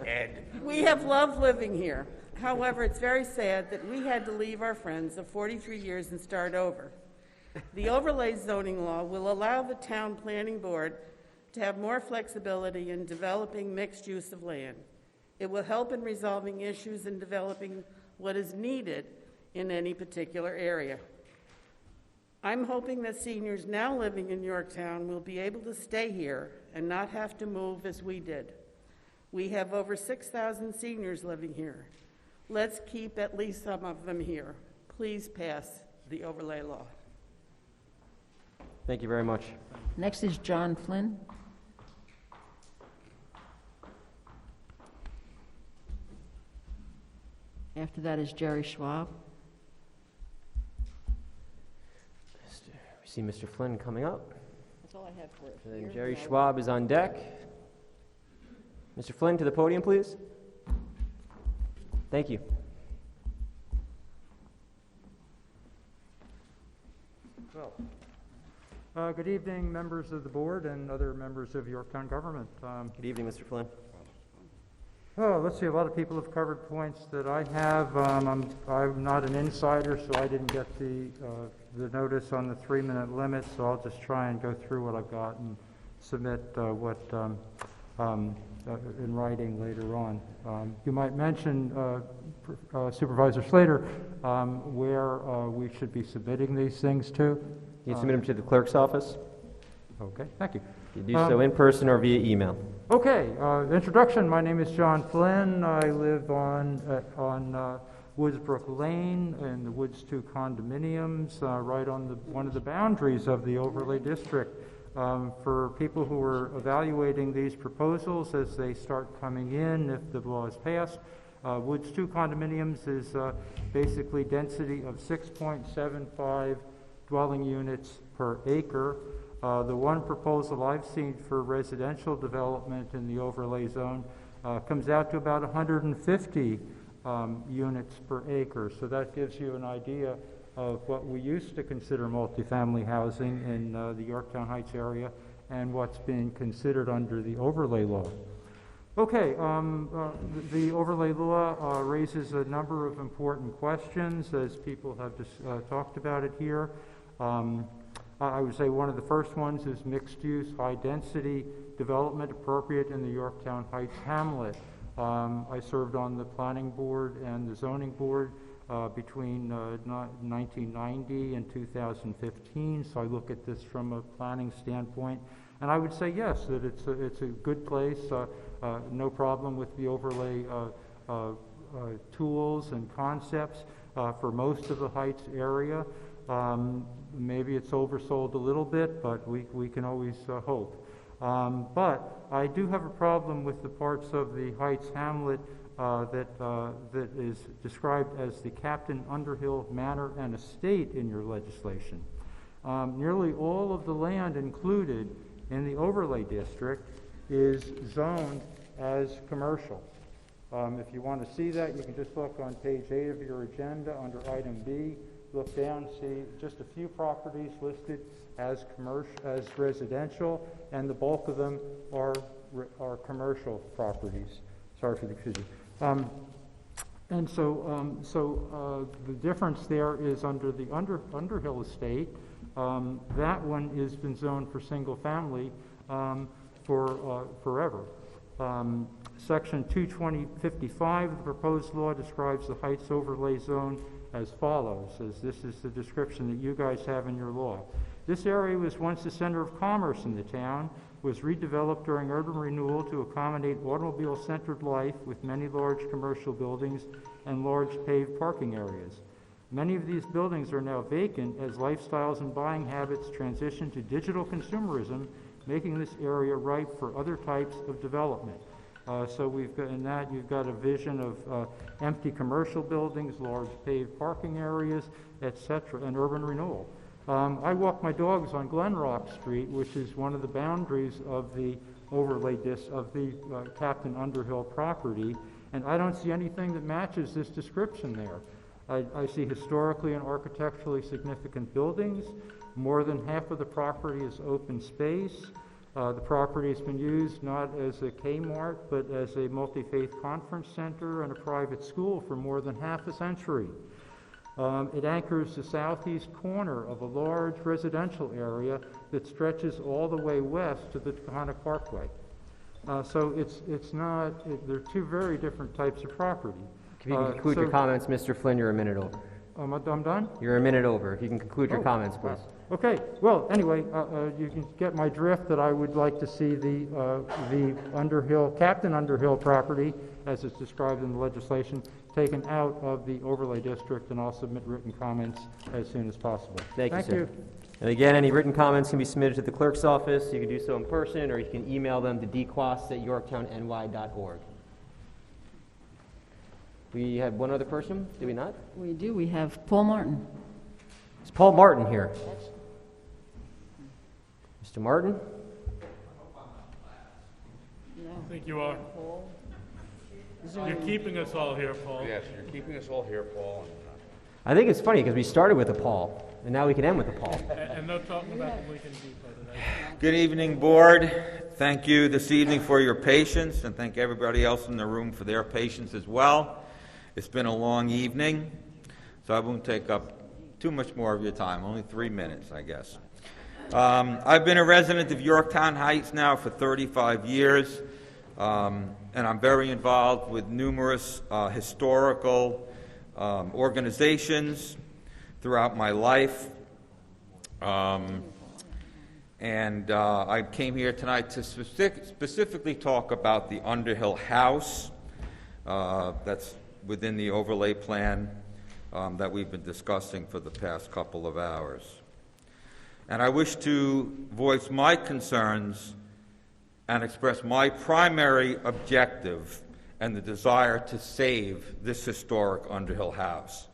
Ed. We have loved living here. However, it's very sad that we had to leave our friends of 43 years and start over. The overlay zoning law will allow the town planning board to have more flexibility in developing mixed use of land. It will help in resolving issues and developing what is needed in any particular area. I'm hoping that seniors now living in Yorktown will be able to stay here and not have to move as we did. We have over 6,000 seniors living here. Let's keep at least some of them here. Please pass the overlay law. Thank you very much. Next is John Flynn. After that is Jerry Schwab. We see Mr. Flynn coming up. That's all I have for it. And then Jerry Schwab is on deck. Mr. Flynn, to the podium, please. Thank you. Well, good evening, members of the board and other members of Yorktown government. Good evening, Mr. Flynn. Oh, let's see, a lot of people have covered points that I have. I'm not an insider, so I didn't get the notice on the 3-minute limit, so I'll just try and go through what I've got and submit what in writing later on. You might mention, Supervisor Slater, where we should be submitting these things to. You can submit them to the clerk's office. Okay, thank you. You do so in person or via email. Okay, introduction. My name is John Flynn. I live on Woodsbrook Lane in the Woods 2 condominiums, right on one of the boundaries of the overlay district. For people who are evaluating these proposals as they start coming in, if the law is passed, Woods 2 condominiums is basically density of 6.75 dwelling units per acre. The one proposal I've seen for residential development in the overlay zone comes out to about 150 units per acre. So that gives you an idea of what we used to consider multifamily housing in the Yorktown Heights area and what's being considered under the overlay law. Okay, the overlay law raises a number of important questions as people have just talked about it here. I would say one of the first ones is mixed-use, high-density development appropriate in the Yorktown Heights hamlet. I served on the planning board and the zoning board between 1990 and 2015, so I look at this from a planning standpoint. And I would say yes, that it's a good place, no problem with the overlay tools and concepts for most of the Heights area. Maybe it's oversold a little bit, but we can always hope. But I do have a problem with the parts of the Heights hamlet that is described as the Captain Underhill Manor and Estate in your legislation. Nearly all of the land included in the overlay district is zoned as commercial. If you want to see that, you can just look on page 8 of your agenda under item B. Look down, see just a few properties listed as residential, and the bulk of them are commercial properties. Sorry for the confusion. And so the difference there is under the Underhill estate. That one has been zoned for single family for forever. Section 22055 of the proposed law describes the Heights overlay zone as follows, as this is the description that you guys have in your law. This area was once the center of commerce in the town, was redeveloped during urban renewal to accommodate automobile-centered life with many large commercial buildings and large paved parking areas. Many of these buildings are now vacant as lifestyles and buying habits transition to digital consumerism, making this area ripe for other types of development. So we've got in that you've got a vision of empty commercial buildings, large paved parking areas, etc., and urban renewal. I walk my dogs on Glenrock Street, which is one of the boundaries of the overlay of the Captain Underhill property, and I don't see anything that matches this description there. I see historically and architecturally significant buildings. More than half of the property is open space. The property has been used not as a Kmart, but as a multi-faith conference center and a private school for more than half a century. It anchors the southeast corner of a large residential area that stretches all the way west to the Taconic Parkway. So they're two very different types of property. If you can conclude your comments, Mr. Flynn, you're a minute over. I'm done? You're a minute over. If you can conclude your comments, please. Okay. Well, anyway, you can get my drift that I would like to see the Captain Underhill property, as it's described in the legislation, taken out of the overlay district, and I'll submit written comments as soon as possible. Thank you, sir. And again, any written comments can be submitted to the clerk's office. You can do so in person, or you can email them to dquas@yorktownny.org. We have one other person, do we not? We do. We have Paul Martin. Is Paul Martin here? Mr. Martin? I think you are. You're keeping us all here, Paul. Yes, you're keeping us all here, Paul. I think it's funny because we started with a Paul, and now we can end with a Paul. And no talking about the Lincoln Depot today. Good evening, Board. Thank you this evening for your patience, and thank everybody else in the room for their patience as well. It's been a long evening, so I won't take up too much more of your time, only 3 minutes, I guess. I've been a resident of Yorktown Heights now for 35 years, and I'm very involved with numerous historical organizations throughout my life. And I came here tonight to specifically talk about the Underhill House that's within the overlay plan that we've been discussing for the past couple of hours. And I wish to voice my concerns and express my primary objective and the desire to save this historic Underhill House.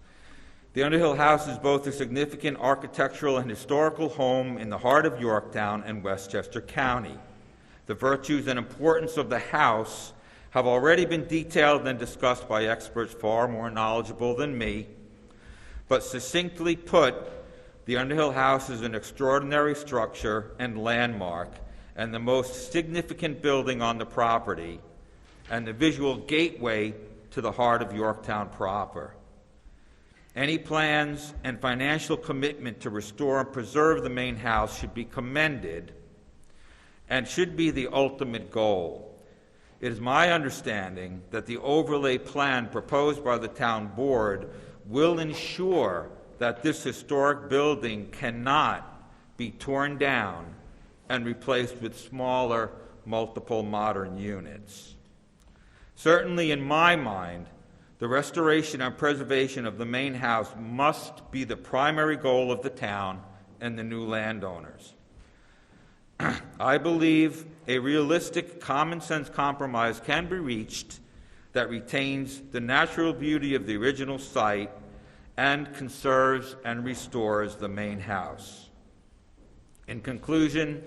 The Underhill House is both a significant architectural and historical home in the heart of Yorktown and Westchester County. The virtues and importance of the house have already been detailed and discussed by experts far more knowledgeable than me, but succinctly put, the Underhill House is an extraordinary structure and landmark and the most significant building on the property and the visual gateway to the heart of Yorktown proper. Any plans and financial commitment to restore and preserve the main house should be commended and should be the ultimate goal. It is my understanding that the overlay plan proposed by the town board will ensure that this historic building cannot be torn down and replaced with smaller, multiple modern units. Certainly in my mind, the restoration and preservation of the main house must be the primary goal of the town and the new landowners. I believe a realistic, common-sense compromise can be reached that retains the natural beauty of the original site and conserves and restores the main house. In conclusion,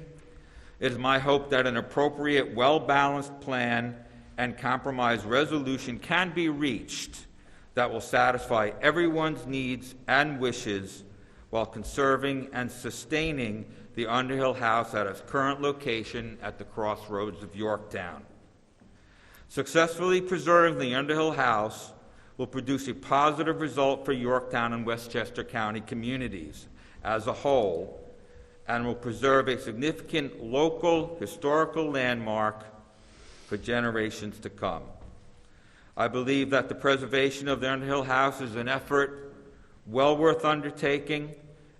it is my hope that an appropriate, well-balanced plan and compromise resolution can be reached that will satisfy everyone's needs and wishes while conserving and sustaining the Underhill House at its current location at the crossroads of Yorktown. Successfully preserving the Underhill House will produce a positive result for Yorktown and Westchester County communities as a whole, and will preserve a significant local historical landmark for generations to come. I believe that the preservation of the Underhill House is an effort well worth undertaking,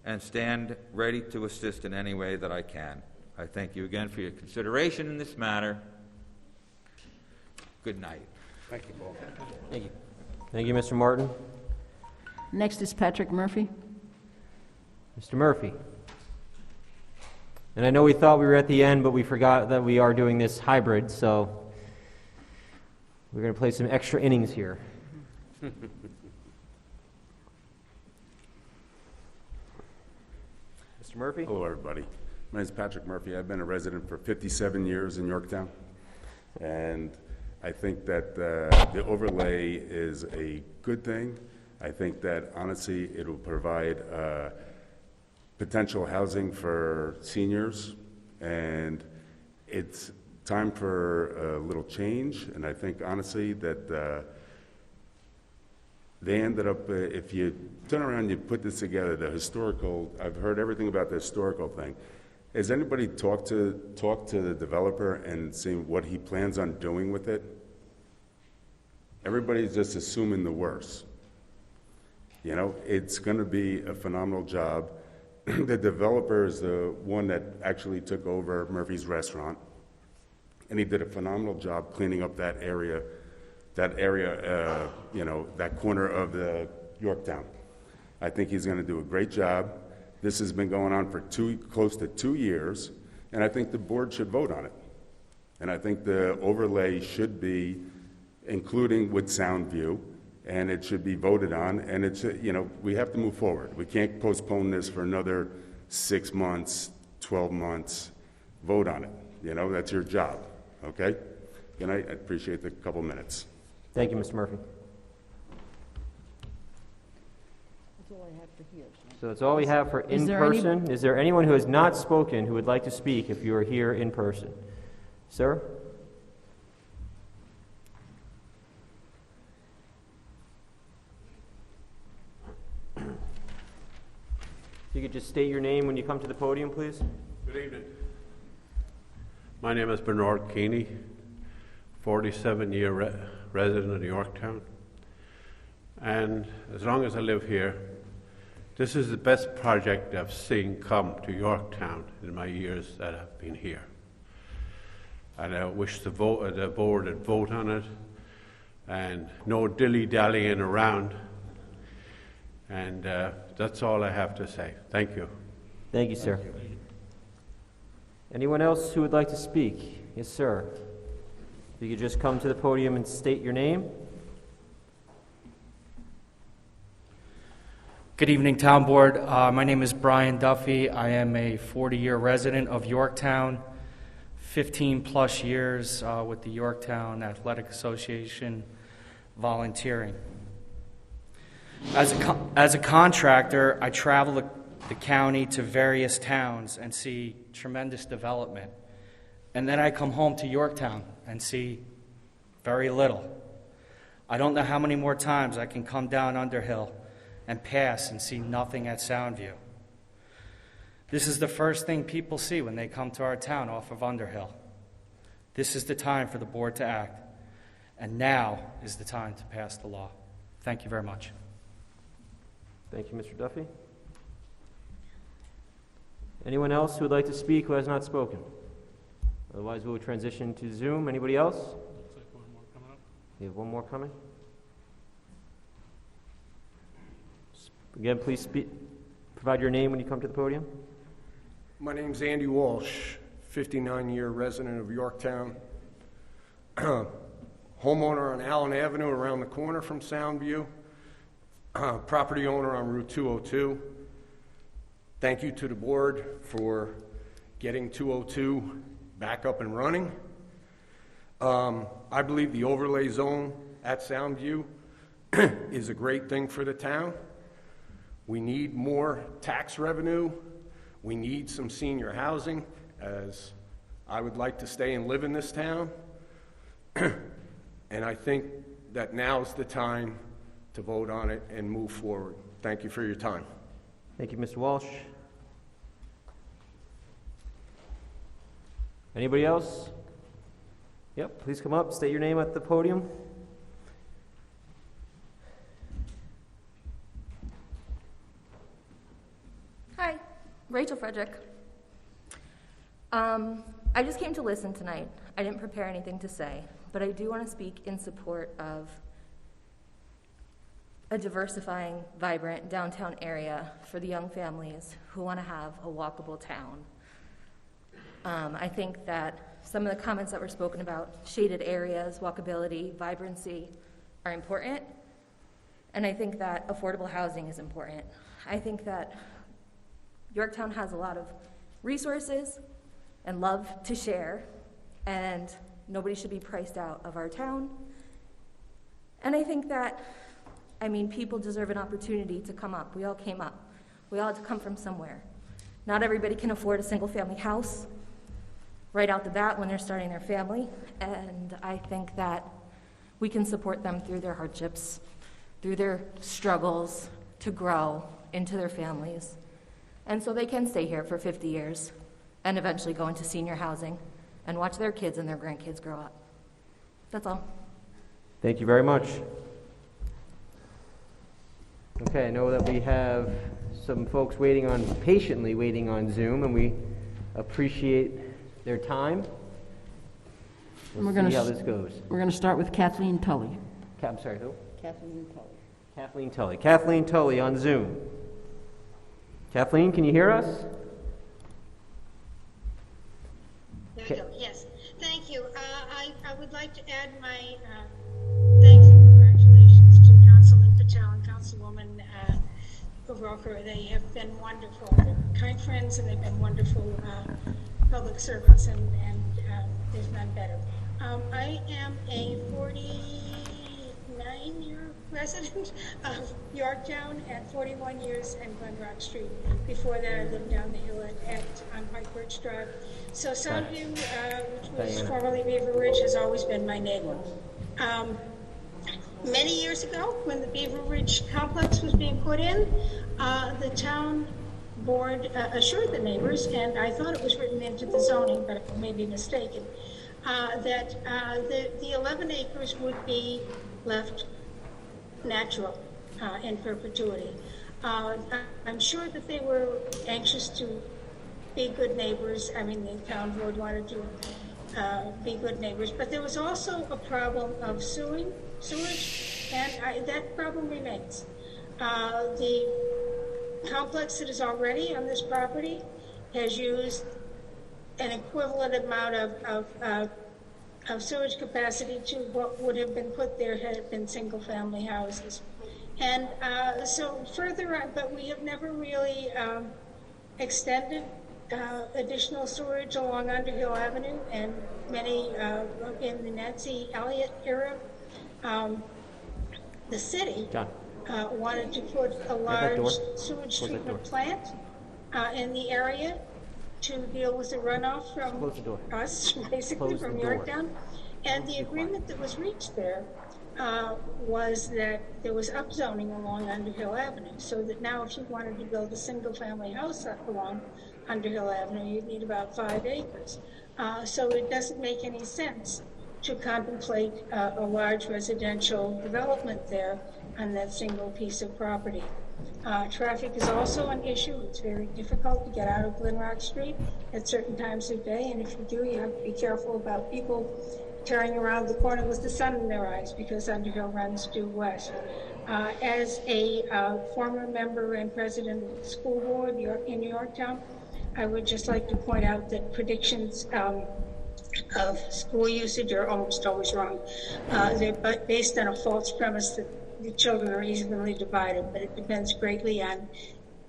and stand ready to assist in any way that I can. I thank you again for your consideration in this matter. Good night. Thank you, Paul. Thank you. Thank you, Mr. Martin. Next is Patrick Murphy. Mr. Murphy. And I know we thought we were at the end, but we forgot that we are doing this hybrid, so we're going to play some extra innings here. Mr. Murphy? Hello, everybody. My name is Patrick Murphy. I've been a resident for 57 years in Yorktown, and I think that the overlay is a good thing. I think that, honestly, it will provide potential housing for seniors, and it's time for a little change. And I think, honestly, that they ended up, if you turn around and you put this together, the historical, I've heard everything about the historical thing. Has anybody talked to the developer and seen what he plans on doing with it? Everybody's just assuming the worst. You know, it's going to be a phenomenal job. The developer is the one that actually took over Murphy's Restaurant, and he did a phenomenal job cleaning up that area, you know, that corner of the Yorktown. I think he's going to do a great job. This has been going on for close to 2 years, and I think the board should vote on it. And I think the overlay should be including with sound view, and it should be voted on, and it's, you know, we have to move forward. We can't postpone this for another 6 months, 12 months. Vote on it. You know, that's your job, okay? Good night. I appreciate the couple minutes. Thank you, Mr. Murphy. That's all I have for here. So that's all we have for in-person. Is there anyone who has not spoken who would like to speak if you are here in person? Sir? If you could just state your name when you come to the podium, please. Good evening. My name is Bernard Keeney, 47-year resident of Yorktown. And as long as I live here, this is the best project I've seen come to Yorktown in my years that I've been here. And I wish the board would vote on it, and no dilly-dallying around. And that's all I have to say. Thank you. Thank you, sir. Anyone else who would like to speak? Yes, sir. If you could just come to the podium and state your name. Good evening, Town Board. My name is Brian Duffy. I am a 40-year resident of Yorktown, 15-plus years with the Yorktown Athletic Association, volunteering. As a contractor, I travel the county to various towns and see tremendous development. And then I come home to Yorktown and see very little. I don't know how many more times I can come down Underhill and pass and see nothing at Soundview. This is the first thing people see when they come to our town off of Underhill. This is the time for the board to act, and now is the time to pass the law. Thank you very much. Thank you, Mr. Duffy. Anyone else who would like to speak who has not spoken? Otherwise, we will transition to Zoom. Anybody else? Looks like one more coming up. We have one more coming. Again, please provide your name when you come to the podium. My name's Andy Walsh, 59-year resident of Yorktown. Homeowner on Allen Avenue around the corner from Soundview. Property owner on Route 202. Thank you to the board for getting 202 back up and running. I believe the overlay zone at Soundview is a great thing for the town. We need more tax revenue. We need some senior housing, as I would like to stay and live in this town. And I think that now's the time to vote on it and move forward. Thank you for your time. Thank you, Mr. Walsh. Anybody else? Yep, please come up, state your name at the podium. Hi, Rachel Frederick. I just came to listen tonight. I didn't prepare anything to say, but I do want to speak in support of a diversifying, vibrant downtown area for the young families who want to have a walkable town. I think that some of the comments that were spoken about, shaded areas, walkability, vibrancy, are important. And I think that affordable housing is important. I think that Yorktown has a lot of resources and love to share, and nobody should be priced out of our town. And I think that, people deserve an opportunity to come up. We all came up. We all had to come from somewhere. Not everybody can afford a single-family house right out the bat when they're starting their family, and I think that we can support them through their hardships, through their struggles to grow into their families. And so they can stay here for 50 years and eventually go into senior housing and watch their kids and their grandkids grow up. That's all. Thank you very much. Okay, I know that we have some folks patiently waiting on Zoom, and we appreciate their time. We'll see how this goes. We're going to start with Kathleen Tully. I'm sorry, who? Kathleen Tully. Kathleen Tully. Kathleen Tully on Zoom. Kathleen, can you hear us? There we go. Yes. Thank you. I would like to add my thanks and congratulations to Councilman Patel and Councilwoman Roker. They have been wonderful. They're kind friends, and they've been wonderful public servants, and there's none better. I am a 49-year resident of Yorktown and 41 years in Glen Rock Street. Before that, I lived down the hill on White Birch Drive. So Soundview, which was formerly Beaver Ridge, has always been my neighbor. Many years ago, when the Beaver Ridge complex was being put in, the town board assured the neighbors, and I thought it was written into the zoning, but I may be mistaken, that the 11 acres would be left natural in perpetuity. I'm sure that they were anxious to be good neighbors. The town board wanted to be good neighbors, but there was also a problem of sewage, and that problem remains. The complex that is already on this property has used an equivalent amount of sewage capacity to what would have been put there had it been single-family houses. And so further on, but we have never really extended additional storage along Underhill Avenue, and many in the Nancy Elliott era. The city wanted to put a large sewage treatment plant in the area to deal with the runoff from us, basically from Yorktown. And the agreement that was reached there was that there was upzoning along Underhill Avenue, so that now if you wanted to build a single-family house along Underhill Avenue, you'd need about 5 acres. So it doesn't make any sense to contemplate a large residential development there on that single piece of property. Traffic is also an issue. It's very difficult to get out of Glen Rock Street at certain times of day, and if you do, you have to be careful about people turning around the corner with the sun in their eyes, because Underhill runs due west. As a former member and president of the school board in Yorktown, I would just like to point out that predictions of school usage are almost always wrong. They're based on a false premise that the children are evenly divided, but it depends greatly on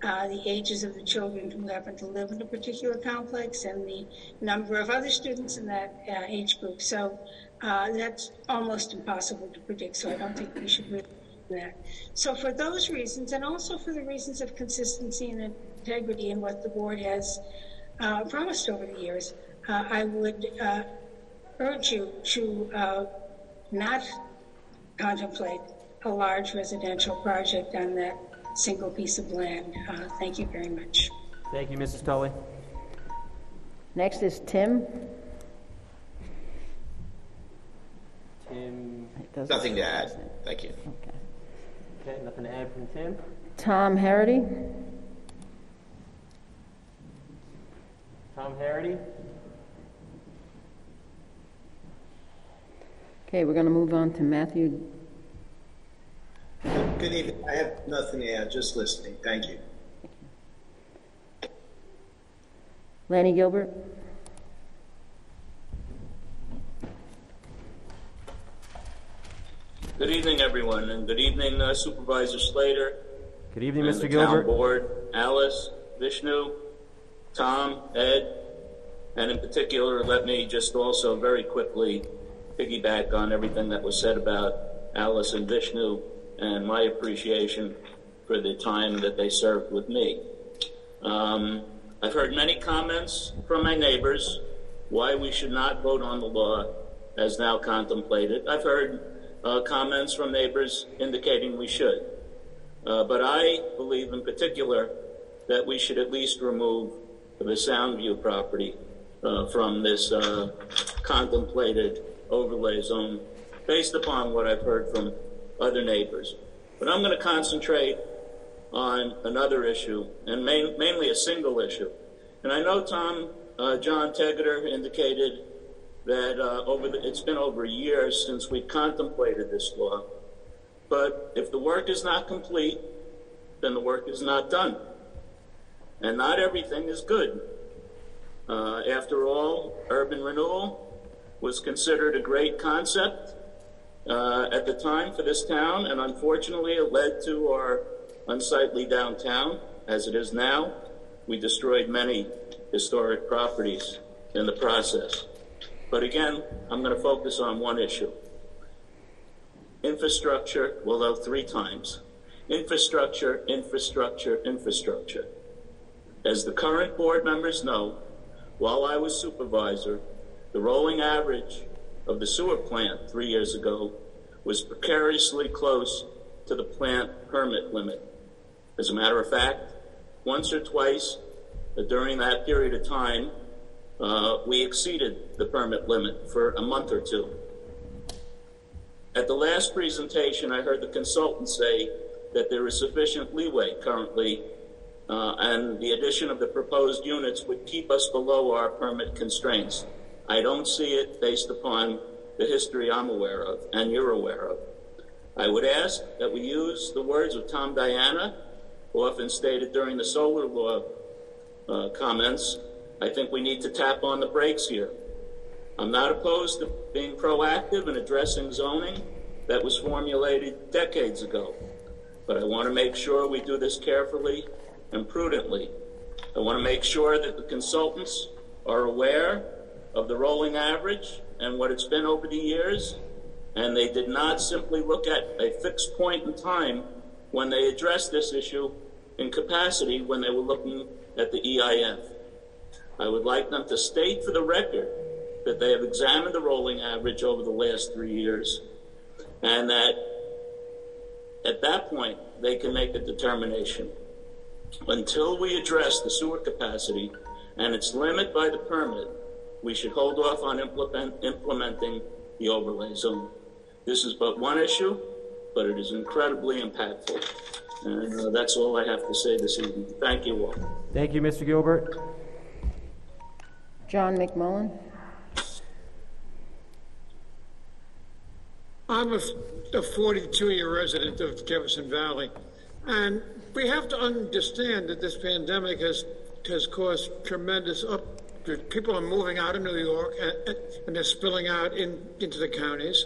the ages of the children who happen to live in a particular complex and the number of other students in that age group. So that's almost impossible to predict, so I don't think we should really do that. So for those reasons, and also for the reasons of consistency and integrity in what the board has promised over the years, I would urge you to not contemplate a large residential project on that single piece of land. Thank you very much. Thank you, Mrs. Tully. Next is Tim. Tim. Nothing to add. Thank you. Okay, nothing to add from Tim. Tom Harity. Tom Harity. Okay, we're going to move on to Matthew. Good evening. I have nothing to add, just listening. Thank you. Lanny Gilbert. Good evening, everyone, and good evening, Supervisor Slater. Good evening, and Mr. the Gilbert. Town Board, Alice, Vishnu, Tom, Ed, and in particular, let me just also very quickly piggyback on everything that was said about Alice and Vishnu and my appreciation for the time that they served with me. I've heard many comments from my neighbors why we should not vote on the law as now contemplated. I've heard comments from neighbors indicating we should. But I believe in particular that we should at least remove the Soundview property from this contemplated overlay zone based upon what I've heard from other neighbors. But I'm going to concentrate on another issue, and mainly a single issue. And I know John Tegeter indicated that it's been over a year since we contemplated this law. But if the work is not complete, then the work is not done. And not everything is good. After all, urban renewal was considered a great concept at the time for this town, and unfortunately it led to our unsightly downtown as it is now. We destroyed many historic properties in the process. But again, I'm going to focus on one issue. Infrastructure, well, 3 times. Infrastructure, infrastructure, infrastructure. As the current board members know, while I was supervisor, the rolling average of the sewer plant 3 years ago was precariously close to the plant permit limit. As a matter of fact, once or twice during that period of time, we exceeded the permit limit for a month or two. At the last presentation, I heard the consultant say that there is sufficient leeway currently, and the addition of the proposed units would keep us below our permit constraints. I don't see it based upon the history I'm aware of and you're aware of. I would ask that we use the words of Tom Diana, who often stated during the solar law comments, I think we need to tap on the brakes here. I'm not opposed to being proactive in addressing zoning that was formulated decades ago, but I want to make sure we do this carefully and prudently. I want to make sure that the consultants are aware of the rolling average and what it's been over the years, and they did not simply look at a fixed point in time when they addressed this issue in capacity when they were looking at the EIF. I would like them to state for the record that they have examined the rolling average over the last 3 years, and that at that point they can make a determination. Until we address the sewer capacity and its limit by the permit, we should hold off on implementing the overlay zone. This is but one issue, but it is incredibly impactful. And that's all I have to say this evening. Thank you all. Thank you, Mr. Gilbert. John McMullen. I'm a 42-year resident of Jefferson Valley, and we have to understand that this pandemic has caused tremendous people are moving out of New York, and they're spilling out into the counties.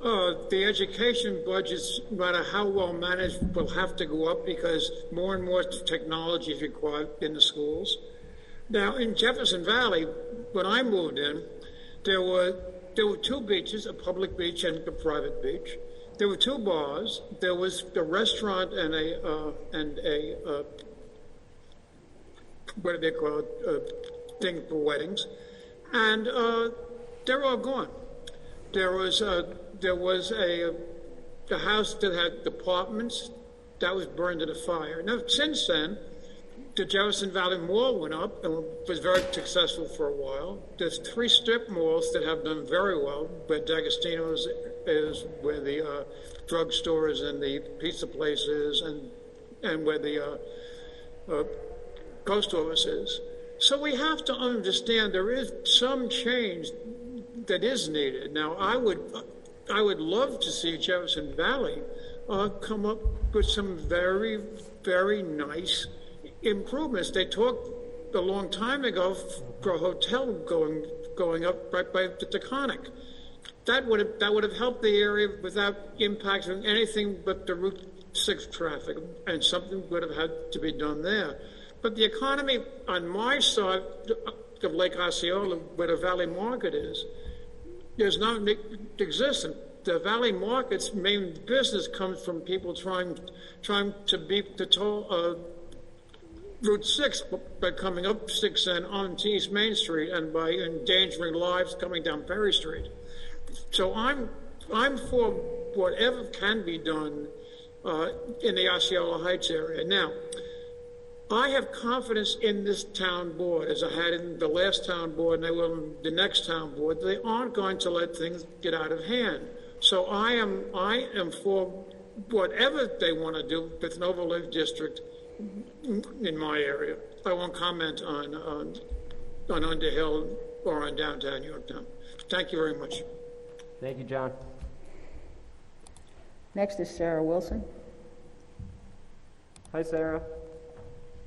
The education budgets, no matter how well managed, will have to go up because more and more technology is required in the schools. Now, in Jefferson Valley, when I moved in, there were 2 beaches, a public beach and a private beach. There were 2 bars. There was a restaurant and a what do they call it? Thing for weddings, and they're all gone. There was a the house that had apartments, that was burned in a fire. Now, since then, the Jefferson Valley Mall went up and was very successful for a while. There's 3 strip malls that have done very well, where D'Agostino's is, where the drugstore is and the pizza place is, and where the post office is. So we have to understand there is some change that is needed. Now, I would love to see Jefferson Valley come up with some very, very nice improvements. They talked a long time ago for a hotel going up right by the Taconic. That would have helped the area without impacting anything but the Route 6 traffic, and something would have had to be done there. But the economy on my side of Lake Osceola, where the Valley Market is not existent. The Valley Market's main business comes from people trying to beat the toll Route 6 by coming up 6 and onto East Main Street, and by endangering lives coming down Perry Street. So I'm for whatever can be done in the Osceola Heights area. Now, I have confidence in this town board, as I had in the last town board, and I will in the next town board. They aren't going to let things get out of hand. So I am for whatever they want to do with an overlay district in my area. I won't comment on Underhill or on downtown Yorktown. Thank you very much. Thank you, John. Next is Sarah Wilson. Hi, Sarah.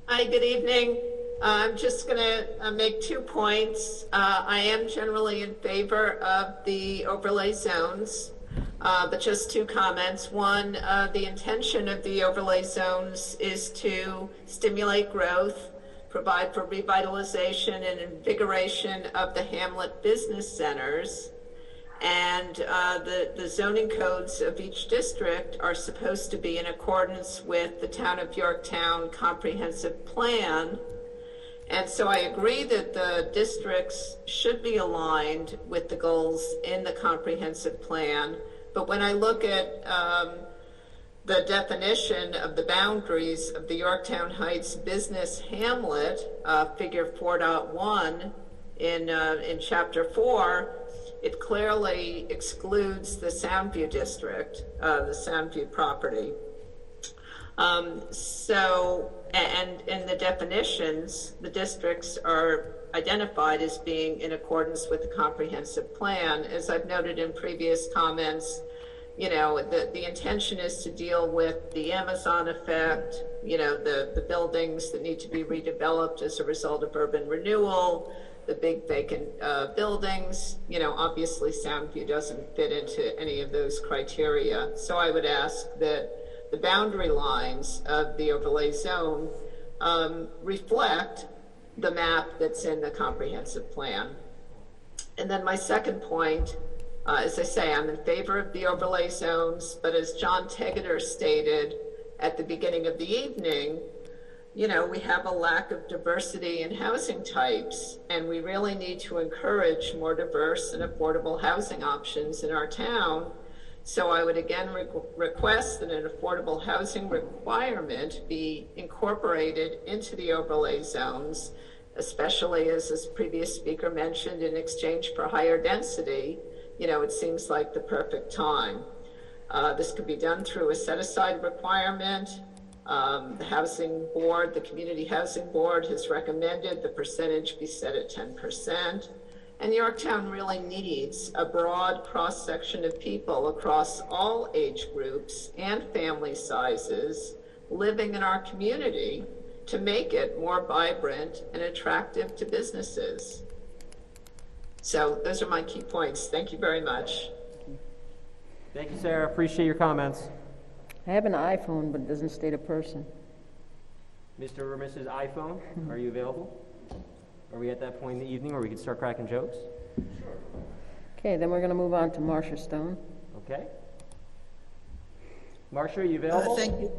Hi, good evening. I'm just going to make 2 points. I am generally in favor of the overlay zones, but just 2 comments. One, the intention of the overlay zones is to stimulate growth, provide for revitalization and invigoration of the hamlet business centers, and the zoning codes of each district are supposed to be in accordance with the Town of Yorktown Comprehensive Plan. And so I agree that the districts should be aligned with the goals in the Comprehensive Plan. But when I look at the definition of the boundaries of the Yorktown Heights business hamlet, figure 4.1 in Chapter 4, it clearly excludes the Soundview district, the Soundview property. And in the definitions, the districts are identified as being in accordance with the comprehensive plan. As I've noted in previous comments, you know, the intention is to deal with the Amazon effect, you know, the buildings that need to be redeveloped as a result of urban renewal, the big vacant buildings. You know, obviously Soundview doesn't fit into any of those criteria. So I would ask that the boundary lines of the overlay zone reflect the map that's in the comprehensive plan. And then my second point, as I say, I'm in favor of the overlay zones, but as John Tegeter stated at the beginning of the evening, you know, we have a lack of diversity in housing types, and we really need to encourage more diverse and affordable housing options in our town. So I would again request that an affordable housing requirement be incorporated into the overlay zones, especially as this previous speaker mentioned, in exchange for higher density. You know, it seems like the perfect time. This could be done through a set-aside requirement. The housing board, the community housing board, has recommended the percentage be set at 10%. And Yorktown really needs a broad cross-section of people across all age groups and family sizes living in our community to make it more vibrant and attractive to businesses. So those are my key points. Thank you very much. Thank you, Sarah. Appreciate your comments. I have an iPhone, but it doesn't state a person. Mr. or Mrs. iPhone, are you available? Are we at that point in the evening where we can start cracking jokes? Sure. Okay, then we're going to move on to Marcia Stone. Okay. Marcia, are you available? Thank you.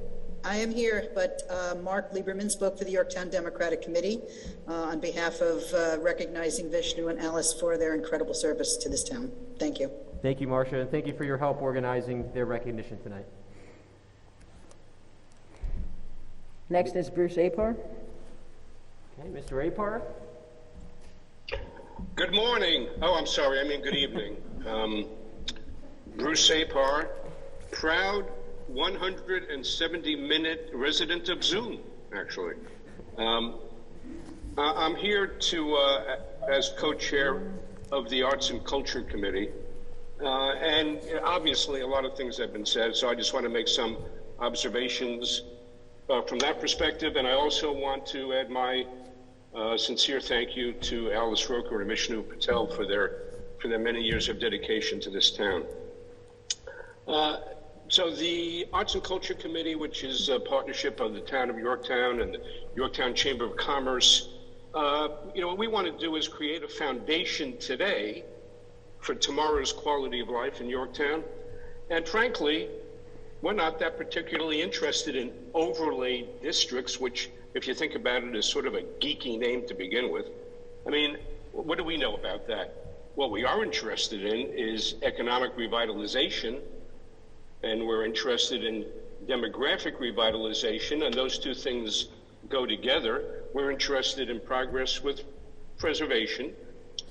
I am here, but Mark Lieberman spoke for the Yorktown Democratic Committee on behalf of recognizing Vishnu and Alice for their incredible service to this town. Thank you. Thank you, Marcia, and thank you for your help organizing their recognition tonight. Next is Bruce Apar. Okay, Mr. Apar. Good morning. Oh, I'm sorry. I mean good evening. Bruce Apar, proud 170-minute resident of Zoom, actually. I'm here to, as co-chair of the Arts and Culture Committee, and obviously a lot of things have been said, so I just want to make some observations from that perspective, and I also want to add my sincere thank you to Alice Roker and Vishnu Patel for their many years of dedication to this town. So the Arts and Culture Committee, which is a partnership of the town of Yorktown and the Yorktown Chamber of Commerce, what we want to do is create a foundation today for tomorrow's quality of life in Yorktown. And frankly, we're not that particularly interested in overlay districts, which, if you think about it, is sort of a geeky name to begin with. I mean, what do we know about that? What we are interested in is economic revitalization, and we're interested in demographic revitalization, and those two things go together. We're interested in progress with preservation,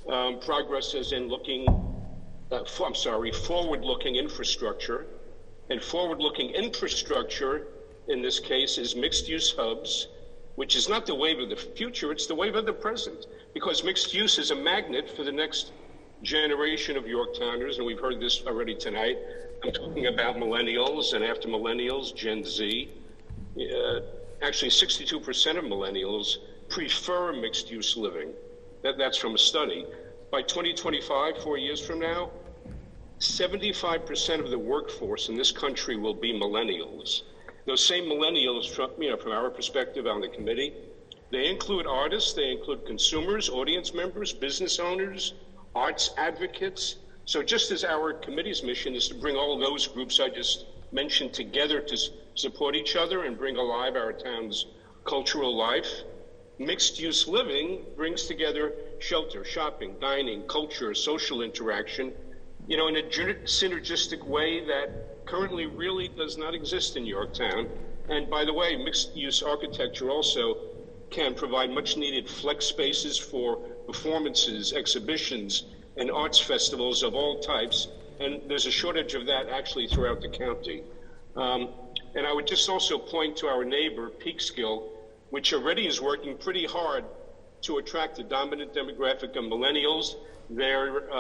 progress as in forward-looking infrastructure, and forward-looking infrastructure in this case is mixed-use hubs, which is not the wave of the future, it's the wave of the present, because mixed use is a magnet for the next generation of Yorktowners, and we've heard this already tonight. I'm talking about millennials, and after millennials, Gen Z. Actually, 62% of millennials prefer mixed-use living. That's from a study. By 2025, 4 years from now, 75% of the workforce in this country will be millennials. Those same millennials, from our perspective on the committee, they include artists, they include consumers, audience members, business owners, arts advocates. So just as our committee's mission is to bring all those groups I just mentioned together to support each other and bring alive our town's cultural life, mixed-use living brings together shelter, shopping, dining, culture, social interaction, in a synergistic way that currently really does not exist in Yorktown. And by the way, mixed-use architecture also can provide much-needed flex spaces for performances, exhibitions, and arts festivals of all types. And there's a shortage of that actually throughout the county. And I would just also point to our neighbor, Peekskill, which already is working pretty hard to attract the dominant demographic of millennials. They're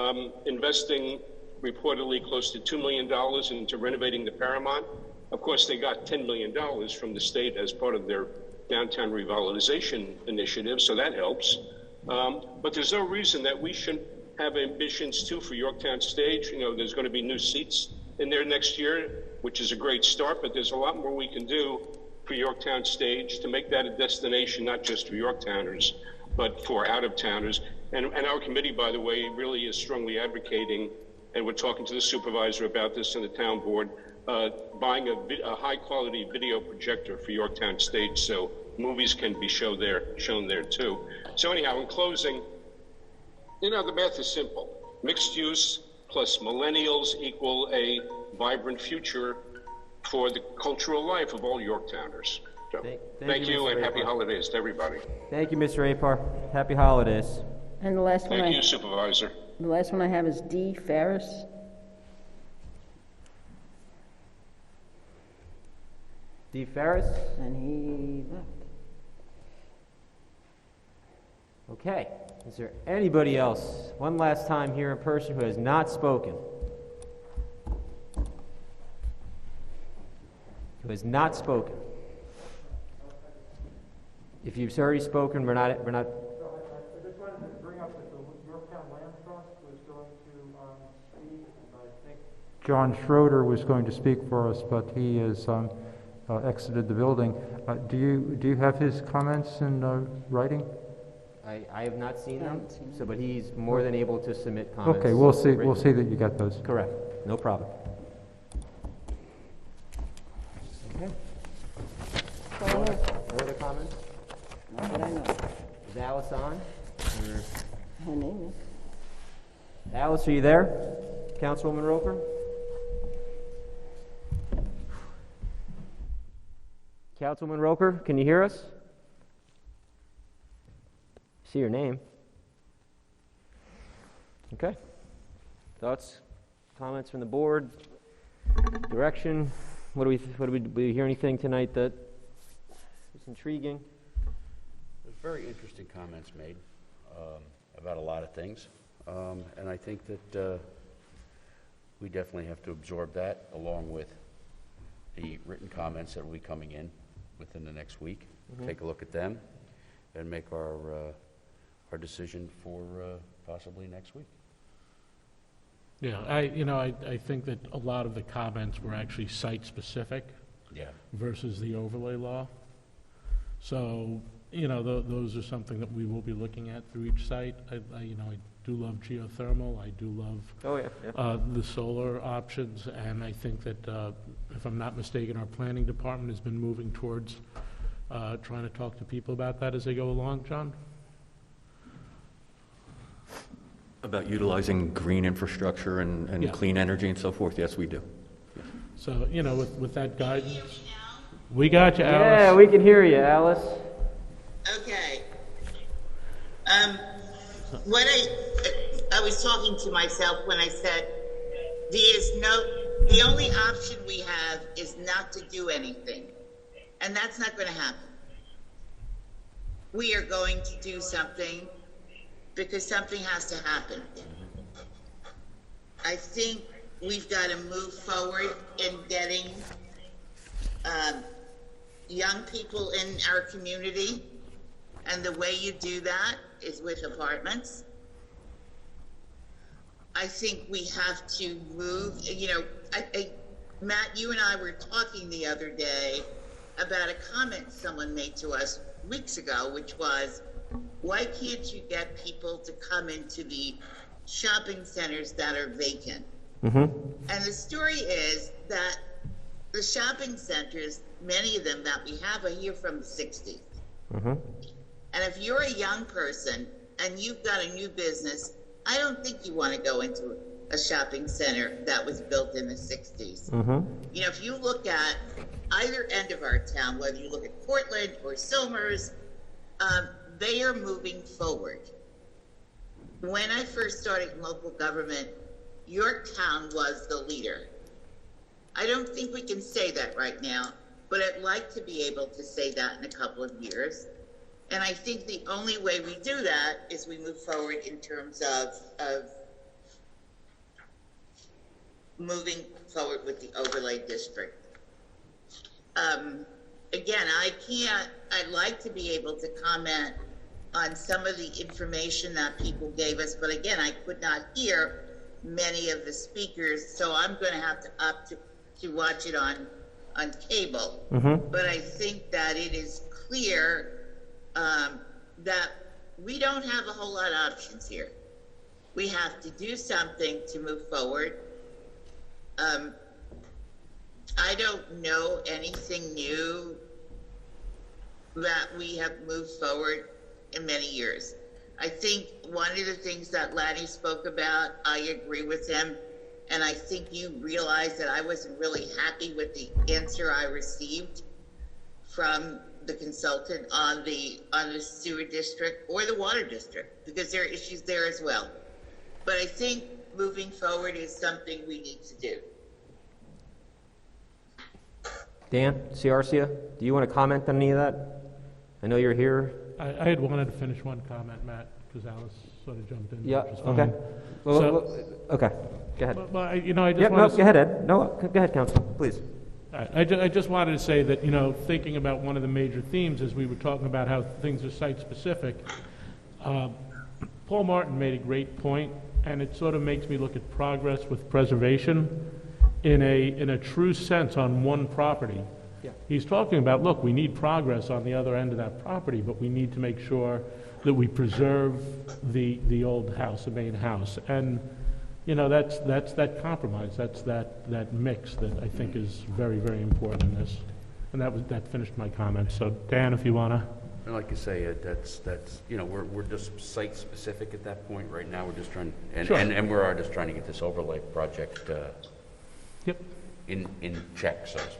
investing reportedly close to $2 million into renovating the Paramount. Of course, they got $10 million from the state as part of their downtown revitalization initiative, so that helps. But there's no reason that we shouldn't have ambitions too for Yorktown Stage. There's going to be new seats in there next year, which is a great start, but there's a lot more we can do for Yorktown Stage to make that a destination, not just for Yorktowners, but for out-of-towners. And our committee, by the way, really is strongly advocating, and we're talking to the supervisor about this in the town board, buying a high-quality video projector for Yorktown Stage so movies can be shown there too. So anyhow, in closing, the math is simple. Mixed use plus millennials equal a vibrant future for the cultural life of all Yorktowners. So, thank you and happy holidays to everybody. Thank you, Mr. Apar. Happy holidays. And the last one. Thank you, Supervisor. The last one I have is D. Ferris. D. Ferris? And he left. Okay. Is there anybody else, one last time here in person, who has not spoken? Who has not spoken? If you've already spoken, we're not. I just wanted to bring up that the Yorktown Land Trust was going to speak, and I think John Schroeder was going to speak for us, but he has exited the building. Do you have his comments in writing? I have not seen them, but he's more than able to submit comments. Okay, we'll see. We'll see that you get those. Correct. No problem. Okay. No other comments? Not that I know. Is Alice on? Her name is. Alice, are you there? Councilwoman Roker? Councilwoman Roker, can you hear us? See your name. Okay. Thoughts, comments from the board? Direction? Do we hear anything tonight that is intriguing? There's very interesting comments made about a lot of things, and I think that we definitely have to absorb that along with the written comments that will be coming in within the next week. Take a look at them and make our decision for possibly next week. Yeah, I think that a lot of the comments were actually site-specific versus the overlay law. So, those are something that we will be looking at through each site. I do love geothermal. I do love the solar options, and I think that, if I'm not mistaken, our planning department has been moving towards trying to talk to people about that as they go along. John? About utilizing green infrastructure and clean energy and so forth, yes, we do. So, with that guidance, we got you, Alice. Yeah, we can hear you, Alice. Okay. What I was talking to myself when I said the only option we have is not to do anything, and that's not going to happen. We are going to do something because something has to happen. I think we've got to move forward in getting young people in our community, and the way you do that is with apartments. I think we have to move, Matt, you and I were talking the other day about a comment someone made to us weeks ago, which was, why can't you get people to come into the shopping centers that are vacant? And the story is that the shopping centers, many of them that we have, are here from the 60s. And if you're a young person and you've got a new business, I don't think you want to go into a shopping center that was built in the 60s. If you look at either end of our town, whether you look at Portland or Somers, they are moving forward. When I first started in local government, Yorktown was the leader. I don't think we can say that right now, but I'd like to be able to say that in a couple of years. And I think the only way we do that is we move forward in terms of moving forward with the overlay district. Again, I'd like to be able to comment on some of the information that people gave us, but again, I could not hear many of the speakers, so I'm going to have to opt to watch it on cable. But I think that it is clear that we don't have a whole lot of options here. We have to do something to move forward. I don't know anything new that we have moved forward in many years. I think one of the things that Lanny spoke about, I agree with him, and I think you realize that I wasn't really happy with the answer I received from the consultant on the sewer district or the water district, because there are issues there as well. But I think moving forward is something we need to do. Dan, Ciarcia, do you want to comment on any of that? I know you're here. I had wanted to finish one comment, Matt, because Alice sort of jumped in. Yeah, which is okay. fine. Okay, go ahead. But I just go ahead, Ed. No, go ahead, Council, please. I just wanted to say that, thinking about one of the major themes as we were talking about how things are site-specific, Paul Martin made a great point, and it sort of makes me look at progress with preservation in a true sense on one property. Yeah. He's talking about, look, we need progress on the other end of that property, but we need to make sure that we preserve the old house, the main house. And, that's that compromise, that's that mix that I think is very, very important in this. And that finished my comments. So Dan, if you want to. And like you say, that's we're just site specific at that point. Right now, we're just trying, and we are just trying to get this overlay project in check, so to speak.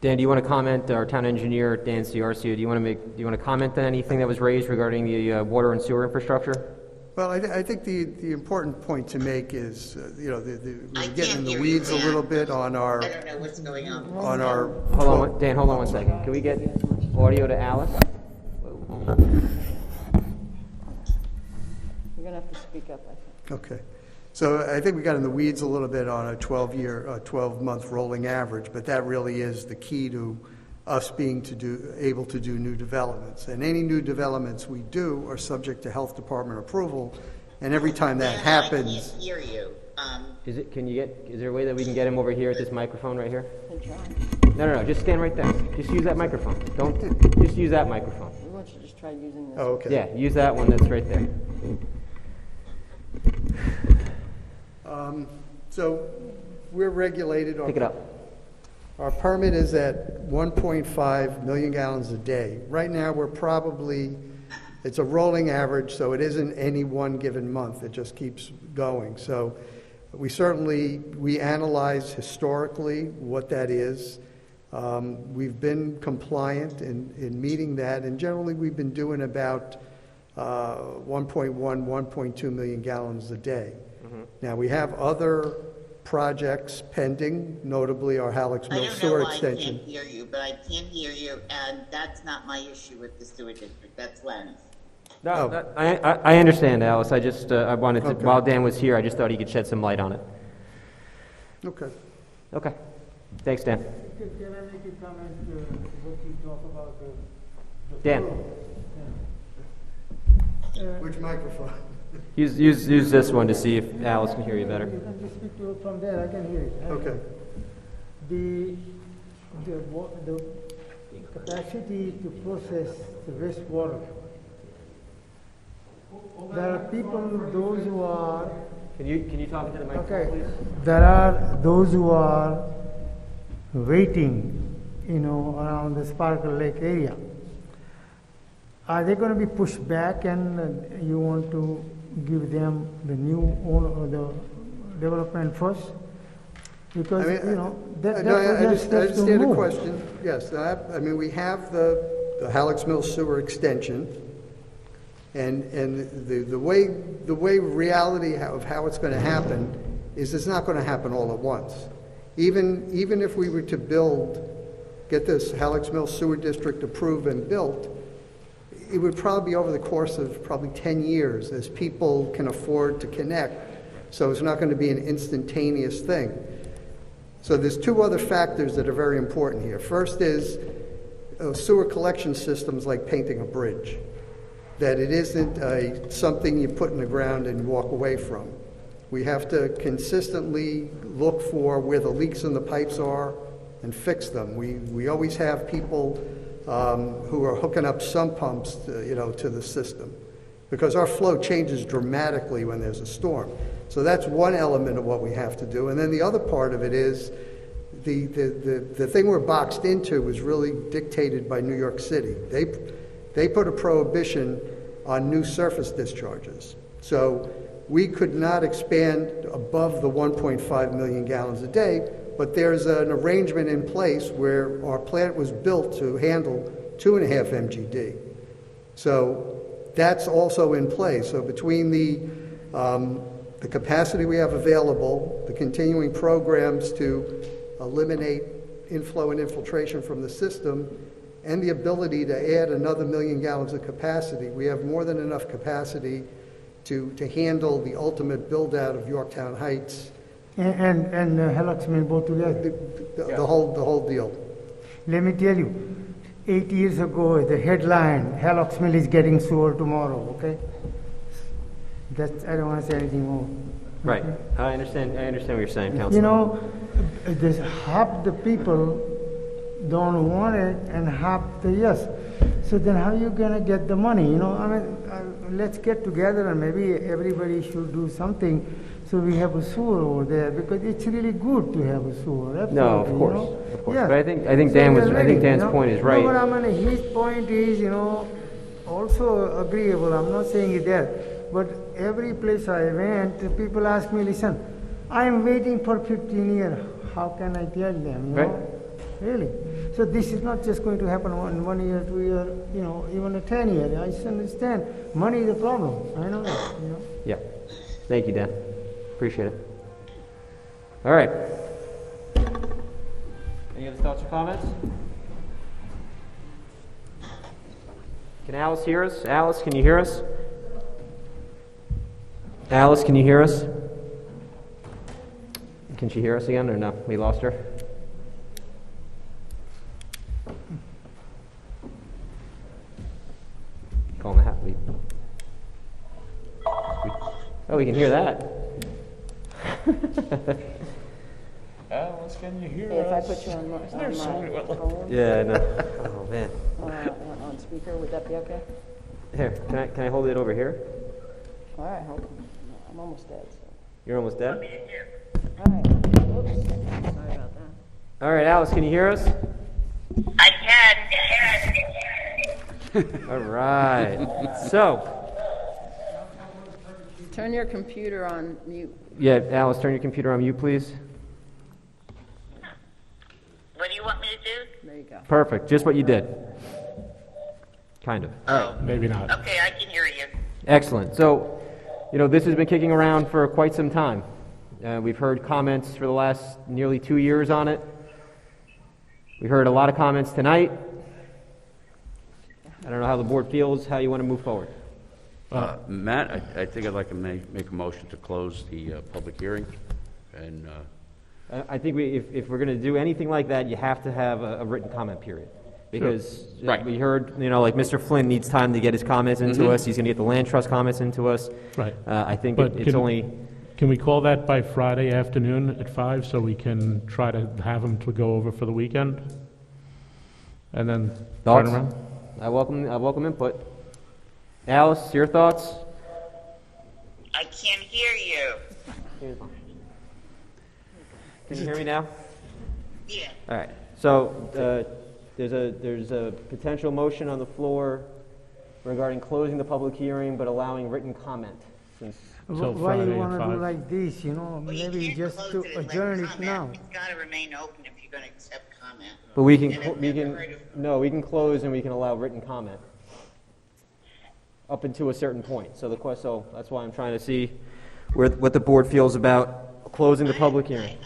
Dan, do you want to comment? Our town engineer, Dan Ciarcio, do you want to comment on anything that was raised regarding the water and sewer infrastructure? Well, I think the important point to make is, we're getting in the weeds a little bit on our. I don't know what's going on. On our. Dan, hold on 1 second. Can we get audio to Alice? You're going to have to speak up, I think. Okay. So I think we got in the weeds a little bit on a 12-month rolling average, but that really is the key to us being able to do new developments. And any new developments we do are subject to health department approval. And every time that happens, I can't hear you. Is there a way that we can get him over here at this microphone right here? No, just stand right there. Just use that microphone. Just use that microphone. We want you to just try using this. Oh, okay. Yeah, use that one that's right there. So we're regulated. Pick it up. Our permit is at 1.5 million gallons a day. Right now, it's a rolling average, so it isn't any one given month. It just keeps going. So we analyze historically what that is. We've been compliant in meeting that, and generally we've been doing about 1.1, 1.2 million gallons a day. Mm-hmm. Now, we have other projects pending, notably our Halleck's Mill sewer extension. I can't hear you, but I can hear you, and that's not my issue with the sewer district. That's Len's. No, I understand, Alice. I just I wanted to, while Dan was here, I just thought he could shed some light on it. Okay. Thanks, Dan. Can I make a comment what you talk about the Dan. Which microphone? Use this one to see if Alice can hear you better. You can just speak to it from there. I can hear it. Okay. The capacity to process the wastewater. There are people, those who are. Can you talk into the microphone, please? There are those who are waiting, around the Sparkle Lake area. Are they going to be pushed back, and you want to give them the new owner or the development first? Because I understand the question. Yes, we have the Halleck's Mill sewer extension, and the way reality of how it's going to happen is it's not going to happen all at once. Even if we were to get this Halleck's Mill sewer district approved and built, it would probably be over the course of 10 years as people can afford to connect. So it's not going to be an instantaneous thing. So there's two other factors that are very important here. First is sewer collection systems like painting a bridge, that it isn't something you put in the ground and walk away from. We have to consistently look for where the leaks in the pipes are and fix them. We always have people who are hooking up sump pumps to the system, because our flow changes dramatically when there's a storm. So that's one element of what we have to do. And then the other part of it is the thing we're boxed into was really dictated by New York City. They put a prohibition on new surface discharges. So we could not expand above the 1.5 million gallons a day, but there's an arrangement in place where our plant was built to handle 2.5 MGD. So that's also in place. So between the capacity we have available, the continuing programs to eliminate inflow and infiltration from the system, and the ability to add another 1 million gallons of capacity, we have more than enough capacity to handle the ultimate build-out of Yorktown Heights. And Halleck's Mill both together? The whole deal. Let me tell you, 8 years ago, the headline, Halleck's Mill is getting sewer tomorrow, okay? I don't want to say anything more. Right. Okay? I understand what you're saying, Councilman. Half the people don't want it and half the yes. So then how are you going to get the money? Let's get together and maybe everybody should do something so we have a sewer over there, because it's really good to have a sewer. No, of absolutely, course, you know? of course. Yeah. But I think So Dan we was, are I ready, think Dan's you know? point is right. No, but I mean, his point is, also agreeable. I'm not saying it there, but every place I went, people ask me, listen, I'm waiting for 15 years. How can I tell them? Right. Really? So this is not just going to happen in 1 year, 2 year, even a 10 year. I just understand. Money is a problem. I know that. Yeah. Thank you, Dan. Appreciate it. All right. Any other thoughts or comments? Can Alice hear us? Alice, can you hear us? Alice, can you hear us? Can she hear us again, or no? We lost her? Calling the hat. Oh, we can hear that. Alice, can you hear If us? I put you on my phone. Yeah, no. Oh, man. On speaker, would that be okay? Here, can I hold it over here? All right, hold on. I'm almost dead. So. You're almost dead? All right. Oops. Sorry about that. All right, Alice, can you hear us? I can. All right. So. Turn your computer on mute. Yeah, Alice, turn your computer on mute, please. What do you want me to do? There you go. Perfect. Just what you did. Kind of. All right. Maybe not. Okay, I can hear you. Excellent. So, this has been kicking around for quite some time. We've heard comments for the last nearly 2 years on it. We heard a lot of comments tonight. I don't know how the board feels, how you want to move forward. Matt, I think I'd like to make a motion to close the public hearing. And I think if we're going to do anything like that, you have to have a written comment period. Because Right. we heard, like Mr. Flynn needs time to get his comments into us. He's going to get the land trust comments into us. Right. I think But it's only... Can we call that by Friday afternoon at 5 so we can try to have them to go over for the weekend? And then Thoughts? turn around? I welcome input. Alice, your thoughts? I can't hear you. Can you hear me now? Yeah. All right. So there's a potential motion on the floor regarding closing the public hearing but allowing written comment. Since Why you want to do like this, maybe just to adjourn it now. It's got to remain open if you're going to accept comment. But we can close and we can allow written comment up until a certain point. So that's why I'm trying to see what the board feels about closing the public hearing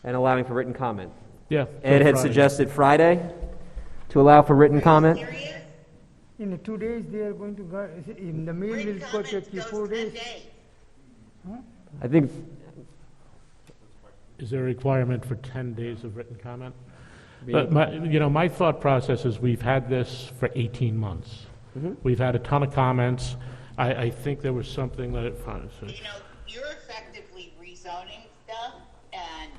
and allowing for written comment. Yeah. Ed had suggested Friday to allow for written comment. In 2 days, they are going to go. In the mail will take you 4 days. Huh? I think. Is there a requirement for 10 days of written comment? But my thought process is we've had this for 18 months. Mm-hmm. We've had a ton of comments. I think there was something that You're effectively rezoning stuff, and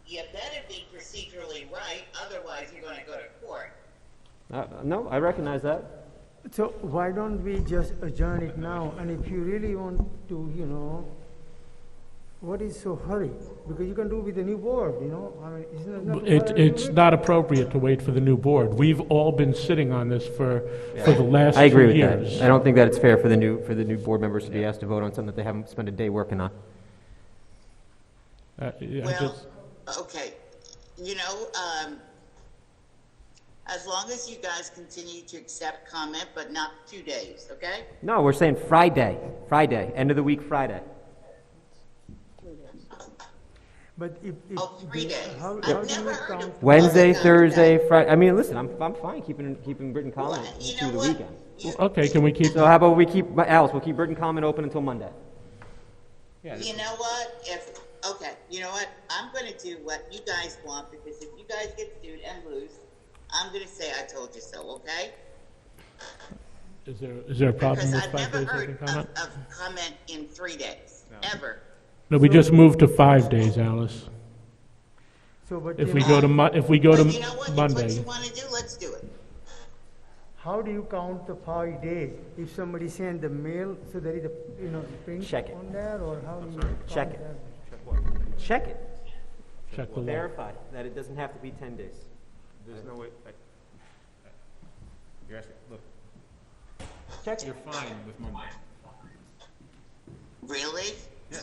you better be procedurally right, otherwise you're going to go to court. No, I recognize that. So why don't we just adjourn it now? And if you really want to, what is so hurry? Because you can do with the new board, I mean, isn't it? it's not appropriate to wait for the new board. We've all been sitting on this for the last 2 years. I agree with that. I don't think that it's fair for the new board members to be asked to vote on something that they haven't spent a day working on. Okay. As long as you guys continue to accept comment, but not 2 days, okay? No, we're saying Friday, end of the week Friday. But if 3 days. How do you count? Wednesday, Thursday, Friday. I mean, listen, I'm fine keeping written comment through the weekend. Okay, can we keep? So how about we keep Alice? We'll keep written comment open until Monday. You know what? You know what? I'm going to do what you guys want, because if you guys get sued and lose, I'm going to say I told you so, okay? Is there a problem with 5 days Because I've never written heard comment? of comment in 3 days, ever. No, we just moved to 5 days, Alice. So, but If we go to But you know what? If Monday, it's what you want to do, let's do it. how do you count the 5 days? If somebody send the mail, so there is a print Check it. on there, or how do you Check count it. that? Check it. Check the law. Verify that it doesn't have to be 10 days. There's no way. You're asking, look. Check. You're fine with Monday. Really? Yeah.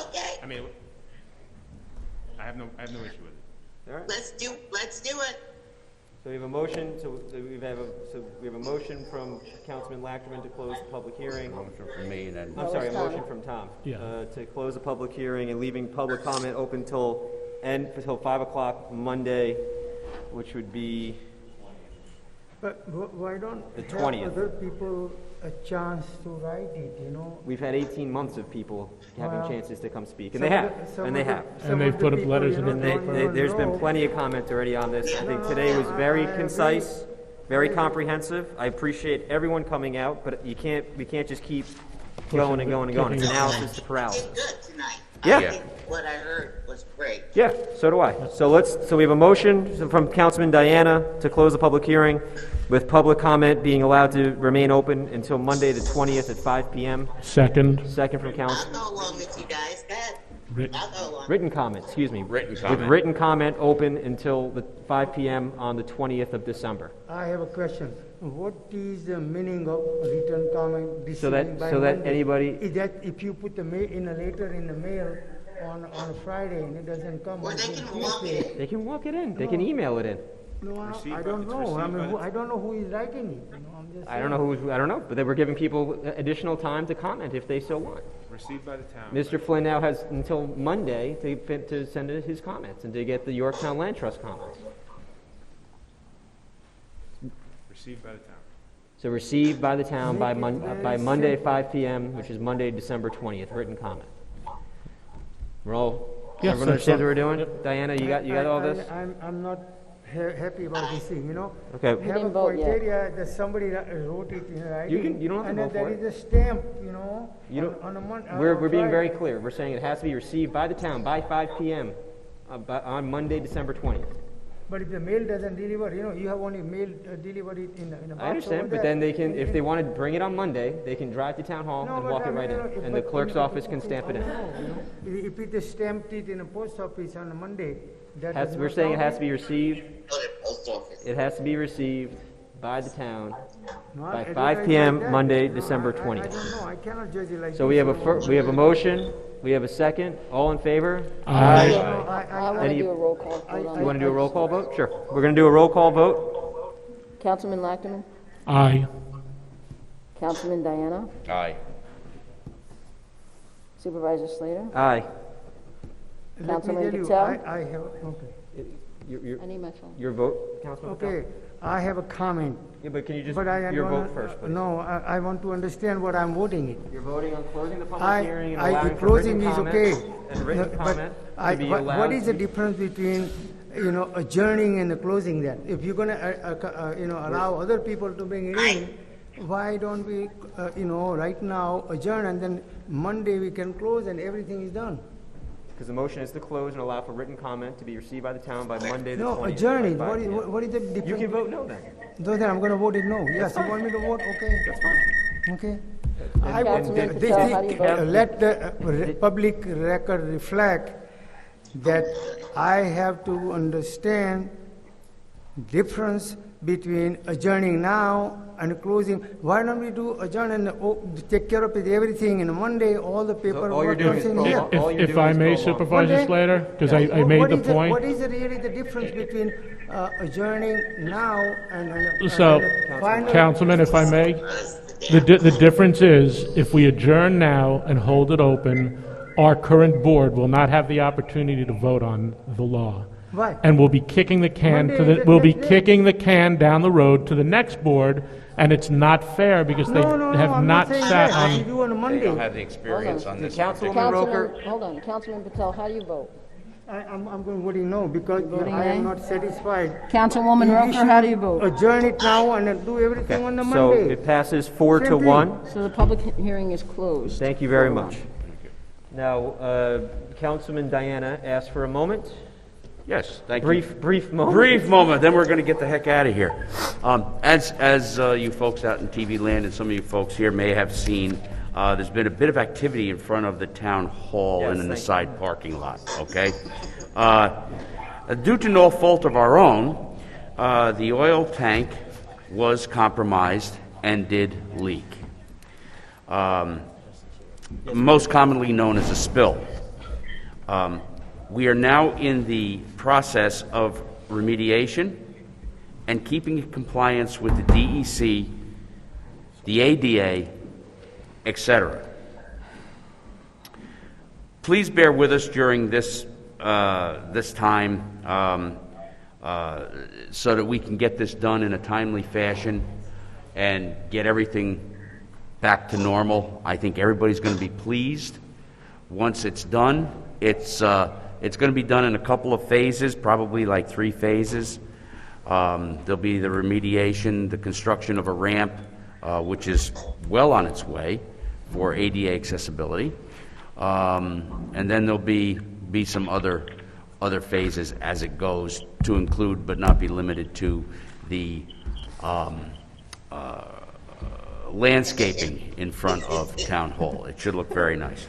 Okay. I mean, I have no issue with it. All right. Let's do it. So we have a motion. We have a motion from Councilman Lachman to close the public hearing. Motion from me and then. I'm sorry, a motion from Tom. Yeah. To close the public hearing and leaving public comment open until 5 o'clock Monday, which would be But why don't the have 20th. other people a chance to write it, We've had 18 months of people having Well, chances to come speak, and some they of have, the- some and they of the- have. some And of they've the put up people, letters in And don't there's been know. plenty of comment already on this. I think today was very concise, very comprehensive. I appreciate everyone coming out, but we can't just keep going and going and going. It's analysis to paralysis. Did good tonight. Yeah. I think what I heard was great. Yeah, so do I. So we have a motion from Councilman Diana to close the public hearing, with public comment being allowed to remain open until Monday the 20th at 5 p.m. Second. Second from Council. I'll go along with you guys. Go ahead. I'll go along. Written comment, excuse me. Written With comment. written comment open until the 5 p.m. on the 20th of December. I have a question. What is the meaning of written comment So that- received by so that Monday? anybody- Is that if you put the letter in the mail on a Friday and it doesn't come Or they until can walk Tuesday? it in. They can walk it in. They can email it in. No, Received I by- don't it's know. I received mean, by the- I don't know who is writing it. I'm just I don't know, but they were giving people additional time to comment if they so want. Received by the town. Mr. Flynn now has until Monday to send in his comments and to get the Yorktown Land Trust comments. Received by the town. So received by the town by Make it very Monday, simple. 5 p.m., which is Monday, December 20th, written comment. Yes, Everyone sir. understands what we're doing? Diana, you got all this? I'm not happy about this thing, Okay. Have a didn't vote yet. criteria that somebody wrote it in writing. You don't have to and vote for then there it. is a stamp, You don't- on a month. We're being very clear. We're saying it has to be received by the town by 5 p.m. On Monday, December 20th. But if the mail doesn't deliver, you have only mail deliver it in a box I understand, over but there. then they can, if they want to bring it on Monday, they can drive to town hall No, and but walk I it right mean, in, and the but clerk's office can okay, stamp it in. I don't know, If it is stamped it in a post office on a Monday, that does We're not saying it count has to be received. Go to the post office. It has to be received by the town No, by I 5 advertise p.m. like that. Monday, No, December I 20th. don't know. I cannot judge it like So this. we have a motion. We have a second. All in favor? Aye. I want to do a roll call vote on You want to do a that. roll call vote? Sure. We're going to do a roll call vote. Councilman Lachman, Aye. Councilman Diana, Aye. Supervisor Slater, Aye. Let me Councilman tell you, Patel. I have, okay. Your, I need my phone. your vote, Councilman Patel? Okay, I have a comment. Yeah, but can you just, But I your don't- vote first, please? No, I want to understand what I'm voting it. You're voting on closing the public hearing and allowing for Closing written is comment okay. and written But comment to be what allowed. is the difference between, adjourning and closing that? If you're gonna, allow other people to bring it in, why don't we, right now adjourn and then Monday we can close and everything is done? Because the motion is to close and allow for written comment to be received by the town by Monday the 20th. No, adjourn it. by 5 p.m. What is the difference? You can vote no then. So then I'm gonna vote it no. Yes, you fine. want me to vote? Okay. That's fine. Okay. And- Councilman and- Patel, how do you vote? Let the public record reflect that I have to understand difference between adjourning now and closing. Why don't we do adjourn and take care of it, everything in Monday, all the all you're paperwork doing comes is in go here. along. All you're If doing I is may, go along. Supervisor Monday? Slater, because I made the point. What is really the difference between adjourning now and So, final? Councilman, if I may, the difference is, if we adjourn now and hold it open, our current board will not have the opportunity to vote on the law. Why? And we'll be kicking the can Monday, we'll be let- kicking the can down the road to the next board, and it's not fair because they No, have I'm not saying sat that. We on. do on a They Monday. don't have the experience on this. Councilwoman Roker, Councilman, hold on, Councilman Patel, how do you vote? I'm going voting no because voting I am nay? not satisfied. Councilwoman We Roker, should how do you vote? Adjourn it now and then do everything on the so Monday. it passes 4 to Same thing. 1. So the public hearing is closed. Thank you very much. Now, Councilman Diana asked for a moment. Yes, thank you. Brief moment. Brief moment, then we're going to get the heck out of here. As you folks out in TV land and some of you folks here may have seen, there's been a bit of activity in front of the town hall and in the side parking lot, okay? Due to no fault of our own, the oil tank was compromised and did leak. Most commonly known as a spill. We are now in the process of remediation and keeping in compliance with the DEC, the ADA, etc. Please bear with us during this time so that we can get this done in a timely fashion and get everything back to normal. I think everybody's going to be pleased once it's done. It's going to be done in a couple of phases, probably like 3 phases. There'll be the remediation, the construction of a ramp, which is well on its way for ADA accessibility. And then there'll be some other phases as it goes, to include but not be limited to the landscaping in front of Town Hall. It should look very nice.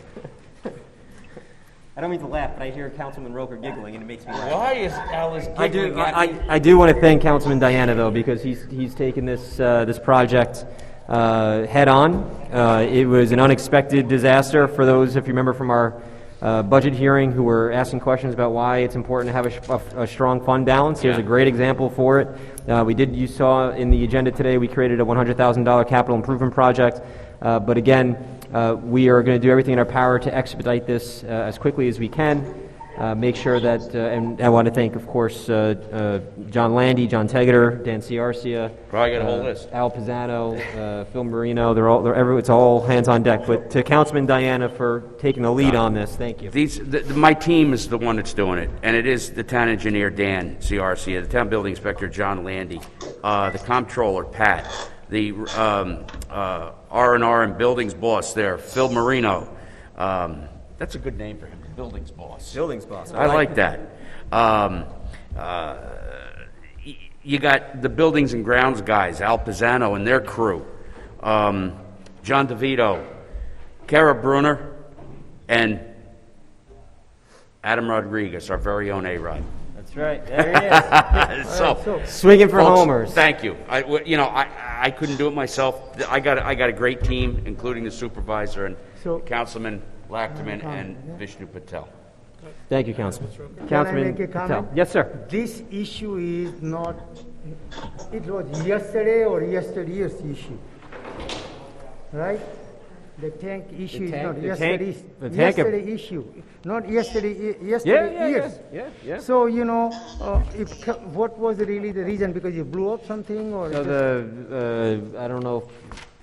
I don't mean to laugh, but I hear Councilman Roker giggling, and it makes me laugh. Why is Alice giggling? I do want to thank Councilman Diana, though, because he's taken this project head on. It was an unexpected disaster for those, if you remember from our budget hearing, who were asking questions about why it's important to have a strong fund balance. Here's a great example for it. You saw in the agenda today, we created a $100,000 capital improvement project. But again, we are going to do everything in our power to expedite this as quickly as we can. Make sure that, and I want to thank, of course, John Landy, John Tegeter, Dan Ciarcia, probably got a whole list. Al Pisano, Phil Marino. It's all hands on deck. But to Councilman Diana for taking the lead on this, thank you. My team is the one that's doing it, and it is the town engineer Dan Ciarcia, the town building inspector John Landy, the comptroller Pat, the R&R and buildings boss there, Phil Marino. That's a good name for him, buildings boss. Buildings boss. I like that. You got the buildings and grounds guys, Al Pisano and their crew, John DeVito, Kara Brunner, and Adam Rodriguez, our very own A-Rod. That's right. There he is. So, swinging for folks, homers. Thank you. I couldn't do it myself. I got a great team, including the supervisor and Councilman Lachman and Vishnu Patel. Thank you, Councilman. Councilman Patel. Yes, sir. This issue is not. It was yesterday or yesterday's issue, right? The tank issue is not yesterday's. Yesterday issue, not yesterday. Yesterday. Yeah. So what was really the reason? Because you blew up something, or I don't know.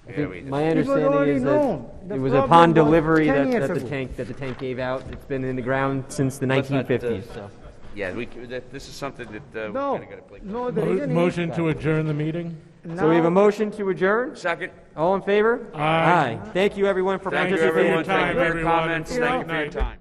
I think my understanding is that it was upon delivery that the tank gave out. It's been in the ground since the 1950s. So. Yeah, this is something that we're kind of got to play. No, the reason motion to adjourn the meeting. So we have a motion to adjourn. Second. All in favor? Aye. Thank you, everyone, for participating. Thank you for your comments. Thank you for your time.